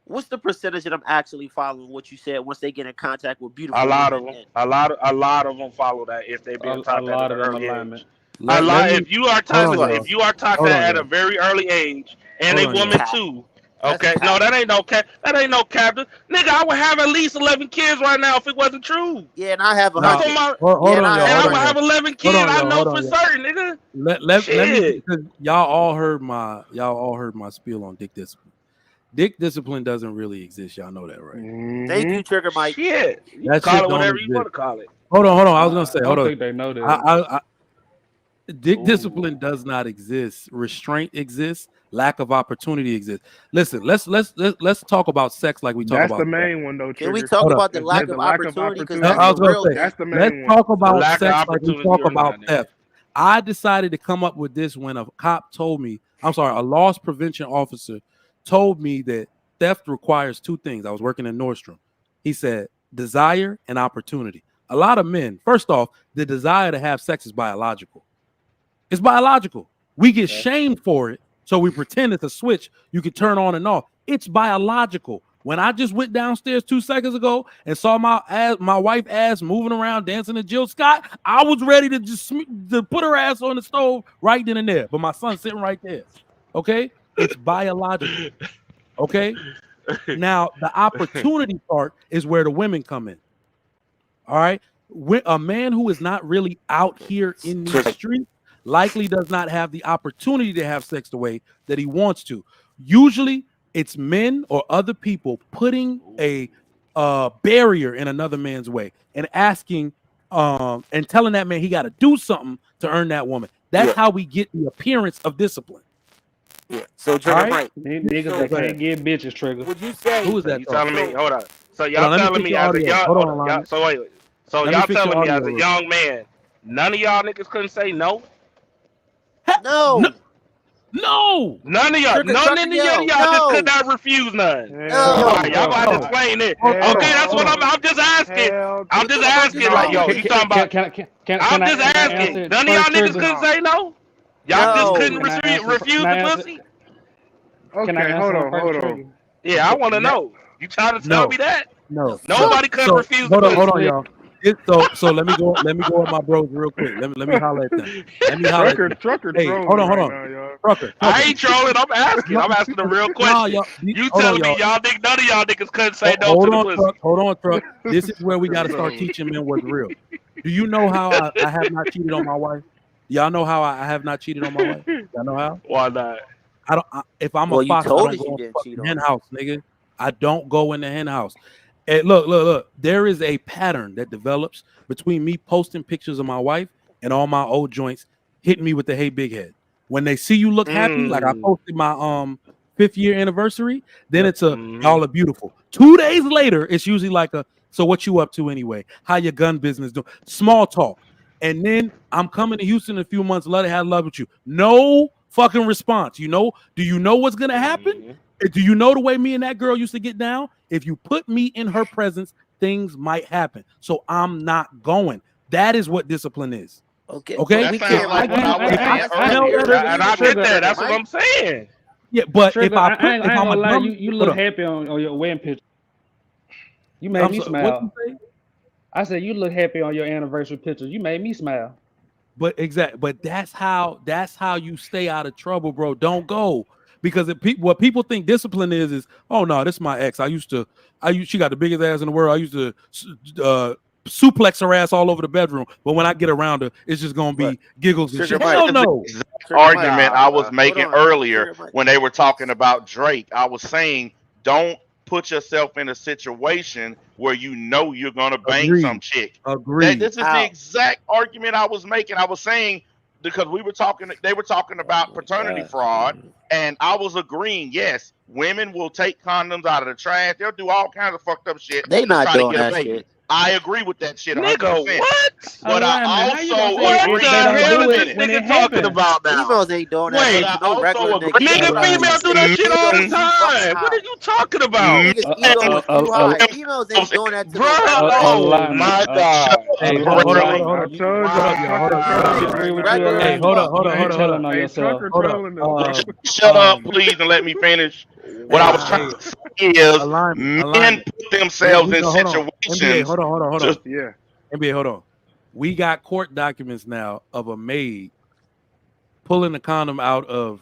what's the percentage of them actually following what you said once they get in contact with beautiful A lot of women? them. A lot of them follow that if they been A taught that lot at of an them early alignment. age. If you are taught Hold on, if you are taught Hold that on, at a y'all. very early age, and Hold a on, woman y'all. too. That's Okay, cap. no, that ain't no cap. That ain't no captain. Nigga, I would have at least 11 kids right now if it wasn't true. Yeah, and I have Nah, 100. hold on, and y'all. And I Hold would on, have y'all. 11 kids. on, I y'all. know Hold on, for y'all. certain, nigga. Let me, Shit. because y'all all heard my spiel on dick discipline. Dick discipline doesn't really exist. Y'all know that, right? Thank you, Trigger Mike. Shit. You That call shit it don't whatever you exist. want to call it. Hold on. I was gonna say, I hold don't on. think they know that. Dick discipline does not exist. Restraint exists. Lack of opportunity exists. Listen, let's talk about sex like we talk That's about the main one, though. Can we Trigger. talk Hold about up. the lack of opportunity? Because that's I was the gonna real say, thing. That's the let's main talk one. about Lack of sex like we opportunity talk or about not, theft. I decided to come up with this when a cop told me, a loss prevention officer told me that theft requires two things. I was working in Nordstrom. He said desire and opportunity. A lot of men, first off, the desire to have sex is biological. It's biological. We get shamed for it, so we pretend it's a switch you can turn on and off. It's biological. When I just went downstairs 2 seconds ago and saw my wife ass moving around dancing to Jill Scott, I was ready to to put her ass on the stove right then and there. But my son's sitting right there. Okay, it's biological. Okay. Now the opportunity part is where the women come in. All right, a man who is not really out here in these streets likely does not have the opportunity to have sex the way that he wants to. Usually, it's men or other people putting a barrier in another man's way and asking and telling that man he got to do something to earn that woman. That's how we get the appearance of discipline. Yeah. So, Trigger Mike, Niggas that can't get bitches, Trigger. would you say? Who is that? You telling me? Hold on. So Hold y'all on, let me telling fix me your as a audio. young. Hold on, y'all, Lonnie. so wait. So Let me y'all fix your telling me audio as a real young man, none of y'all niggas couldn't say no. No. No. None of y'all. Trigger, None Trigger, of y'all yo, just no. could not refuse none. No. All right, y'all gonna have to No. explain it. Hold on, Okay, that's hold what on. I'm just asking. I'm just asking. no. Like, yo, Can you talking about? I'm just I asking. answer it None of y'all first, niggas Trigger? couldn't say no. Y'all just No. couldn't Can I answer? refuse Can I the answer? pussy. Can I Okay, answer hold him first, Trigger? Yeah, I want to know. You trying to tell me that? No. Nobody could So refuse the hold pussy. on, y'all. So let me go with my bros real quick. Let me holler at them. Let me holler at them. Trucker Hey, trolling hold on. right now, y'all. Trucker. I ain't trolling. I'm asking. I'm asking the real question. y'all, You hold on, telling me y'all. y'all think none of y'all niggas couldn't say no Hold to the on, pussy? truck. Hold on, truck. This is where we got to start teaching men what's real. Do you know how I have not cheated on my wife? Y'all know how I have not cheated on my wife? Y'all know how? Why not? If I'm Well, a you fox, I told don't us go you in didn't the cheat fucking on hen her. house, nigga. I don't go in the hen house. And look. There is a pattern that develops between me posting pictures of my wife and all my old joints hitting me with the hey big head. When they see you look happy, like I posted my 5th year anniversary, then it's a y'all are beautiful. 2 days later, it's usually like a so what you up to anyway? How your gun business doing? Small talk. And then I'm coming to Houston in a few months. Let it have love with you. No fucking response. Do you know what's gonna happen? Do you know the way me and that girl used to get down? If you put me in her presence, things might happen. So I'm not going. That is what discipline is. Okay. Okay. That sounds like what I was saying earlier. And I get that. That's what I'm saying. Yeah, but Trigger, if I ain't gonna lie, you look happy on your wedding picture. You made me smile. I said you look happy on your anniversary picture. You made me smile. But that's how you stay out of trouble, bro. Don't go. Because what people think discipline is oh no, this is my ex. She got the biggest ass in the world. I used to suplex her ass all over the bedroom. But when I get around her, it's just gonna be giggles and shit. Hell no. Argument I was making earlier when they were talking about Drake. I was saying don't put yourself in a situation where you're gonna bang some chick. Agreed. This is the exact argument I was making. I was saying because they were talking about paternity fraud, and I was agreeing. Yes, women will take condoms out of the trash. They'll do all kinds of fucked up shit. They not doing that shit. I agree with that shit. 100%. Nigga, what? But I also what the hell is this nigga talking about now? Females ain't doing that. Wait, no regular nigga, females do that shit all the time. What are you talking about? Females ain't doing that. Bro, oh my God. Hey, hold on. Shut up, please, and let me finish. What I was trying to say is men put themselves in situations. Hold on. Yeah. NBA, hold on. We got court documents now of a maid pulling the condom out of.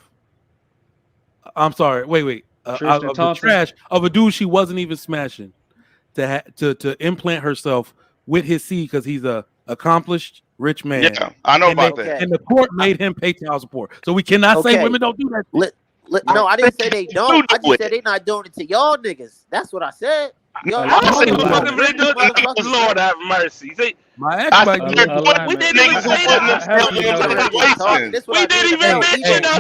I'm sorry. Wait. Out of the trash of a dude she wasn't even smashing to implant herself with his seed because he's a accomplished rich man. Yeah, I know about that. And the court made him pay child support. So we cannot say women don't do that. No, I didn't say they don't. I just said they not doing it to y'all niggas. That's what I said. Lord have mercy. See, my ex, we didn't even say that. We didn't even mention that.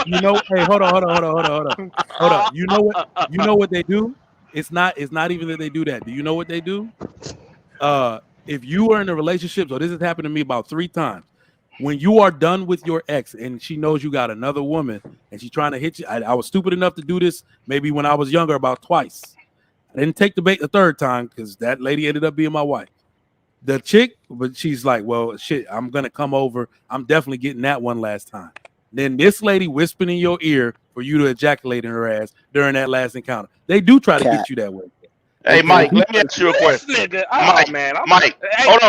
You know what? Hey, hold on. You know what they do? It's not even that they do that. Do you know what they do? If you are in a relationship, so this has happened to me about 3 times. When you are done with your ex and she knows you got another woman and she's trying to hit you, I was stupid enough to do this maybe when I was younger about twice. I didn't take the bait the 3rd time because that lady ended up being my wife. The chick, but she's like, well, shit, I'm going to come over. I'm definitely getting that one last time. Then this lady whispering in your ear for you to ejaculate in her ass during that last encounter. They do try to get you that way. Hey, Mike, let me ask you a question. Mike, hold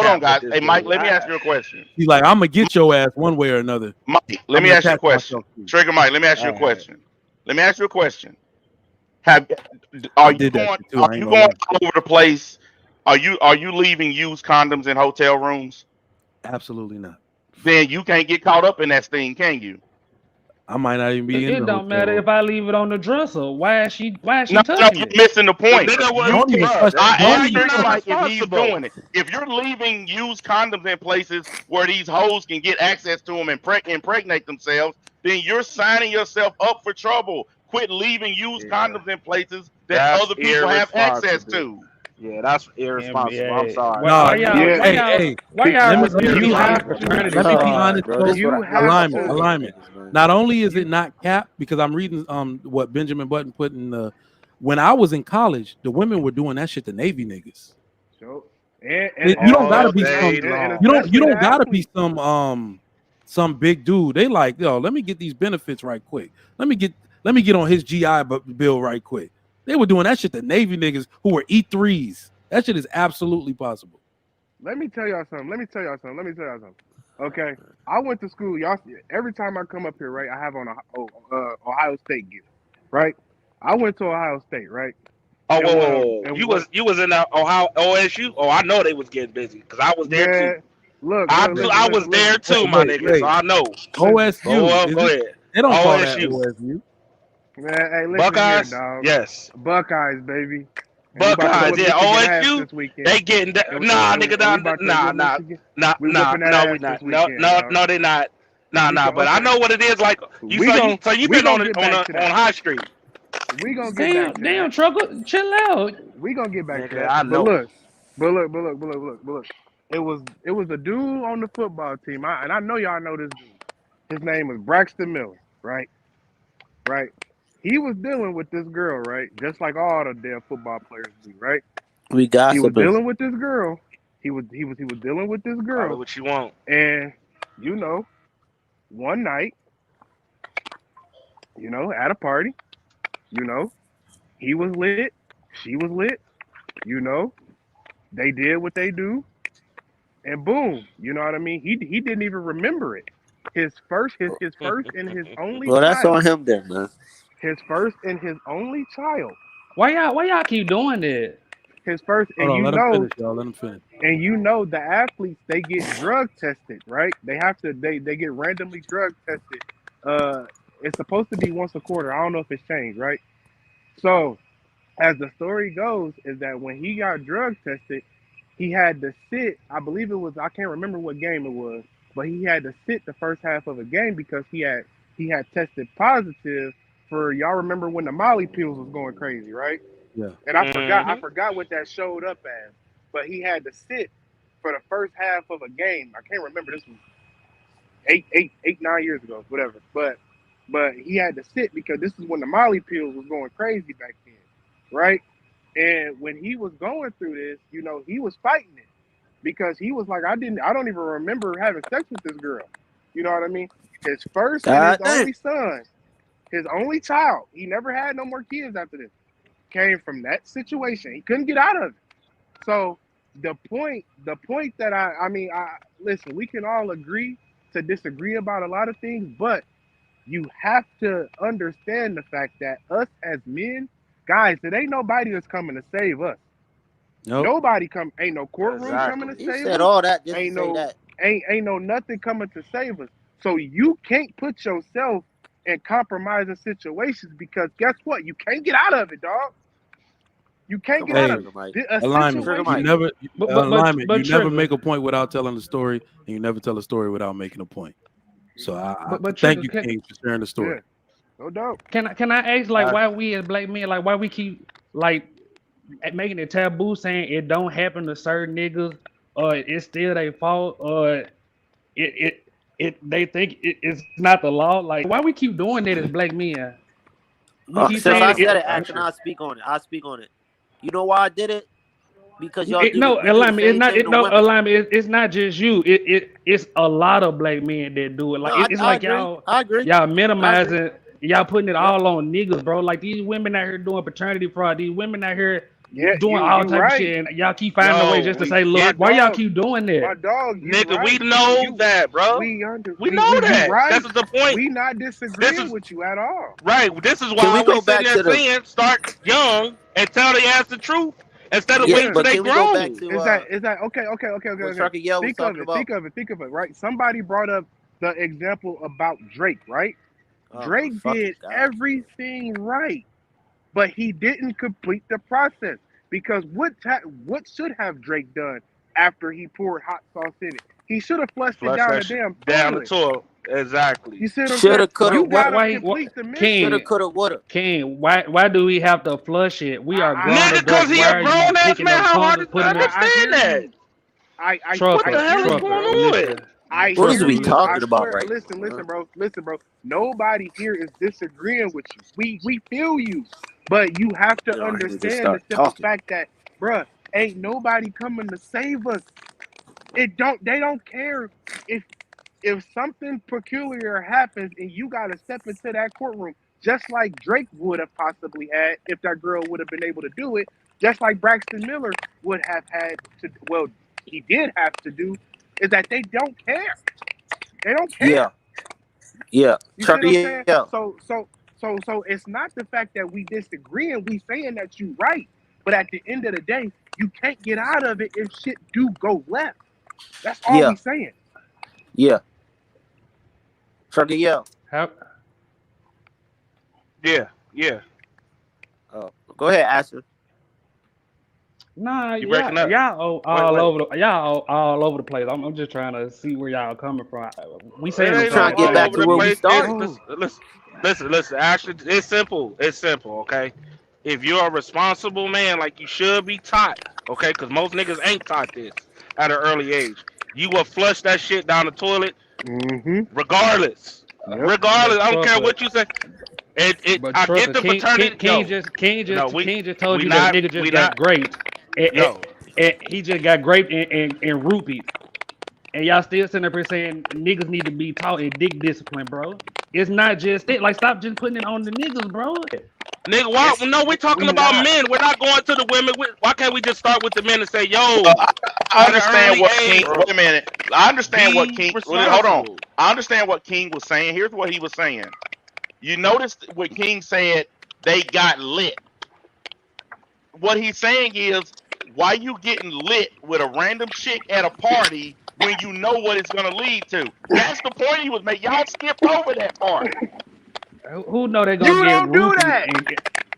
on, guys. Hey, Mike, let me ask you a question. He's like, I'm going to get your ass one way or another. Mike, let me ask you a question. Trigger Mike, let me ask you a question. Are you going all over the place? Are you leaving used condoms in hotel rooms? Absolutely not. Then you can't get caught up in that thing, can you? I might not even be in. It don't matter if I leave it on the dresser. Why is she touching it? You're missing the point. If you're leaving used condoms in places where these hoes can get access to them and impregnate themselves, then you're signing yourself up for trouble. Quit leaving used condoms in places that other people have access to. Yeah, that's irresponsible. I'm sorry. Why y'all let me be honest. Alignment. Not only is it not cap, because I'm reading what Benjamin Button put in the. When I was in college, the women were doing that shit to Navy niggas. You don't gotta be you don't gotta be some big dude. They like, yo, let me get these benefits right quick. Let me get on his GI bill right quick. They were doing that shit to Navy niggas who were E3s. That shit is absolutely possible. Let me tell y'all something. Okay, I went to school. Y'all, every time I come up here, right, I have on a Ohio State gear, right? I went to Ohio State, right? Oh, whoa. You was in Ohio OSU? Oh, I know they was getting busy because I was there too. Look, I was there too, my nigga. So I know. OSU. Go ahead. They don't call that OSU. Man, hey, listen Buckeyes, here, dog. yes. Buckeyes, baby. Buckeyes, yeah. OSU, they getting nah, nigga, nah, we not. No, they not. Nah, but I know what it is. Like you, so you've been on High Street. We gonna get back to damn, that. trucker, chill out. We gonna get back to Nigga, that. I know. But look. It was a dude on the football team, and I know y'all know this dude. His name was Braxton Miller, right? Right. He was dealing with this girl, right? Just like all the damn football players do, right? We got He was some. dealing with this girl. He was dealing with this Call it girl, what you want. and one night, at a party, he was lit, she was lit, they did what they do, and boom, you know what I mean? He didn't even remember it. His first and his only Well, that's child. on him then, man. His first and his only child. Why y'all keep doing that? His first, and Hold on, let him finish, y'all. Let him finish. and the athletes, they get drug tested, right? They have to they get randomly drug tested. It's supposed to be once a quarter. I don't know if it's changed, right? So as the story goes, is that when he got drug tested, he had to sit, I believe it was, I can't remember what game it was, but he had to sit the first half of a game because he had tested positive for, y'all remember when the Molly pills was going crazy, right? Yeah. And I forgot what that showed up as, but he had to sit for the first half of a game. I can't remember, this was 9 years ago, whatever. But he had to sit because this is when the Molly pills was going crazy back then, right? And when he was going through this, he was fighting it because he was like, I don't even remember having sex with this girl. You know what I mean? His first and his only son, his only child, he never had no more kids after this, came from that situation. He couldn't get out of it. So the point that I mean, listen, we can all agree to disagree about a lot of things, but you have to understand the fact that us as men, guys, it ain't nobody that's coming to save us. Nope. Nobody ain't no courtroom coming to He save said us. all that just Ain't to say no that. ain't no nothing coming to save us. So you can't put yourself in compromising situations because guess what? You can't get out of it, dog. You can't get out of it. Alignment. You never Trigger. make a point without telling the story, and you never tell a story without making a point. So I But thank Trigger, you, King, for sharing the story. Yeah. No doubt. Can I ask why we as black men why we keep making it taboo saying it don't happen to certain niggas or it's still their fault or they think it's not the law, why we keep doing that as black men? Since I said it, Action, I'll speak on it. You know why I did it? Because y'all alignment. It's not alignment. It's not just you. It's a lot of black men that do it. I agree. Y'all minimizing. Y'all putting it all on niggas, bro. Like these women out here doing paternity fraud. These women out here doing all type of shit, and y'all keep finding a way just to say, look, why y'all keep doing that? My dog, nigga, we know that, bro. We know that. Right. That's the point. We not disagreeing with you at all. Right. This is why we sitting there saying start young and tell the ass the truth instead of waiting till they grown. Is that okay? Think of it. Right. Somebody brought up the example about Drake, right? Drake did everything right, but he didn't complete the process because what should have Drake done after he poured hot sauce in it? He should have flushed it down the damn toilet. Exactly. You see what I'm saying? You gotta complete the mission. Shoulda, coulda, woulda. King, why do we have to flush it? We are grown nigga, because he a grown ass man. How hard to understand that? What the hell is going on? What is we talking about right now? Listen, bro. Nobody here is disagreeing with you. We feel you, but you have to understand the simple fact that, bruh, ain't nobody coming to save us. They don't care if something peculiar happens and you gotta step into that courtroom, just like Drake would have possibly had if that girl would have been able to do it, just like Braxton Miller would have had to. Well, he did have to do. Is that they don't care. They don't care. Yeah. Chucky, yeah. So it's not the fact that we disagree and we saying that you right, but at the end of the day, you can't get out of it if shit do go left. That's all we saying. Yeah. Chucky, yeah. Yeah. Go ahead, Asher. Nah, You breaking up? y'all all over the place. I'm just trying to see where y'all coming from. We It saying the ain't Trying same to no get all back thing. over to the where we place. started. Listen. Actually, it's simple. It's simple. Okay. If you're a responsible man, like you should be taught, okay, because most niggas ain't taught this at an early age. You will flush that shit down the toilet Mm-hmm. regardless. Yep. Regardless, But I don't care trucker, what you say. I get trucker, the paternity. No, King no, just told we you that not, nigga just we got not. raped, and, No, he just got raped and rupeed, and y'all still sitting up here saying niggas need to be taught in dick discipline, bro. It's not just it. Like, stop just putting it on the niggas, bro. nigga. Why? No, we're We talking about not. men. We're not going to the women. Why can't we just start with the men and say, Uh, yo, I at an understand early what King. age, Wait a minute. I understand what be King. Hold on. responsible. I understand what King was saying. Here's what he was saying. You noticed what King said? They got lit. What he's saying is, why you getting lit with a random chick at a party when you know what it's gonna lead to? That's the point he was making. Y'all skipped over that part. Who know they gonna You get don't do rupeed that. and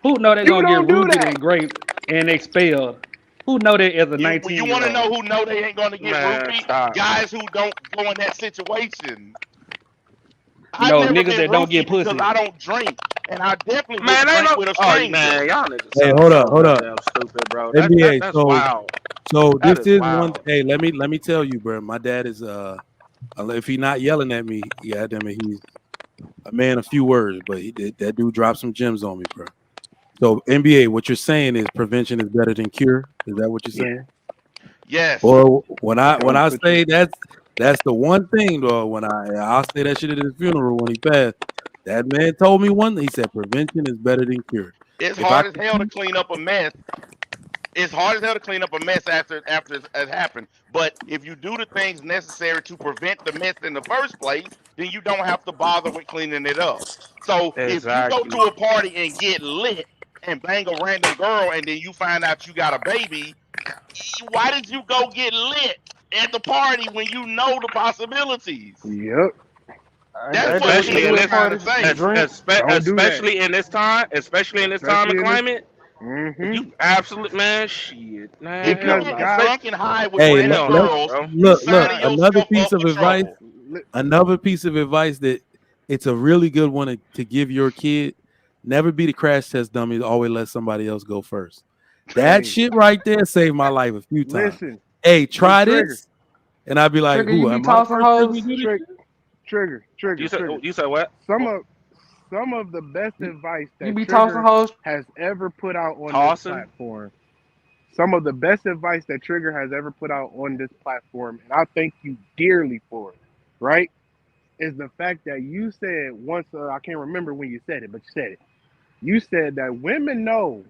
who know they You gonna get don't do rupeed that. and raped and expelled? Who know that as a You 19 year want to know old? who know they ain't gonna get Man, roofied? stop. Guys who don't go in that situation. I've No, never niggas been that don't get roofied because pussy. I don't drink, and I definitely Man, wouldn't ain't drink no. with a Oh stranger. man, y'all niggas Hey, sound hold so up, hold up. goddamn stupid, bro. NBA. That's So wild. this That is is one. wild. Hey, let me tell you, bro. My dad is if he not yelling at me, yeah, damn it, he's a man of few words, but that dude dropped some gems on me, bro. So NBA, what you're saying is prevention is better than cure. Is that what you're Yeah. saying? Yes. Or when That's how I we put say you. that's the one thing though. When I'll say that shit at his funeral when he passed. That man told me one thing. He said prevention is better than cure. It's If I hard as hell to clean up a mess. It's hard as hell to clean up a mess after it happened. But if you do the things necessary to prevent the mess in the first place, then you don't have to bother with cleaning it up. So if you go Exactly. to a party and get lit and bang a random girl and then you find out you got a baby, why did you go get lit at the party when you know the possibilities? Yep. That's Ain't what that what they Especially King in do is at this, trying to parties? say. Drink. Don't do that. especially in this time and Especially in this. climate, Mm-hmm. you absolute man, shit, man, If you hell Because no, getting guys, drunk and high with hey, random hell no, girls, bro. you look, signing guys, another yourself piece up of for advice. trouble. Another piece of advice that it's a really good one to give your kid. Never be the crash test dummy. Always let somebody else go first. That hey, shit right there saved my life a few times. listen. Hey, Hey, try Trigger. this, and I'd be like, Trigger, you "Who be am I the tossing first person to hoes. do this?" Trigger. Trigger. Trigger. Trigger. You said what? Some of the best advice You that be tossing Trigger hoes. has ever put out on this Tossing? platform. Some of the best advice that Trigger has ever put out on this platform, and I thank you dearly for it, right? Is the fact that you said once, I can't remember when you said it, but you said it. You said that women know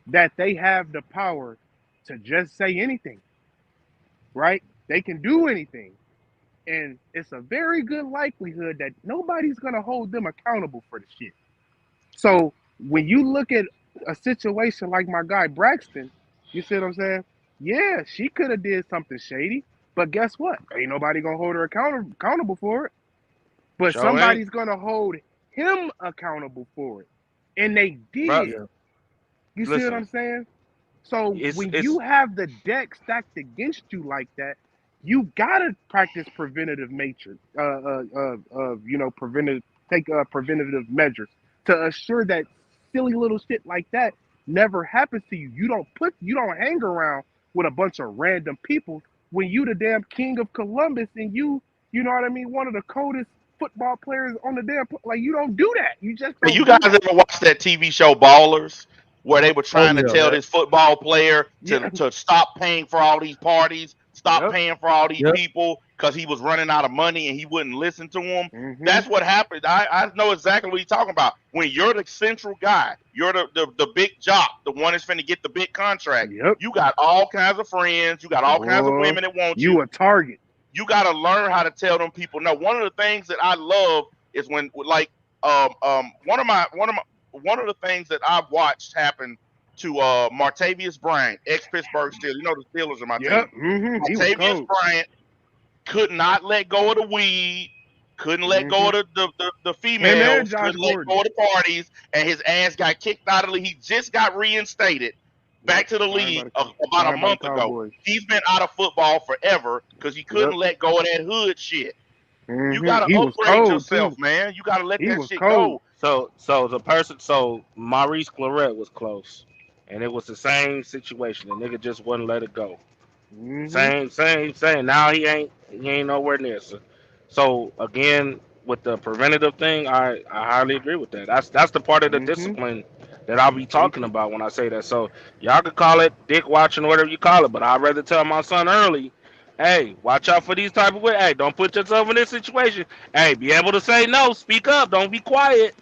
that they have the power to just say anything, right? They can do anything. And it's a very good likelihood that nobody's going to hold them accountable for the shit. So when you look at a situation like my guy Braxton, you see what I'm saying? Yeah, she could have did something shady, but guess what? Ain't nobody gonna hold her accountable for it. But Show ain't, somebody's gonna hold him accountable for it, and they bro. did. Yeah. You see what Listen, I'm saying? So when you it's have the deck stacked against you like that, you gotta practice preventative nature, preventative preventative measures to assure that silly little shit like that never happens to you. You don't hang around with a bunch of random people when you the damn king of Columbus and you know what I mean, one of the coldest football players on the damn like you don't do that. You just Hey, you don't guys do that. ever watch that TV show Ballers, where they were Oh trying to yeah. tell yeah, this football player Yeah. to stop paying for all these parties, stop Yep. paying for all these Yep. people because he was running out of money and he wouldn't listen to them? Mm-hmm. That's what happened. I know exactly what he's talking about. When you're the central guy, you're the big jock, the one that's finna get the big contract. Yep. You got all kinds of friends. You got all kinds of Boy, women that want you you. a target. You got to learn how to tell them people no. One of the things that I love is when like one of the things that I've watched happen to Martavius Bryant, ex Pittsburgh Steelers. You know the Steelers are my Yep. team. Mm-hmm. He was Martavius cold. Bryant could not let go of the weed, couldn't let go Mm-hmm. of the Him and females, Josh couldn't let Gordon. go of the parties, and his ass got kicked out of the league. He just got reinstated. back to the league about a month ago. He's been out of football forever because he couldn't let go of that hood shit. You gotta upgrade yourself, man. You gotta let that shit go. So Maurice Claret was close, and it was the same situation. The nigga just wouldn't let it go. Same. Now he ain't nowhere near. So again, with the preventative thing, I highly agree with that. That's the part of the discipline that I'll be talking about when I say that. So y'all could call it dick watching or whatever you call it, but I'd rather tell my son early, hey, watch out for these type of way. Hey, don't put yourself in this situation. Hey, be able to say no, speak up, don't be quiet.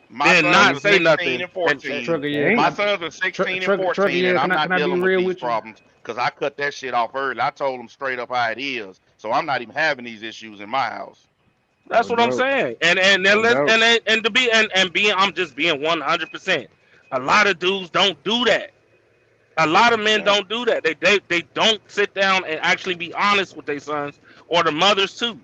My not say 16 nothing. and 14. Trigger, My sons are 16 and 14, and I'm not dealing with these problems because I cut that shit off early. I told them straight up how it is, so I'm not even having these issues in my house. That's what I'm saying. And I'm just being 100%. A lot of dudes don't do that. A lot of men don't do that. They don't sit down and actually be honest with their sons or the mothers too.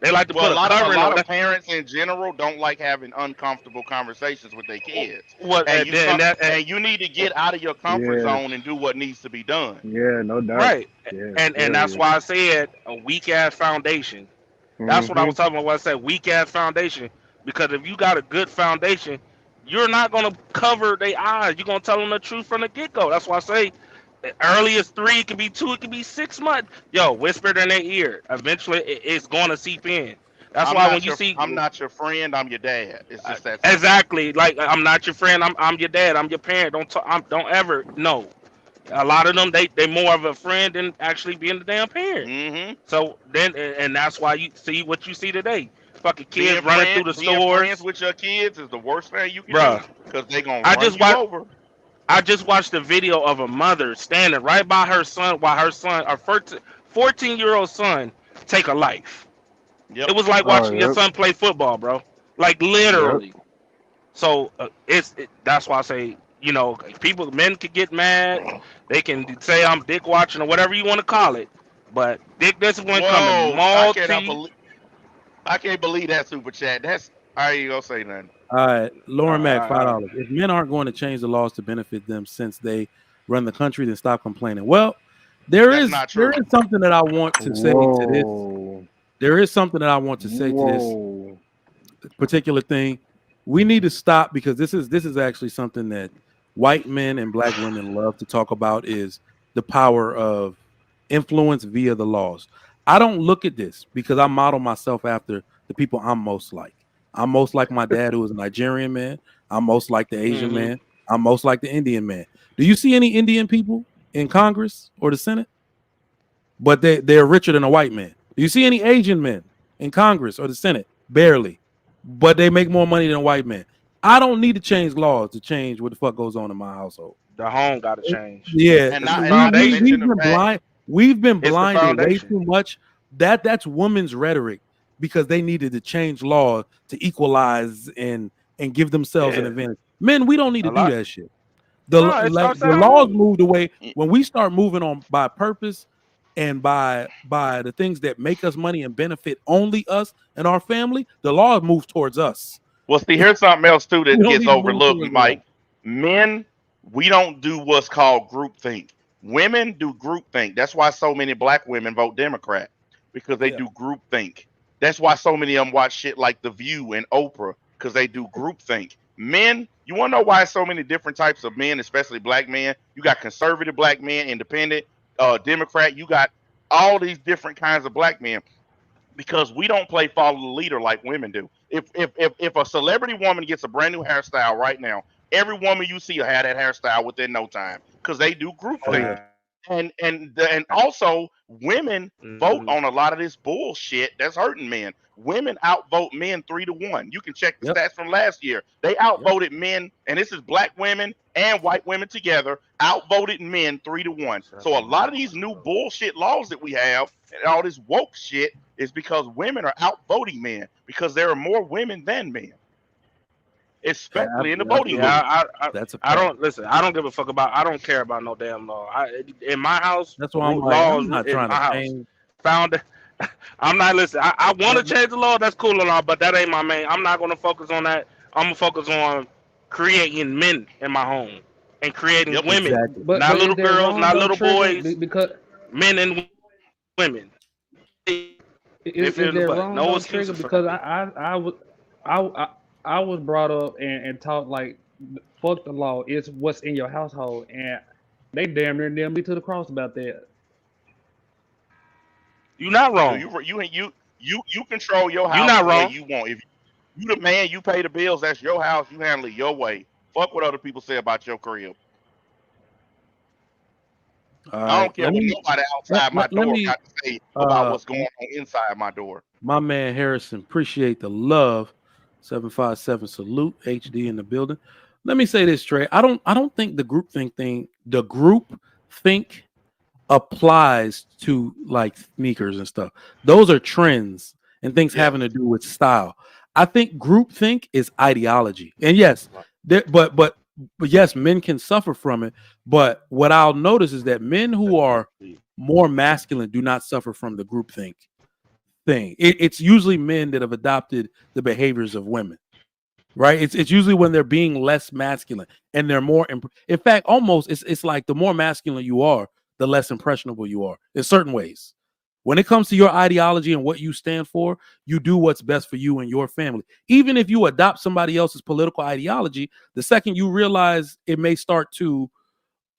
They like to put a lot of parents in general don't like having uncomfortable conversations with their kids. And you need to get out of your comfort zone and do what needs to be done. Yeah, no doubt. Right. And that's why I said a weak ass foundation. That's what I was talking about when I said weak ass foundation. Because if you got a good foundation, you're not gonna cover their eyes. You're gonna tell them the truth from the get go. That's why I say early as 3, it can be 2, it can be 6 months. Yo, whisper it in their ear. Eventually, it's going to seep in. That's why when you see, I'm not your friend, I'm your dad. It's just that exactly. Like I'm not your friend, I'm your dad, I'm your parent. Don't ever no. A lot of them they more of a friend than actually being the damn parent. So then and that's why you see what you see today. Fucking kids running through the stores. Friends with your kids is the worst thing you can do because they gonna run you over. I just watched a video of a mother standing right by her son while her 14-year-old son take a life. Yep. It was like watching your son play football, bro. Like literally. Yep. So that's why I say, men can get mad. They can say I'm dick watching or whatever you want to call it. But dick discipline coming I can't believe that super chat. I ain't gonna say nothing. All right, Lauren Mack, $5. If men aren't going to change the laws to benefit them since they run the country, then stop complaining. Well, there is something that I want to say to this. There is something that I want to say to this particular thing. We need to stop because this is actually something that white men and black women love to talk about is the power of influence via the laws. I don't look at this because I model myself after the people I'm most like. I'm most like my dad, who is a Nigerian man. I'm most like the Asian man. I'm most like the Indian man. Do you see any Indian people in Congress or the Senate? But they're richer than a white man. Do you see any Asian men in Congress or the Senate? Barely. But they make more money than a white man. I don't need to change laws to change what the fuck goes on in my household. The home got to change. Yeah. We've been blinded way too much. That's women's rhetoric. Because they needed to change law to equalize and give themselves an advantage. Men, we don't need to do that shit. The laws moved away when we start moving on by purpose and by the things that make us money and benefit only us and our family. The law moves towards us. Well, see, here's something else too that gets overlooked, Mike. Men, we don't do what's called groupthink. Women do groupthink. That's why so many black women vote Democrat because they do groupthink. That's why so many of them watch shit like The View and Oprah, because they do groupthink. Men, you want to know why so many different types of men, especially black men? You got conservative black men, independent, Democrat. You got all these different kinds of black men because we don't play follow the leader like women do. If a celebrity woman gets a brand new hairstyle right now, every woman you see will have that hairstyle within no time because they do groupthink. And also women vote on a lot of this bullshit that's hurting men. Women outvote men 3-1. You can check the stats from last year. They outvoted men, and this is black women and white women together, outvoted men 3-1. So a lot of these new bullshit laws that we have and all this woke shit is because women are outvoting men because there are more women than men. Especially in the voting booth. I don't give a fuck about. I don't care about no damn law. In my house, that's why I'm not trying to change. I'm not listening. I want to change the law. That's cool and all, but that ain't my main. I'm not going to focus on that. I'm gonna focus on creating men in my home. and creating Yep, women, exactly. But not is little that girls, wrong not though, little Trigger? boys, Because men and women. They is feel the that butt. wrong No though, Trigger? excuses for Because that. I was brought up and taught like fuck the law. It's what's in your household, and they damn near nailed me to the cross about that. You're not So wrong. you control your You're house not the way wrong. you want. If you the man, you pay the bills. That's your house. You handle it your way. Fuck what other people say about your crib. All I right. don't care what nobody outside my Let door me got to say about uh what's going on inside my door. my man Harrison, appreciate the love. 757 salute, HD in the building. Let me say this, Trey. I don't think the group think applies to like sneakers and stuff. Those are trends and things Yeah. having to do with style. I think groupthink is ideology. And yes, but yes, men can suffer from it. But what I'll notice is that men who are more masculine do not suffer from the groupthink thing. It's usually men that have adopted the behaviors of women, right? It's usually when they're being less masculine and they're more. In fact, almost it's like the more masculine you are, the less impressionable you are in certain ways. When it comes to your ideology and what you stand for, you do what's best for you and your family. Even if you adopt somebody else's political ideology, the second you realize it may start to,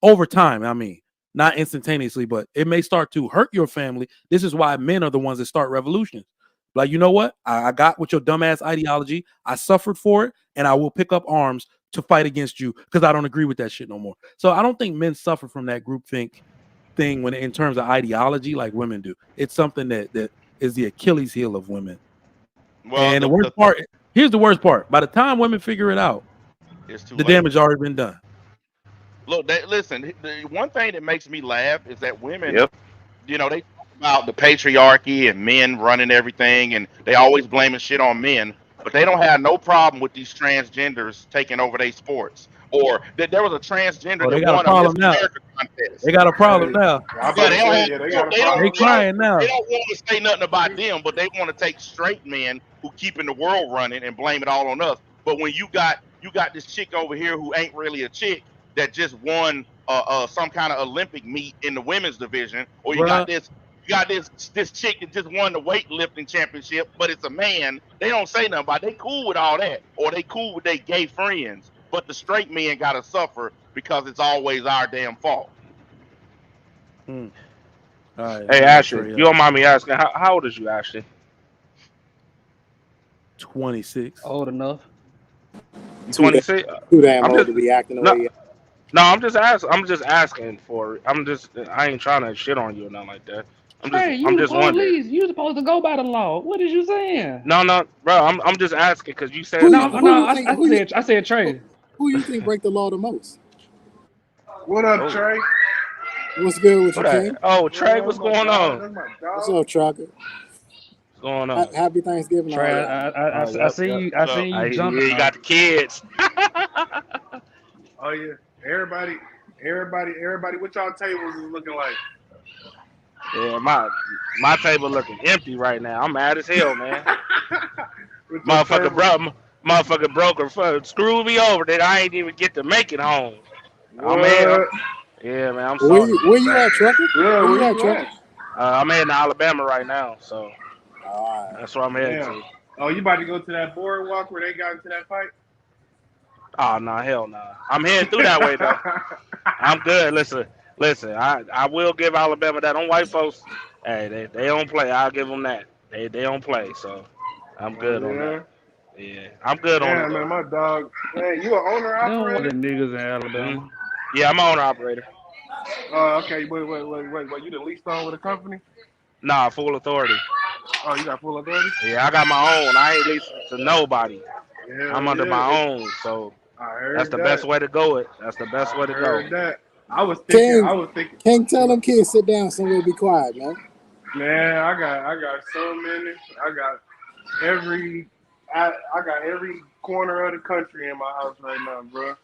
over time, I mean, not instantaneously, but it may start to hurt your family. This is why men are the ones that start revolutions. Like, you know what? I got with your dumbass ideology. I suffered for it, and I will pick up arms to fight against you because I don't agree with that shit no more. So I don't think men suffer from that groupthink thing when in terms of ideology like women do. It's something that is the Achilles heel of women. Well, And the worst part, here's the worst part. By the time women figure it out, it's too the late. damage already been done. Look, listen. The one thing that makes me laugh is that women, Yep. they talk about the patriarchy and men running everything, and they always blaming shit on men, but they don't have no problem with these transgenders taking over their sports. Or that there was a transgender They that got won a a Miss problem now. America contest. They got a problem now. I about to say, yeah, they got a problem. They crying now. They don't want to say nothing about them, but they want to take straight men who keeping the world running and blame it all on us. But when you got this chick over here who ain't really a chick that just won some kind of Olympic meet in the women's division, or you got this chick that just won the weightlifting championship, but it's a man. They don't say nothing about it. They cool with all that, or they cool with their gay friends. But the straight men gotta suffer because it's always our damn fault. All right, Hey, Ashley, you don't mind me asking, how old is you, Ashley? 26. Old enough. 26. Too damn old to be acting the way you No, I'm just asking for. I ain't trying to shit on you or nothing like that. Hey, you I'm the just wondering. police. You supposed to go by the law. What is you saying? No, bro. I'm just asking because you said I said Trey. Who you think break the law the most? What up, Trey? What's good with you, King? Oh, Trey, what's going on? What's up, Trucker? What's going on? Happy Thanksgiving. Trey, I see you. I see you jumping. Yeah, you got the kids. Oh yeah, everybody. What y'all tables is looking like? Yeah, my table looking empty right now. I'm mad as hell, man. Motherfucker broker screwed me over that I ain't even get to make it home. Yeah, man. I'm sorry. Where you at, Trucker? Yeah, where you at, Trucker? I'm heading to Alabama right now, so that's where I'm heading to. Oh, you about to go to that boardwalk where they got into that fight? Oh no, hell no. I'm heading through that way though. I'm good. Listen. I will give Alabama that. On white folks, hey, they don't play. I'll give them that. They don't play, so I'm good on that. Yeah, I'm good on it. Yeah, man, my dog. Hey, you an owner operator? The niggas in Alabama. Yeah, I'm an owner operator. Oh, okay. Wait. You the leased on with a company? Nah, full authority. Oh, you got full authority? Yeah, I got my own. I ain't leasing to nobody. Yeah, I'm under my own, so that's the best way to go. That's the best way to go. That. I was thinking. Can't tell them kids sit down somewhere, be quiet, man. Man, I got so many. I got every corner of the country in my house right now, bro.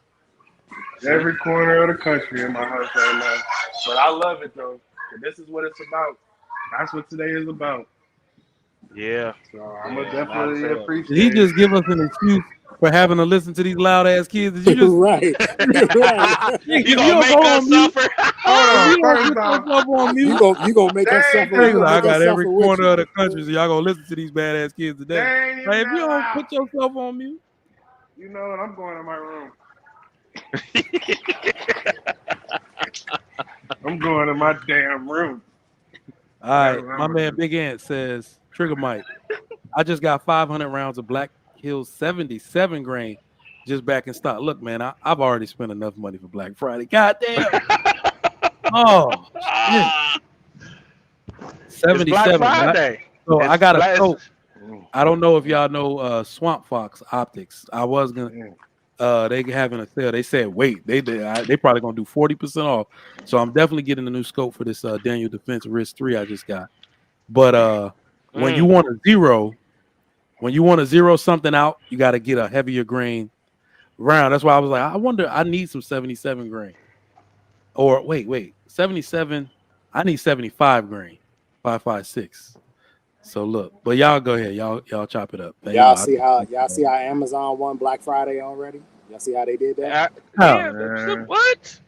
Every corner of the country in my house right now. But I love it though. This is what it's about. That's what today is about. Yeah. So I'm gonna definitely appreciate. Did he just give us an excuse for having to listen to these loud ass kids. Did you just right. Right. You if gonna don't make go us on mute, suffer? if you don't First put off, yourself on mute, You gonna make us Dang, suffer. hey, You gonna I make us got every suffer with corner you. of the country, so y'all gonna listen to these badass kids today. they ain't even Like, if you that don't loud. put yourself on mute, You know what? I'm going to my room. I'm going to my damn room. all right. That's what My I'm man gonna do. Big Ant says, Trigger Mike, I just got 500 rounds of Black Hills 77 grain just back in stock. Look, man, I've already spent enough money for Black Friday. God damn. Oh, shit. It's Black 77. Friday. So I It's got a black. scope. I don't know if y'all know Swamp Fox Optics. I was gonna they having a sale. They said wait, they probably gonna do 40% off. So I'm definitely getting a new scope for this Daniel Defense Risk 3 I just got. But when you want to zero something out, you got to get a heavier grain round. That's why I was like, I wonder, I need some 77 grain. Or wait, 77. I need 75 grain, 5.56. So look, but y'all go ahead, y'all chop it up. Man, Y'all see how Amazon won Black Friday already? Y'all see how they did that? What?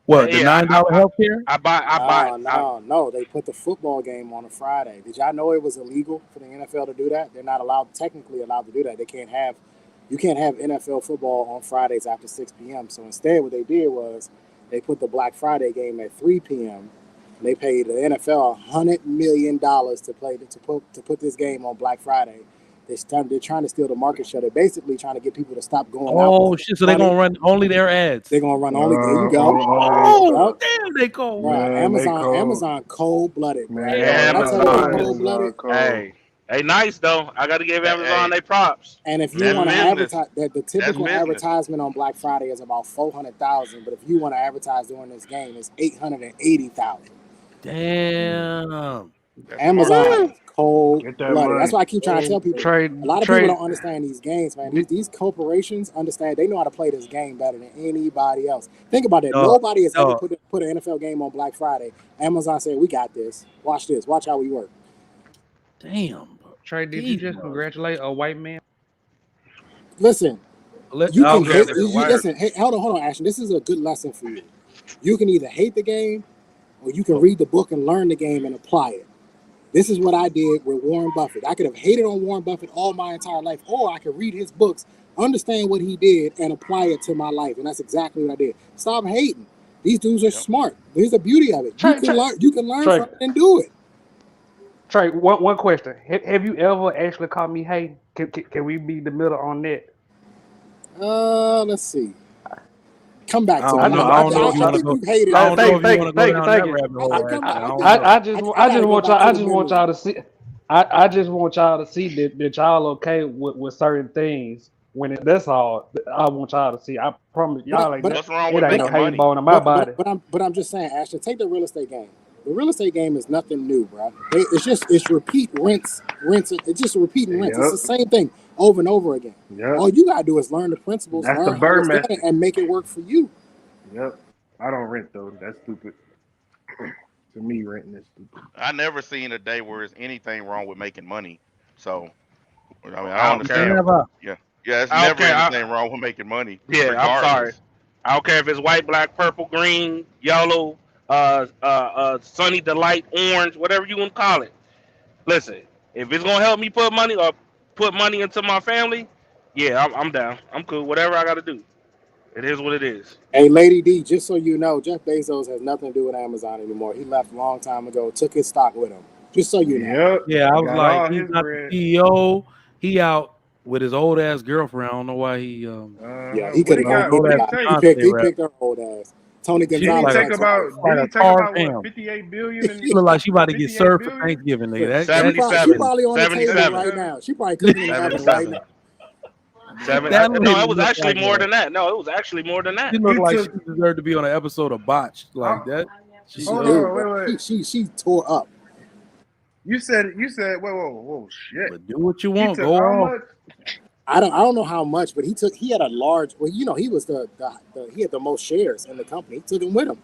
The $9 healthcare? I buy. No. They put the football game on a Friday. Did y'all know it was illegal for the NFL to do that? They're not technically allowed to do that. You can't have NFL football on Fridays after 6 p.m. So instead, what they did was they put the Black Friday game at 3 p.m. And they paid the NFL $100 million to put this game on Black Friday. They're trying to steal the market share. They're basically trying to get people to stop going out. Oh shit! So they're gonna run only their ads. They're gonna run only. There you go. Oh damn! They cold. Amazon cold blooded. Amazon. Hey, nice though. I got to give Amazon their props. And if you want to advertise, the typical advertisement on Black Friday is about 400,000. But if you want to advertise during this game, it's 880,000. Damn. Amazon is cold blooded. That's why I keep trying to tell people. Trade, a lot of people don't understand these games, man. These corporations understand. They know how to play this game better than anybody else. Think about it. Nobody has ever put an NFL game on Black Friday. Amazon said, "We got this. Watch this. Watch how we work." Damn. Trey, did you just congratulate a white man? Listen, you can hate. Listen, hey, hold on, Ashton. This is a good lesson for you. You can either hate the game, or you can read the book and learn the game and apply it. This is what I did with Warren Buffett. I could have hated on Warren Buffett all my entire life, or I could read his books, understand what he did, and apply it to my life. And that's exactly what I did. Stop hating. These dudes are smart. There's the beauty of it. You can learn from it and do it. Trey, one question. Have you ever actually called me hey? Can we be the middle on that? Let's see. Come back to me. I think you hated. I just want y'all to see. I just want y'all to see that y'all okay with certain things. That's all I want y'all to see. I promise y'all ain't no hating bone in my body. But I'm just saying, Ashton, take the real estate game. The real estate game is nothing new, bro. It's repeat rinse. It's just repeat and rinse. It's the same thing over and over again. Yep. All you gotta do is learn the principles, That's learn the Bird method, and make it work for you. Yep. I don't rent though. That's stupid. To me, renting is stupid. I never seen a day where there's anything wrong with making money. So, I mean, I understand. Yeah, it's never anything wrong with making money. Yeah, regardless. I'm sorry. I don't care if it's white, black, purple, green, yellow, sunny delight, orange, whatever you want to call it. Listen, if it's gonna help me put money into my family, yeah, I'm down. I'm cool. Whatever I got to do. It is what it is. Hey, Lady D, just so you know, Jeff Bezos has nothing to do with Amazon anymore. He left a long time ago, took his stock with him. Just so you know. Yeah, I was like, he's not the CEO. He out with his old ass girlfriend. I don't know why he. He could have gone. He picked her old ass. Tony Gonzalez. Did he take about what, 58 billion? She look like she about to get served for Thanksgiving, nigga. 77. She probably on the table right now. She probably cooking in the oven right now. No, it was actually more than that. No, it was actually more than that. She looked like she deserved to be on an episode of Botched like that. She tore up. You said whoa shit. But do what you want. Go on. I don't know how much, but he had a large. Well, he was he had the most shares in the company. He took him with him.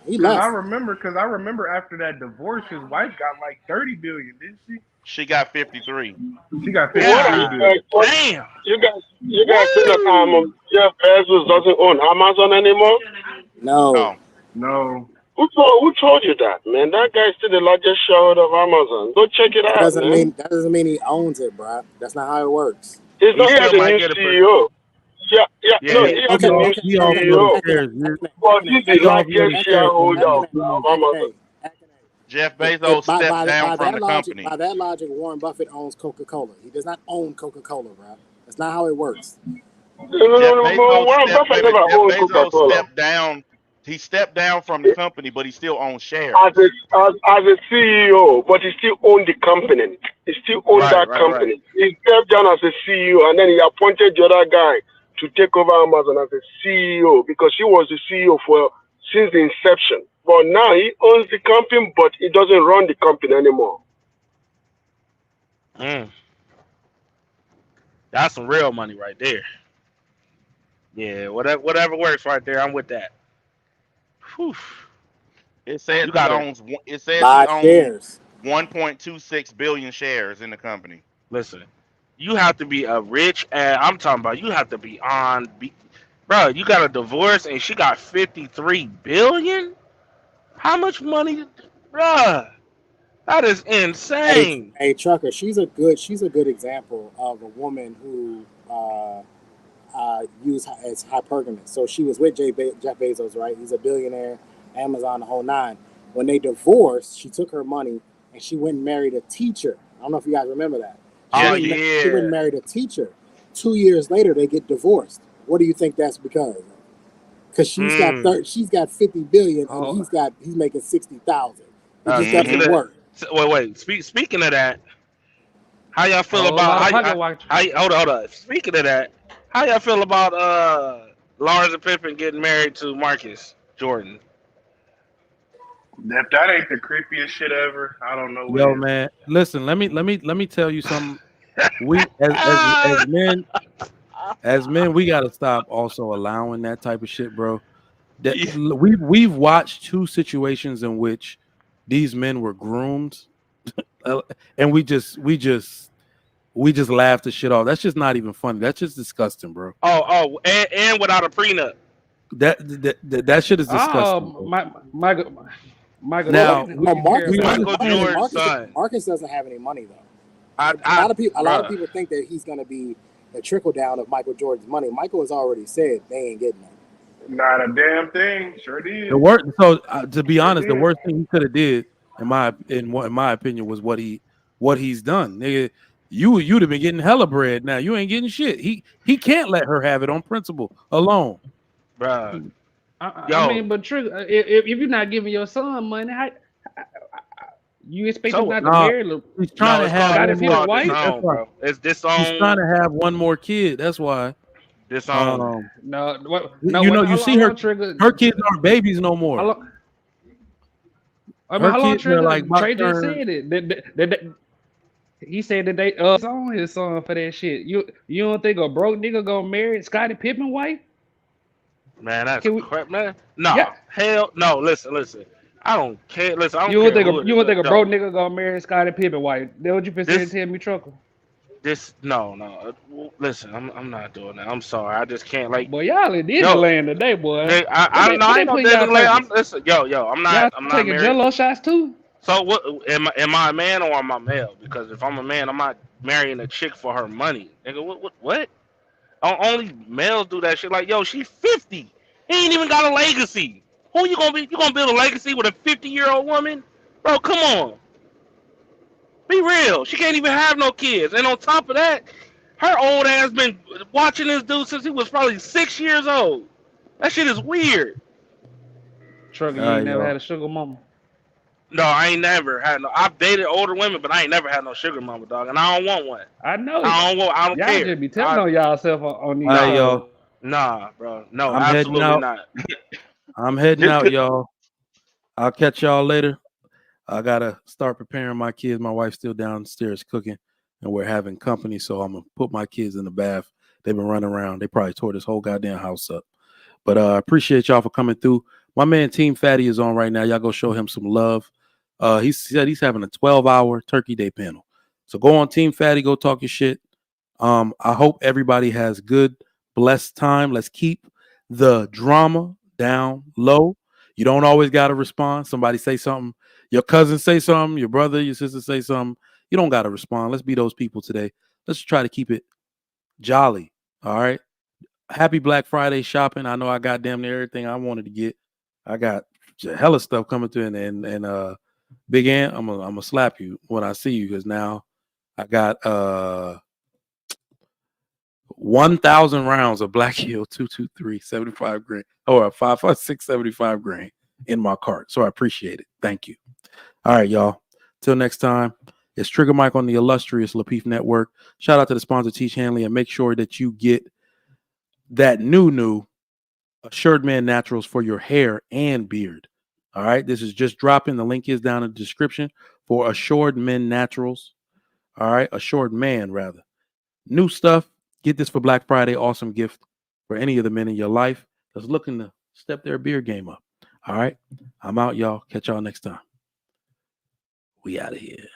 He left. I remember after that divorce, his wife got like 30 billion, didn't she? She got 53. She got Yeah. 53. Damn. You guys say that Jeff Bezos doesn't own Amazon anymore? No. No. No. Who told you that, man? That guy's still the largest shareholder of Amazon. Go check it That out, doesn't man. mean he owns it, bro. That's not how it works. He's not He has still a might new get a CEO. Yeah, Yeah, no, he- he has a new He also CEO. shares. But he's the largest shareholder of Amazon. Jeff Bezos By stepped down from the company. By that logic, Warren Buffett owns Coca-Cola. He does not own Coca-Cola, bro. That's not how it works. Warren Buffett never owned Jeff Bezos Coca-Cola. stepped down. He stepped down from the company, but he still owns shares. As a CEO, but he still owned the company. He still owned that company. He stepped down as a CEO, and then he appointed the other guy to take over Amazon as a CEO because he was the CEO since the inception. But now he owns the company, but he doesn't run the company anymore. That's some real money right there. Yeah, whatever works right there. I'm with that. Whew. It says You gotta- he owns. It says Buy he owns shares. 1.26 billion shares in the company. Listen, you have to be a rich ass. I'm talking about you have to be on. Bro, you got a divorce and she got 53 billion. How much money, bruh? That is insane. Hey, Trucker, she's a good example of a woman who used as hypergamous. So she was with Jeff Bezos, right? He's a billionaire, Amazon, the whole nine. When they divorced, she took her money and she went and married a teacher. I don't know if you guys remember that. She went and married a teacher. 2 years later, they get divorced. What do you think that's because? Because she's got 50 billion and he's making 60,000. It just doesn't work. Wait. Speaking of that, how y'all feel about hold on. Speaking of that, how y'all feel about Lawrence and Pippen getting married to Marcus Jordan? If that ain't the creepiest shit ever, I don't know what Yo, is. man, listen. Let me tell you something. We as men, we gotta stop also allowing that type of shit, bro. We've watched two situations in which these men were groomed, and we just laughed the shit off. That's just not even funny. That's just disgusting, bro. And without a prenup. That shit is disgusting. Michael Jordan's son. Marcus doesn't have any money though. A lot of people think that he's going to be a trickle down of Michael Jordan's money. Michael has already said they ain't getting it. Not a damn thing. Sure did. To be honest, the worst thing he could have did, in my opinion, was what he's done. Nigga, you'd have been getting hella bread. Now you ain't getting shit. He can't let her have it on principle alone, bro. I mean, but if you're not giving your son money, you expect him not to marry? He's trying to have He's trying to have one more kid. That's why. You see her kids aren't babies no more. How long Trigger? Trey just said it. He said that they on his son for that shit. You don't think a broke nigga gonna marry Scottie Pippen wife? Man, that's crap, man. No, hell no. Listen. I don't care. Listen, I don't you care. You don't think a broke nigga gonna marry Scottie Pippen wife? That what you been saying to me, Trucker? No. Listen, I'm not doing that. I'm sorry. I just can't Boy, y'all in Disneyland today, boy. I ain't no Disneyland. Listen, I'm not taking married. Jello shots too. So what? Am I a man or am I male? Because if I'm a man, I'm not marrying a chick for her money. Nigga, what? Only males do that shit. Like, yo, she's 50. He ain't even got a legacy. Who you gonna be? You gonna build a legacy with a 50-year-old woman? Bro, come on. Be real. She can't even have no kids. And on top of that, her old ass been watching this dude since he was probably 6 years old. That shit is weird. Trucker, you ain't never had a sugar mama? No, I ain't never had no. I've dated older women, but I ain't never had no sugar mama, dog. And I don't want one. I know. I don't y'all care. Just be telling on y'all self on these. Yo. Nah, bro. No, I'm absolutely not. I'm heading out, y'all. I'll catch y'all later. I gotta start preparing my kids. My wife's still downstairs cooking, and we're having company. So I'm gonna put my kids in the bath. They've been running around. They probably tore this whole goddamn house up. But appreciate y'all for coming through. My man Team Fatty is on right now. Y'all go show him some love. He said he's having a 12-hour Turkey Day panel. So go on Team Fatty, go talk your shit. I hope everybody has good, blessed time. Let's keep the drama down low. You don't always got to respond. Somebody say something. Your cousin say something. Your brother, your sister say something. You don't got to respond. Let's be those people today. Let's try to keep it jolly. All right. Happy Black Friday shopping. I know I got damn near everything I wanted to get. I got a hella stuff coming through, and Big Ant, I'm gonna slap you when I see you, because now I got 1,000 rounds of Black Hill 223 75 grain, or 556 75 grain in my cart. So I appreciate it. Thank you. All right, y'all. Till next time, it's Trigger Mike on the illustrious Lapeef Network. Shout out to the sponsor, Teach Hanley, and make sure that you get that new Assured Man Naturals for your hair and beard. All right, this is just dropping. The link is down in the description for Assured Men Naturals. All right, Assured Man, rather. New stuff. Get this for Black Friday. Awesome gift for any of the men in your life that's looking to step their beard game up. All right, I'm out, y'all. Catch y'all next time. We out of here.